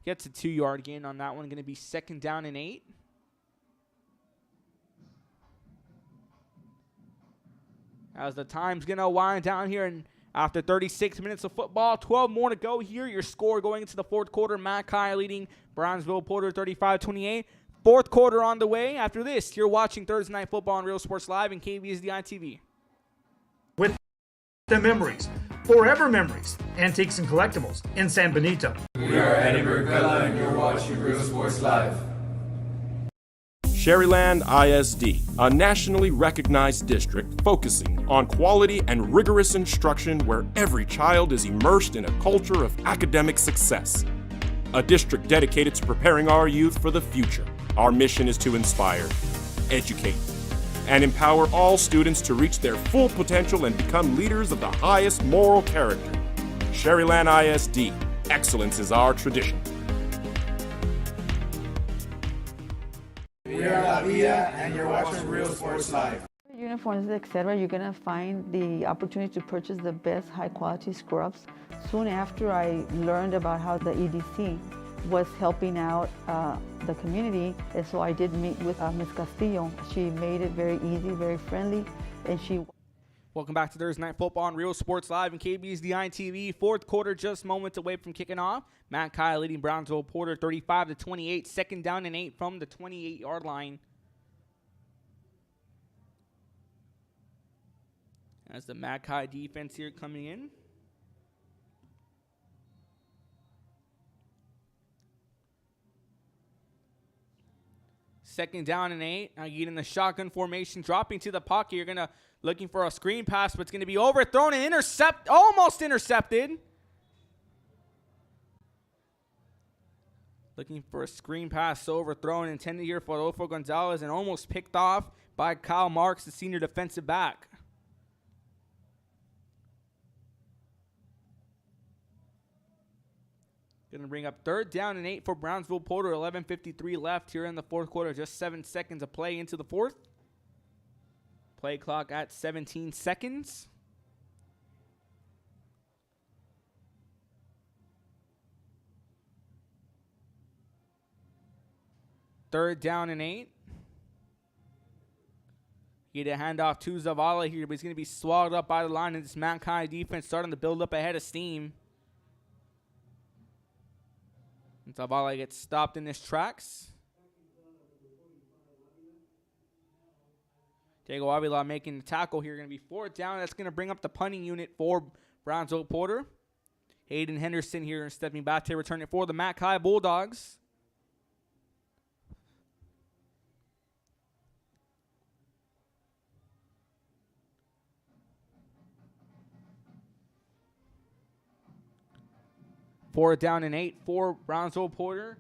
Gets a 2-yard gain on that one. Going to be 2nd down and 8. As the time's going to wind down here, and after 36 minutes of football, 12 more to go here. Your score going into the 4th quarter. Mac High leading Brownsville Porter 35-28. 4th quarter on the way. After this, you're watching Thursday Night Football on Real Sports Live and KVSDI TV. with the memories, forever memories, Antiques and Collectibles in San Benito. We are Eddie Burkella and you're watching Real Sports Live. Sherryland ISD, a nationally recognized district focusing on quality and rigorous instruction where every child is immersed in a culture of academic success. A district dedicated to preparing our youth for the future. Our mission is to inspire, educate, and empower all students to reach their full potential and become leaders of the highest moral character. Sherryland ISD, excellence is our tradition. We are La Villa and you're watching Real Sports Live. Uniforms, etc., you're going to find the opportunity to purchase the best high-quality scrubs. Soon after I learned about how the EDC was helping out the community, and so I did meet with Ms. Castillo. She made it very easy, very friendly, and she... Welcome back to Thursday Night Football on Real Sports Live and KBSDI TV. Fourth quarter just moments away from kicking off. Matt Kai leading Brownsville Porter 35-28. Second down and 8 from the 28-yard line. As the Matt Kai defense here coming in. Second down and 8. Now you get in the shotgun formation, dropping to the pocket. You're going to looking for a screen pass, but it's going to be overthrown and almost intercepted. Looking for a screen pass, overthrown, intended here for Rodolfo Gonzalez, and almost picked off by Kyle Marks, the senior defensive back. Going to bring up third down and 8 for Brownsville Porter. 11:53 left here in the fourth quarter. Just 7 seconds of play into the fourth. Play clock at 17 seconds. Third down and 8. Get a handoff to Zavala here, but he's going to be swallowed up by the line, and this Matt Kai defense starting to build up ahead of steam. And Zavala gets stopped in his tracks. Diego Avila making the tackle here. Going to be fourth down. That's going to bring up the punting unit for Brownsville Porter. Hayden Henderson here stepping back to return it for the Matt Kai Bulldogs. Fourth down and 8 for Brownsville Porter.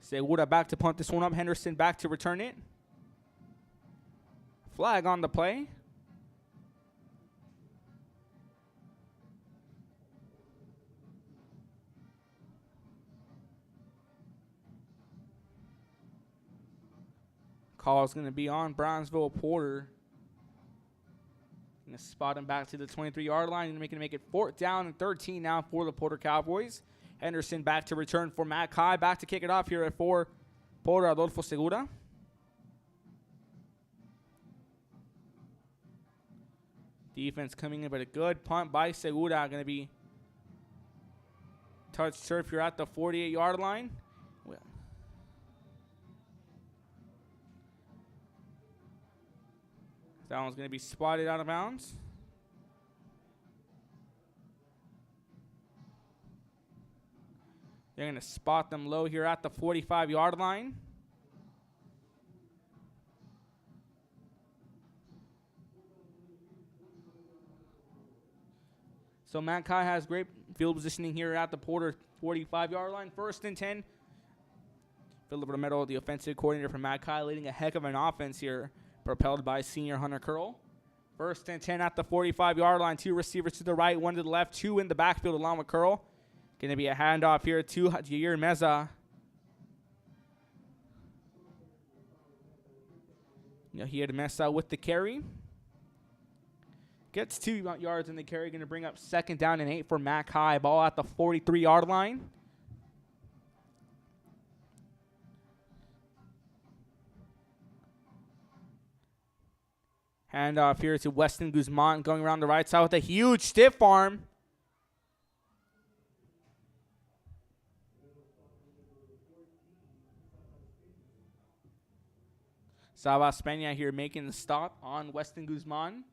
Segura back to punt this one up. Henderson back to return it. Flag on the play. Call is going to be on Brownsville Porter. Going to spot him back to the 23-yard line and make it fourth down and 13 now for the Porter Cowboys. Henderson back to return for Matt Kai. Back to kick it off here for Porter, Adolfo Segura. Defense coming in, but a good punt by Segura. Going to be touch turf here at the 48-yard line. That one's going to be spotted out of bounds. They're going to spot them low here at the 45-yard line. So Matt Kai has great field positioning here at the Porter 45-yard line. First and 10. Philip Romero, the offensive coordinator for Matt Kai, leading a heck of an offense here, propelled by senior Hunter Curl. First and 10 at the 45-yard line. Two receivers to the right, one to the left, two in the backfield along with Curl. Going to be a handoff here to Jair Meza. He had Meza with the carry. Gets 2 yards in the carry. Going to bring up second down and 8 for Matt Kai. Ball at the 43-yard line. Handoff here to Weston Guzman going around the right side with a huge stiff arm. Sabas Peña here making the stop on Weston Guzman.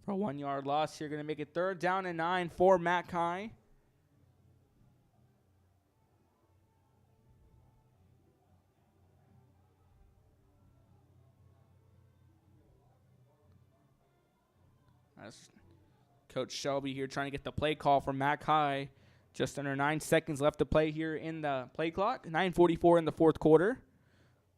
For a 1-yard loss here. Going to make it third down and 9 for Matt Kai. As Coach Shelby here trying to get the play call from Matt Kai. Just under 9 seconds left to play here in the play clock. 9:44 in the fourth quarter.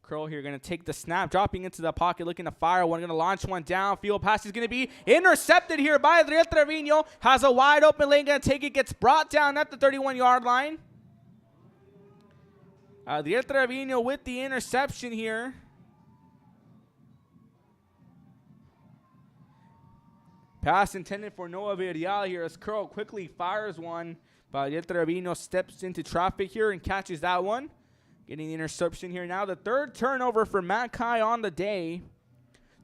Curl here going to take the snap, dropping into the pocket, looking to fire one, going to launch one downfield. Pass is going to be intercepted here by Adriel Trevino. Has a wide open lane, going to take it, gets brought down at the 31-yard line. Adriel Trevino with the interception here. Pass intended for Noah Villarreal here as Curl quickly fires one. But Adriel Trevino steps into traffic here and catches that one. Getting the interception here now. The third turnover for Matt Kai on the day.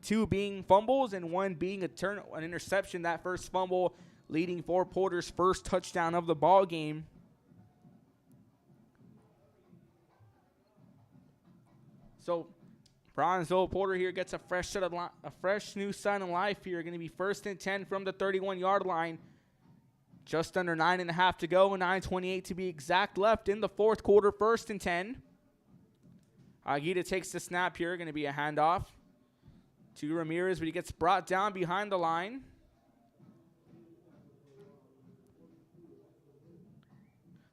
2 being fumbles and 1 being an interception. That first fumble leading for Porter's first touchdown of the ball game. So Brownsville Porter here gets a fresh new sign of life here. Going to be 1st and 10 from the 31-yard line. Just under 9.5 to go, 9:28 to be exact left in the fourth quarter. 1st and 10. Aguirre takes the snap here. Going to be a handoff to Ramirez, but he gets brought down behind the line.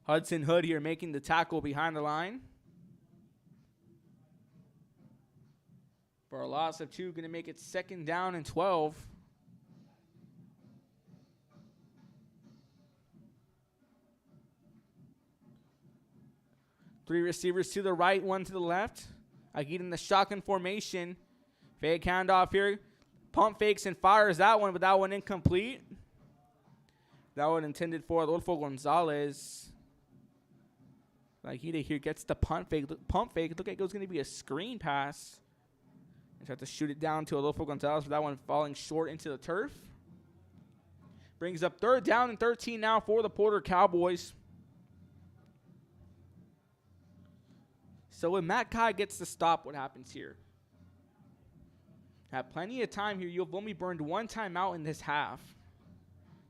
Hudson Hood here making the tackle behind the line. For a loss of 2, going to make it 2nd down and 12. Three receivers to the right, 1 to the left. Aguirre in the shotgun formation. Fake handoff here. Pump fakes and fires that one, but that one incomplete. That one intended for Adolfo Gonzalez. Aguirre here gets the pump fake. Look like it was going to be a screen pass. And tried to shoot it down to Adolfo Gonzalez, but that one falling short into the turf. Brings up 3rd down and 13 now for the Porter Cowboys. So when Matt Kai gets the stop, what happens here? Have plenty of time here. You've only burned 1 timeout in this half.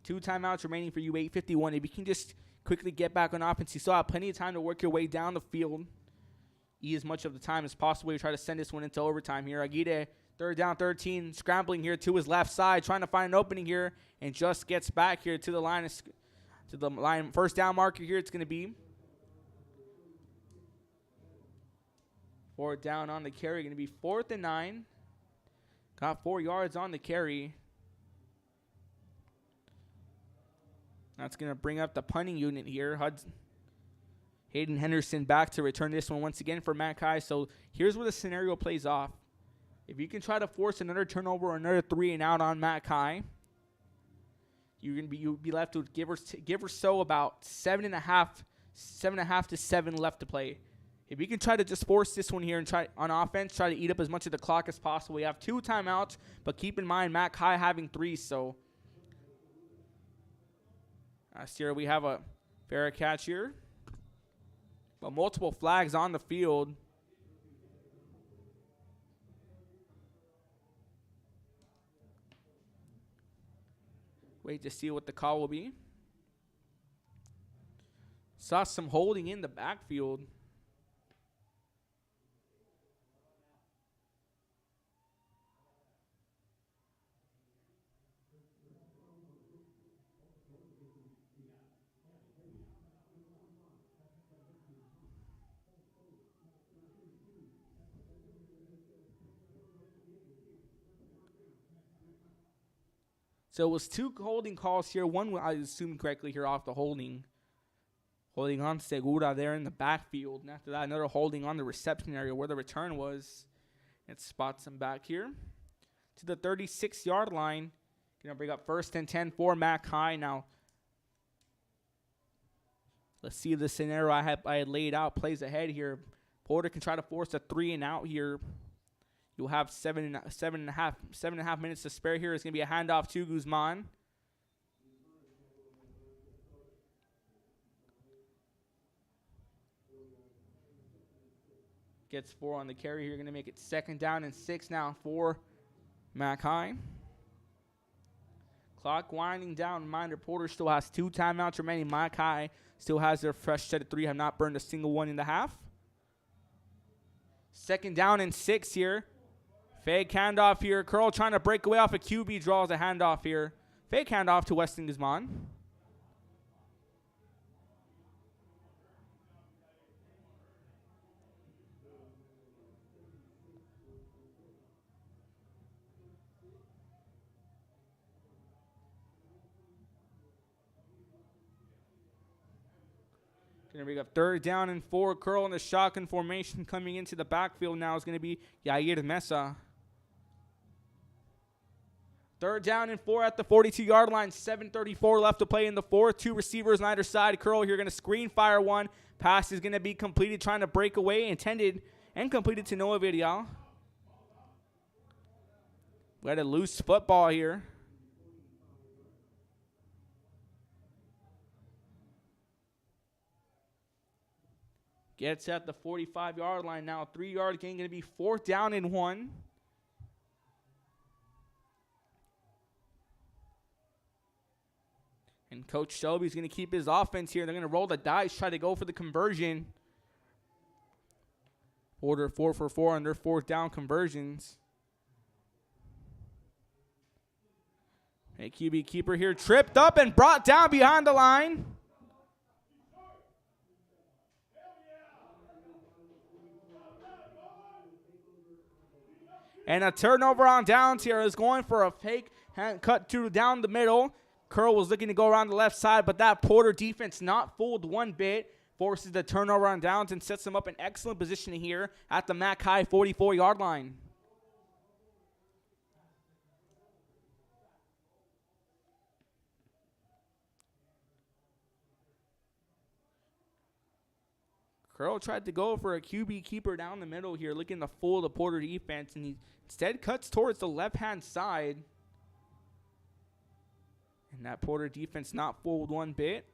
2 timeouts remaining for you, 8:51. If you can just quickly get back on offense, you still have plenty of time to work your way down the field. Eat as much of the time as possible. You try to send this one into overtime here. Aguirre, 3rd down, 13, scrambling here to his left side, trying to find an opening here, and just gets back here to the line. First down marker here. It's going to be 4th down on the carry. Going to be 4th and 9. Got 4 yards on the carry. That's going to bring up the punting unit here. Hayden Henderson back to return this one once again for Matt Kai. So here's where the scenario plays off. If you can try to force another turnover or another 3 and out on Matt Kai, you'll be left with give or so about 7.5 to 7 left to play. If you can try to just force this one here and try on offense, try to eat up as much of the clock as possible. You have 2 timeouts, but keep in mind Matt Kai having 3. So here we have a fair catch here, but multiple flags on the field. Wait to see what the call will be. Saw some holding in the backfield. So it was 2 holding calls here. One, I assume correctly here, off the holding. Holding on Segura there in the backfield. And after that, another holding on the reception area where the return was. It spots him back here to the 36-yard line. Going to bring up 1st and 10 for Matt Kai. Now, let's see if the scenario I had laid out plays ahead here. Porter can try to force a 3 and out here. You'll have 7.5 minutes to spare here. It's going to be a handoff to Guzman. Gets 4 on the carry here. Going to make it 2nd down and 6 now for Mackay. Clock winding down. Reminder, Porter still has 2 timeouts remaining. Mackay still has their fresh set of 3. Have not burned a single one in the half. 2nd down and 6 here. Fake handoff here. Curl trying to break away off a QB. Draws a handoff here. Fake handoff to Weston Guzman. Going to bring up 3rd down and 4. Curl in the shotgun formation coming into the backfield now is going to be Yair Mesa. 3rd down and 4 at the 42-yard line. 7:34 left to play in the 4th. 2 receivers on either side. Curl here going to screen fire one. Pass is going to be completed, trying to break away. Intended and completed to Noah Vidal. We had a loose football here. Gets at the 45-yard line now. 3-yard gain, going to be 4th down and 1. And Coach Shelby's going to keep his offense here. They're going to roll the dice, try to go for the conversion. Porter 4 for 4 on their 4th down conversions. Hey, QB keeper here tripped up and brought down behind the line. And a turnover on downs here is going for a fake hand cut to down the middle. Curl was looking to go around the left side, but that Porter defense not fooled one bit. Forces the turnover on downs and sets them up in excellent position here at the Mac High 44-yard line. Curl tried to go for a QB keeper down the middle here, looking to fool the Porter defense, and he instead cuts towards the left-hand side. And that Porter defense not fooled one bit.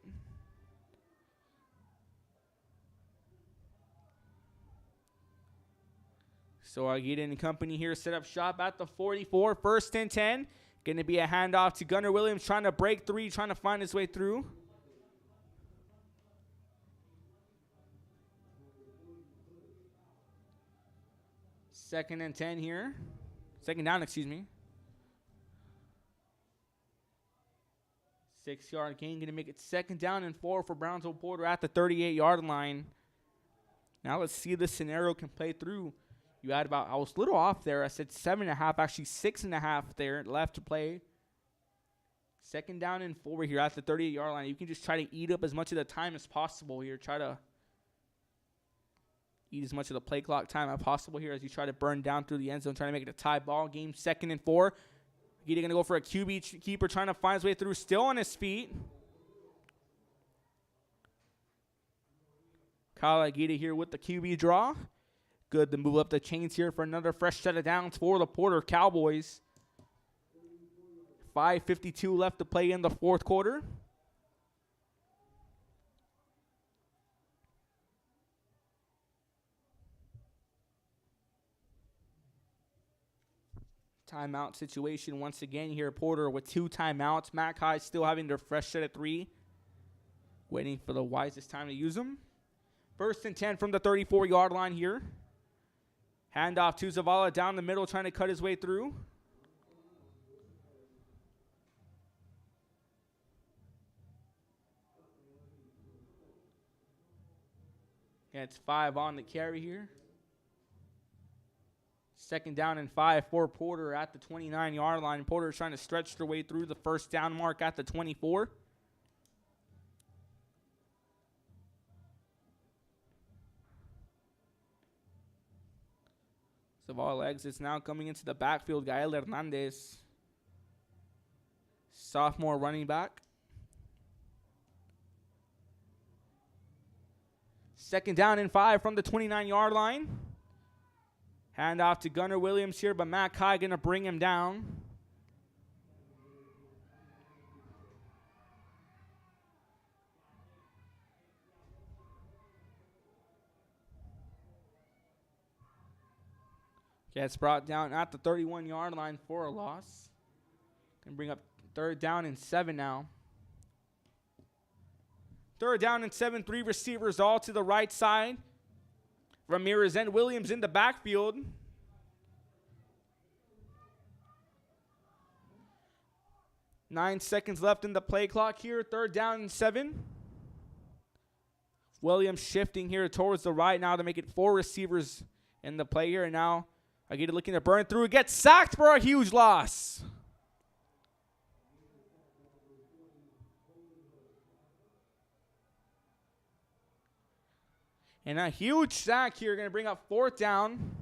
So Aguirre and company here set up shop at the 44, 1st and 10. Going to be a handoff to Gunnar Williams, trying to break 3, trying to find his way through. Second and 10 here. 2nd down, excuse me. 6-yard gain, going to make it 2nd down and 4 for Brownsville Porter at the 38-yard line. Now let's see if this scenario can play through. You had about, I was a little off there. I said 7.5, actually 6.5 there left to play. 2nd down and 4 here at the 38-yard line. You can just try to eat up as much of the time as possible here. Try to eat as much of the play clock time as possible here as you try to burn down through the end zone, trying to make it a tie ball game. 2nd and 4. Aguirre going to go for a QB keeper, trying to find his way through, still on his feet. Kyle Aguirre here with the QB draw. Good to move up the chains here for another fresh set of downs for the Porter Cowboys. 5:52 left to play in the 4th quarter. Timeout situation once again here. Porter with 2 timeouts. Mac High still having their fresh set of 3. Waiting for the wisest time to use them. 1st and 10 from the 34-yard line here. Handoff to Zavala down the middle, trying to cut his way through. Yeah, it's 5 on the carry here. 2nd down and 5 for Porter at the 29-yard line. Porter trying to stretch their way through the 1st down mark at the 24. Zavala exits now, coming into the backfield. Gael Hernandez, sophomore running back. 2nd down and 5 from the 29-yard line. Handoff to Gunnar Williams here, but Mac High going to bring him down. Gets brought down at the 31-yard line for a loss. Can bring up 3rd down and 7 now. 3rd down and 7, 3 receivers all to the right side. Ramirez and Williams in the backfield. Nine seconds left in the play clock here. 3rd down and 7. Williams shifting here towards the right now to make it 4 receivers in the play here. And now Aguirre looking to burn through. Gets sacked for a huge loss. And a huge sack here, going to bring up 4th down.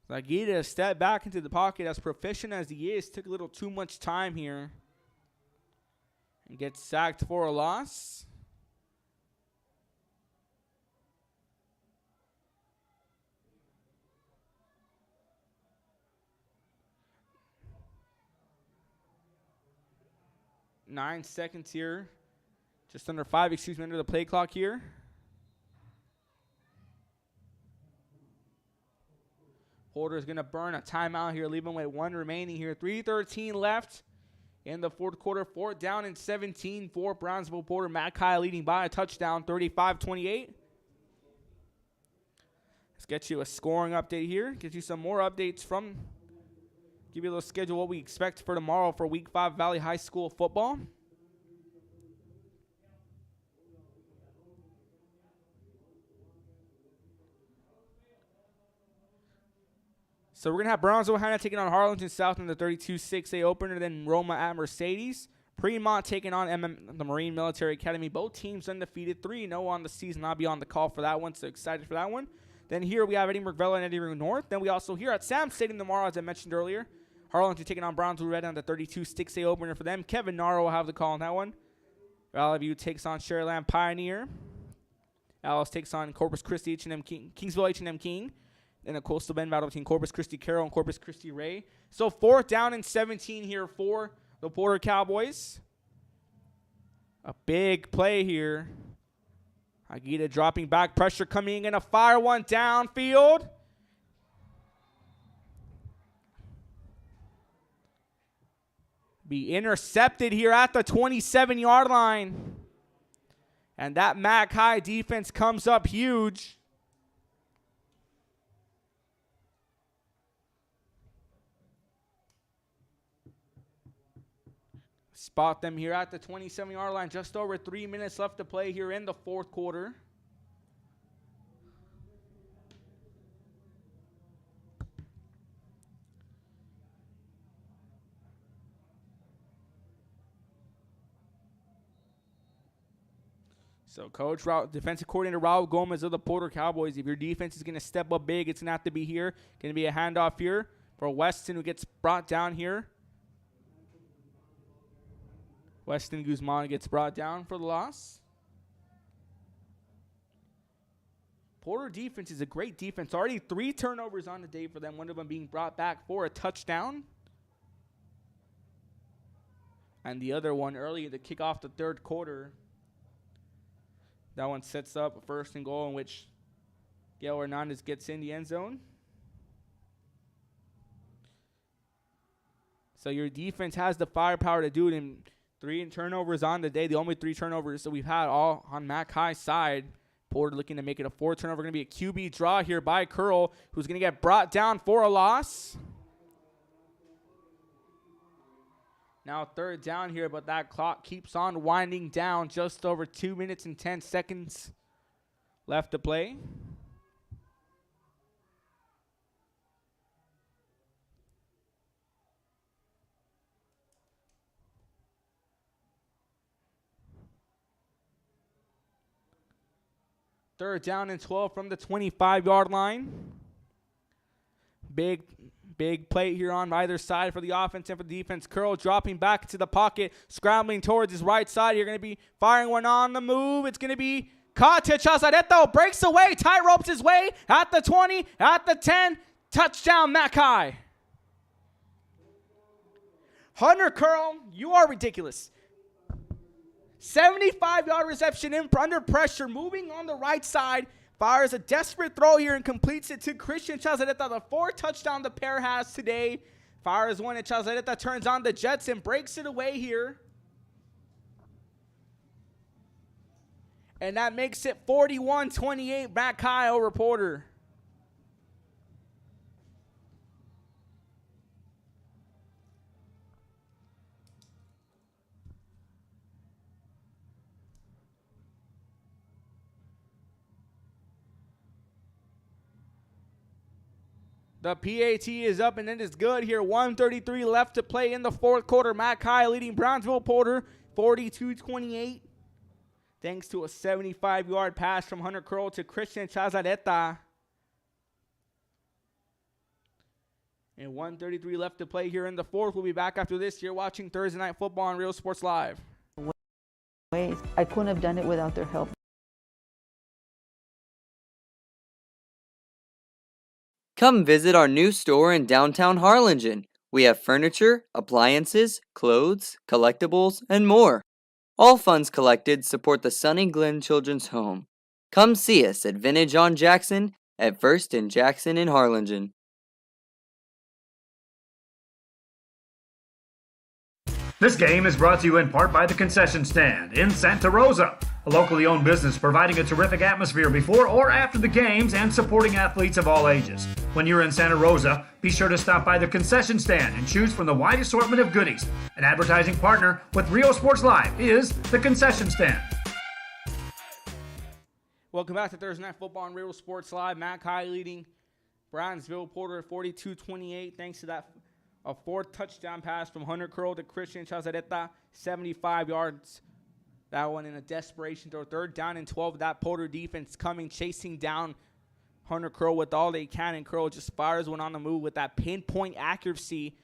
Aguirre stepped back into the pocket, as proficient as he is. Took a little too much time here. And gets sacked for a loss. 9 seconds here. Just under 5, under the play clock here. Porter's going to burn a timeout here, leaving with 1 remaining here. 3:13 left in the fourth quarter. 4th down and 17 for Brownsville. Porter. McAllen leading by a touchdown, 35-28. Let's get you a scoring update here. Get you some more updates from, give you a little schedule what we expect for tomorrow for Week 5 Valley High School football. So we're going to have Brownsville Hannah taking on Harlingen South in the 32-6A opener, then Roma at Mercedes. Fremont taking on the Marine Military Academy. Both teams undefeated, 3-0 on the season. I'll be on the call for that one, so excited for that one. Then here we have Edinburgh Vella and Edinburgh North. Then we also here at Sam Stadium tomorrow, as I mentioned earlier. Harlingen taking on Brownsville Red on the 32-6A opener for them. Kevin Naro will have the call on that one. Valley View takes on Sharyland Pioneer. Alice takes on Corpus Christi H&M King, Kingsville H&M King. In a Coastal Bend battle between Corpus Christi Carroll and Corpus Christi Ray. So 4th down and 17 here for the Porter Cowboys. A big play here. Aguita dropping back, pressure coming in, a fire one downfield. Be intercepted here at the 27-yard line. And that Mac High defense comes up huge. Spot them here at the 27-yard line. Just over 3 minutes left to play here in the fourth quarter. So Coach defensive coordinator Raul Gomez of the Porter Cowboys, if your defense is going to step up big, it's going to have to be here. Going to be a handoff here for Weston, who gets brought down here. Weston Guzman gets brought down for the loss. Porter defense is a great defense. Already 3 turnovers on the day for them. One of them being brought back for a touchdown. And the other one early to kick off the third quarter. That one sets up a 1st and goal in which Gail Hernandez gets in the end zone. So your defense has the firepower to do it in 3 turnovers on the day. The only 3 turnovers that we've had all on Mac High's side. Porter looking to make it a 4th turnover. Going to be a QB draw here by Curl, who's going to get brought down for a loss. Now 3rd down here, but that clock keeps on winding down. Just over 2 minutes and 10 seconds left to play. Third down and 12 from the 25-yard line. Big play here on either side for the offense and for the defense. Curl dropping back into the pocket, scrambling towards his right side. You're going to be firing one on the move. It's going to be caught to Chazaretto. Breaks away, tight ropes his way at the 20, at the 10. Touchdown, Mackay. Hunter Curl, you are ridiculous. 75-yard reception under pressure, moving on the right side. Fires a desperate throw here and completes it to Christian Chazareta. The 4th touchdown the pair has today. Fires one and Chazareta turns on the Jets and breaks it away here. And that makes it 41-28 Mackay over Porter. The PAT is up and it is good here. 1:33 left to play in the fourth quarter. Mackay leading Brownsville Porter 42-28. Thanks to a 75-yard pass from Hunter Curl to Christian Chazareta. And 1:33 left to play here in the fourth. We'll be back after this. You're watching Thursday Night Football on Real Sports Live. I couldn't have done it without their help. Come visit our new store in downtown Harlingen. We have furniture, appliances, clothes, collectibles, and more. All funds collected support the Sunny Glen Children's Home. Come see us at Vintage on Jackson at First and Jackson in Harlingen. This game is brought to you in part by the Concession Stand in Santa Rosa, a locally owned business providing a terrific atmosphere before or after the games and supporting athletes of all ages. When you're in Santa Rosa, be sure to stop by the Concession Stand and choose from the wide assortment of goodies. An advertising partner with Rio Sports Live is the Concession Stand. Welcome back to Thursday Night Football on Real Sports Live. Matt Kai leading Brownsville Porter 42-28 thanks to that a fourth touchdown pass from Hunter Curl to Christian Chazareta, 75 yards. That one in a desperation throw. 3rd down and 12. That Porter defense coming, chasing down Hunter Curl with all they can, and Curl just fires one on the move with that pinpoint accuracy.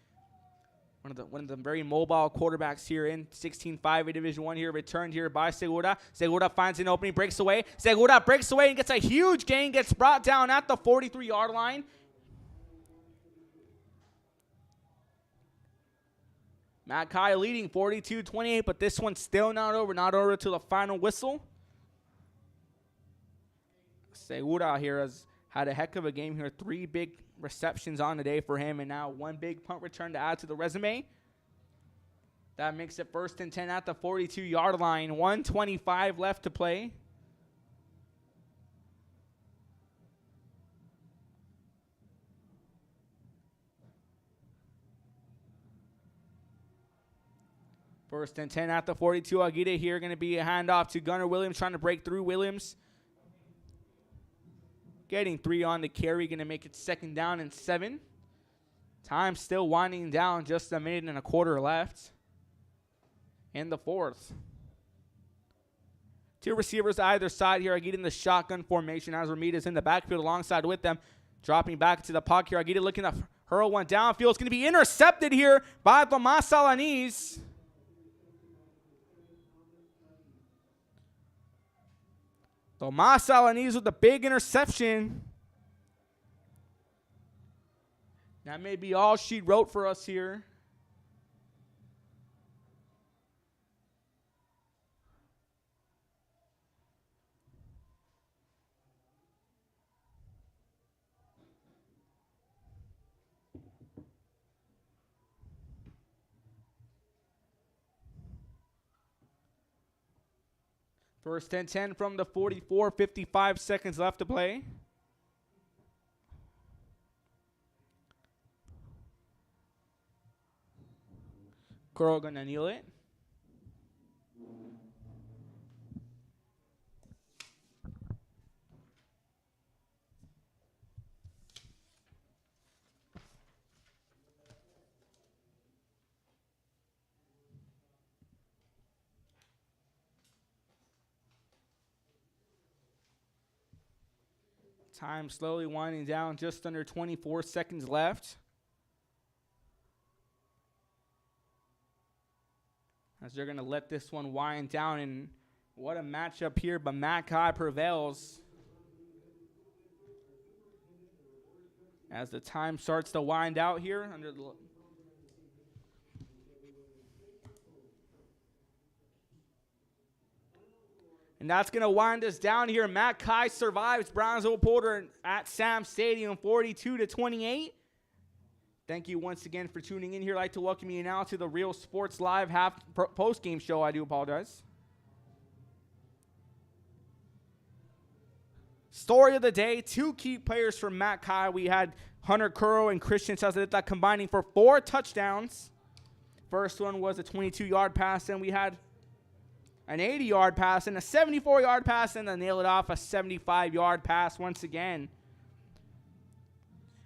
One of the very mobile quarterbacks here in 16-5 Division I here. Returned here by Segura. Segura finds an opening, breaks away. Segura breaks away and gets a huge gain. Gets brought down at the 43-yard line. Matt Kai leading 42-28, but this one's still not over. Not over till the final whistle. Segura here has had a heck of a game here. 3 big receptions on the day for him, and now 1 big punt return to add to the resume. That makes it 1st and 10 at the 42-yard line. 1:25 left to play. First and 10 at the 42. Aguirre here going to be a handoff to Gunnar Williams, trying to break through. Williams getting 3 on the carry, going to make it 2nd down and 7. Time still winding down, just a minute and a quarter left in the 4th. 2 receivers either side here. Aguirre in the shotgun formation as Ramirez in the backfield alongside with them. Dropping back to the puck here. Aguirre looking to hurl one downfield. It's going to be intercepted here by Tomas Alanis. Tomas Alanis with the big interception. That may be all she wrote for us here. First and 10 from the 44, 55 seconds left to play. Curl gonna kneel it. Time slowly winding down, just under 24 seconds left. As they're going to let this one wind down, and what a matchup here, but Mackay prevails. As the time starts to wind out here under the and that's going to wind us down here. Mackay survives Brownsville Porter at Sam Stadium 42-28. Thank you once again for tuning in here. I'd like to welcome you now to the Real Sports Live post-game show. I do apologize. Story of the day, 2 key players from Mackay. We had Hunter Curl and Christian Chazareta combining for 4 touchdowns. First one was a 22-yard pass, and we had an 80-yard pass and a 74-yard pass, and then nail it off a 75-yard pass once again.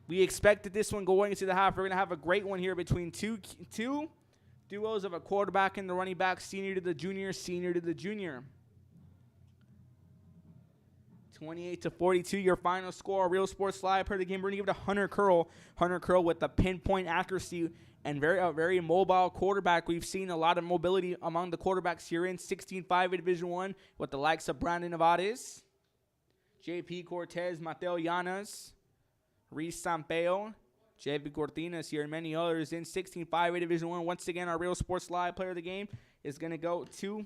We expected this one going into the half. We're going to have a great one here between two duos of a quarterback and the running back, senior to the junior, senior to the junior. 28-42, your final score. Real Sports Live per the game. We're going to give it to Hunter Curl. Hunter Curl with the pinpoint accuracy and very mobile quarterback. We've seen a lot of mobility among the quarterbacks here in 16-5 Division I with the likes of Brandon Nevades, JP Cortez, Mateo Llanas, Reese Sampeo, JB Cortinas here, and many others in 16-5A Division I. Once again, our Real Sports Live player of the game is going to go to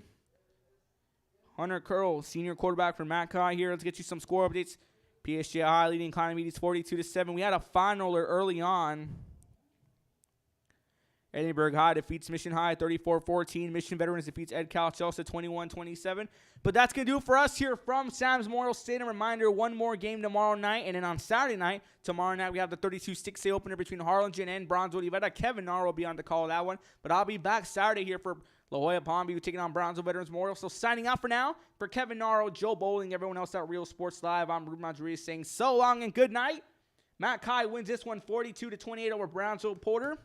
Hunter Curl, senior quarterback for Matt Kai here. Let's get you some score updates. PSG High leading Klein Meaties 42-7. We had a final early on. Edinburgh High defeats Mission High 34-14. Mission Veterans defeats Ed Cal Chelsea 21-27. But that's going to do it for us here from Sam's Memorial Stadium. Reminder, one more game tomorrow night. And then on Saturday night, tomorrow night, we have the 32-6A opener between Harlingen and Brownsville. Kevin Narr will be on the call of that one. But I'll be back Saturday here for La Jolla Palm Beach taking on Brownsville Veterans Memorial. So signing out for now, for Kevin Narr, Joe Bowling, everyone else at Real Sports Live, I'm Ruben Rodriguez saying so long and good night. Matt Kai wins this one 42-28 over Brownsville Porter.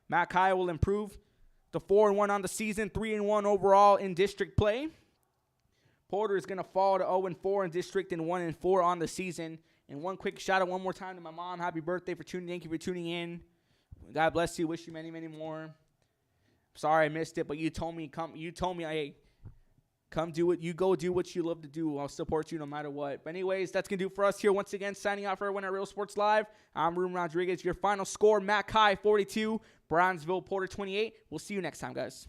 Matt Kai will improve to 4-1 on the season, 3-1 overall in district play. Porter is going to fall to 0-4 in district and 1-4 on the season. And one quick shout out one more time to my mom. Happy birthday for tuning in. Thank you for tuning in. God bless you. Wish you many, many more. Sorry I missed it, but you told me hey, come do it. You go do what you love to do. I'll support you no matter what. But anyways, that's going to do for us here. Once again, signing out for everyone at Real Sports Live. I'm Ruben Rodriguez. Your final score, Matt Kai 42, Brownsville Porter 28. We'll see you next time, guys.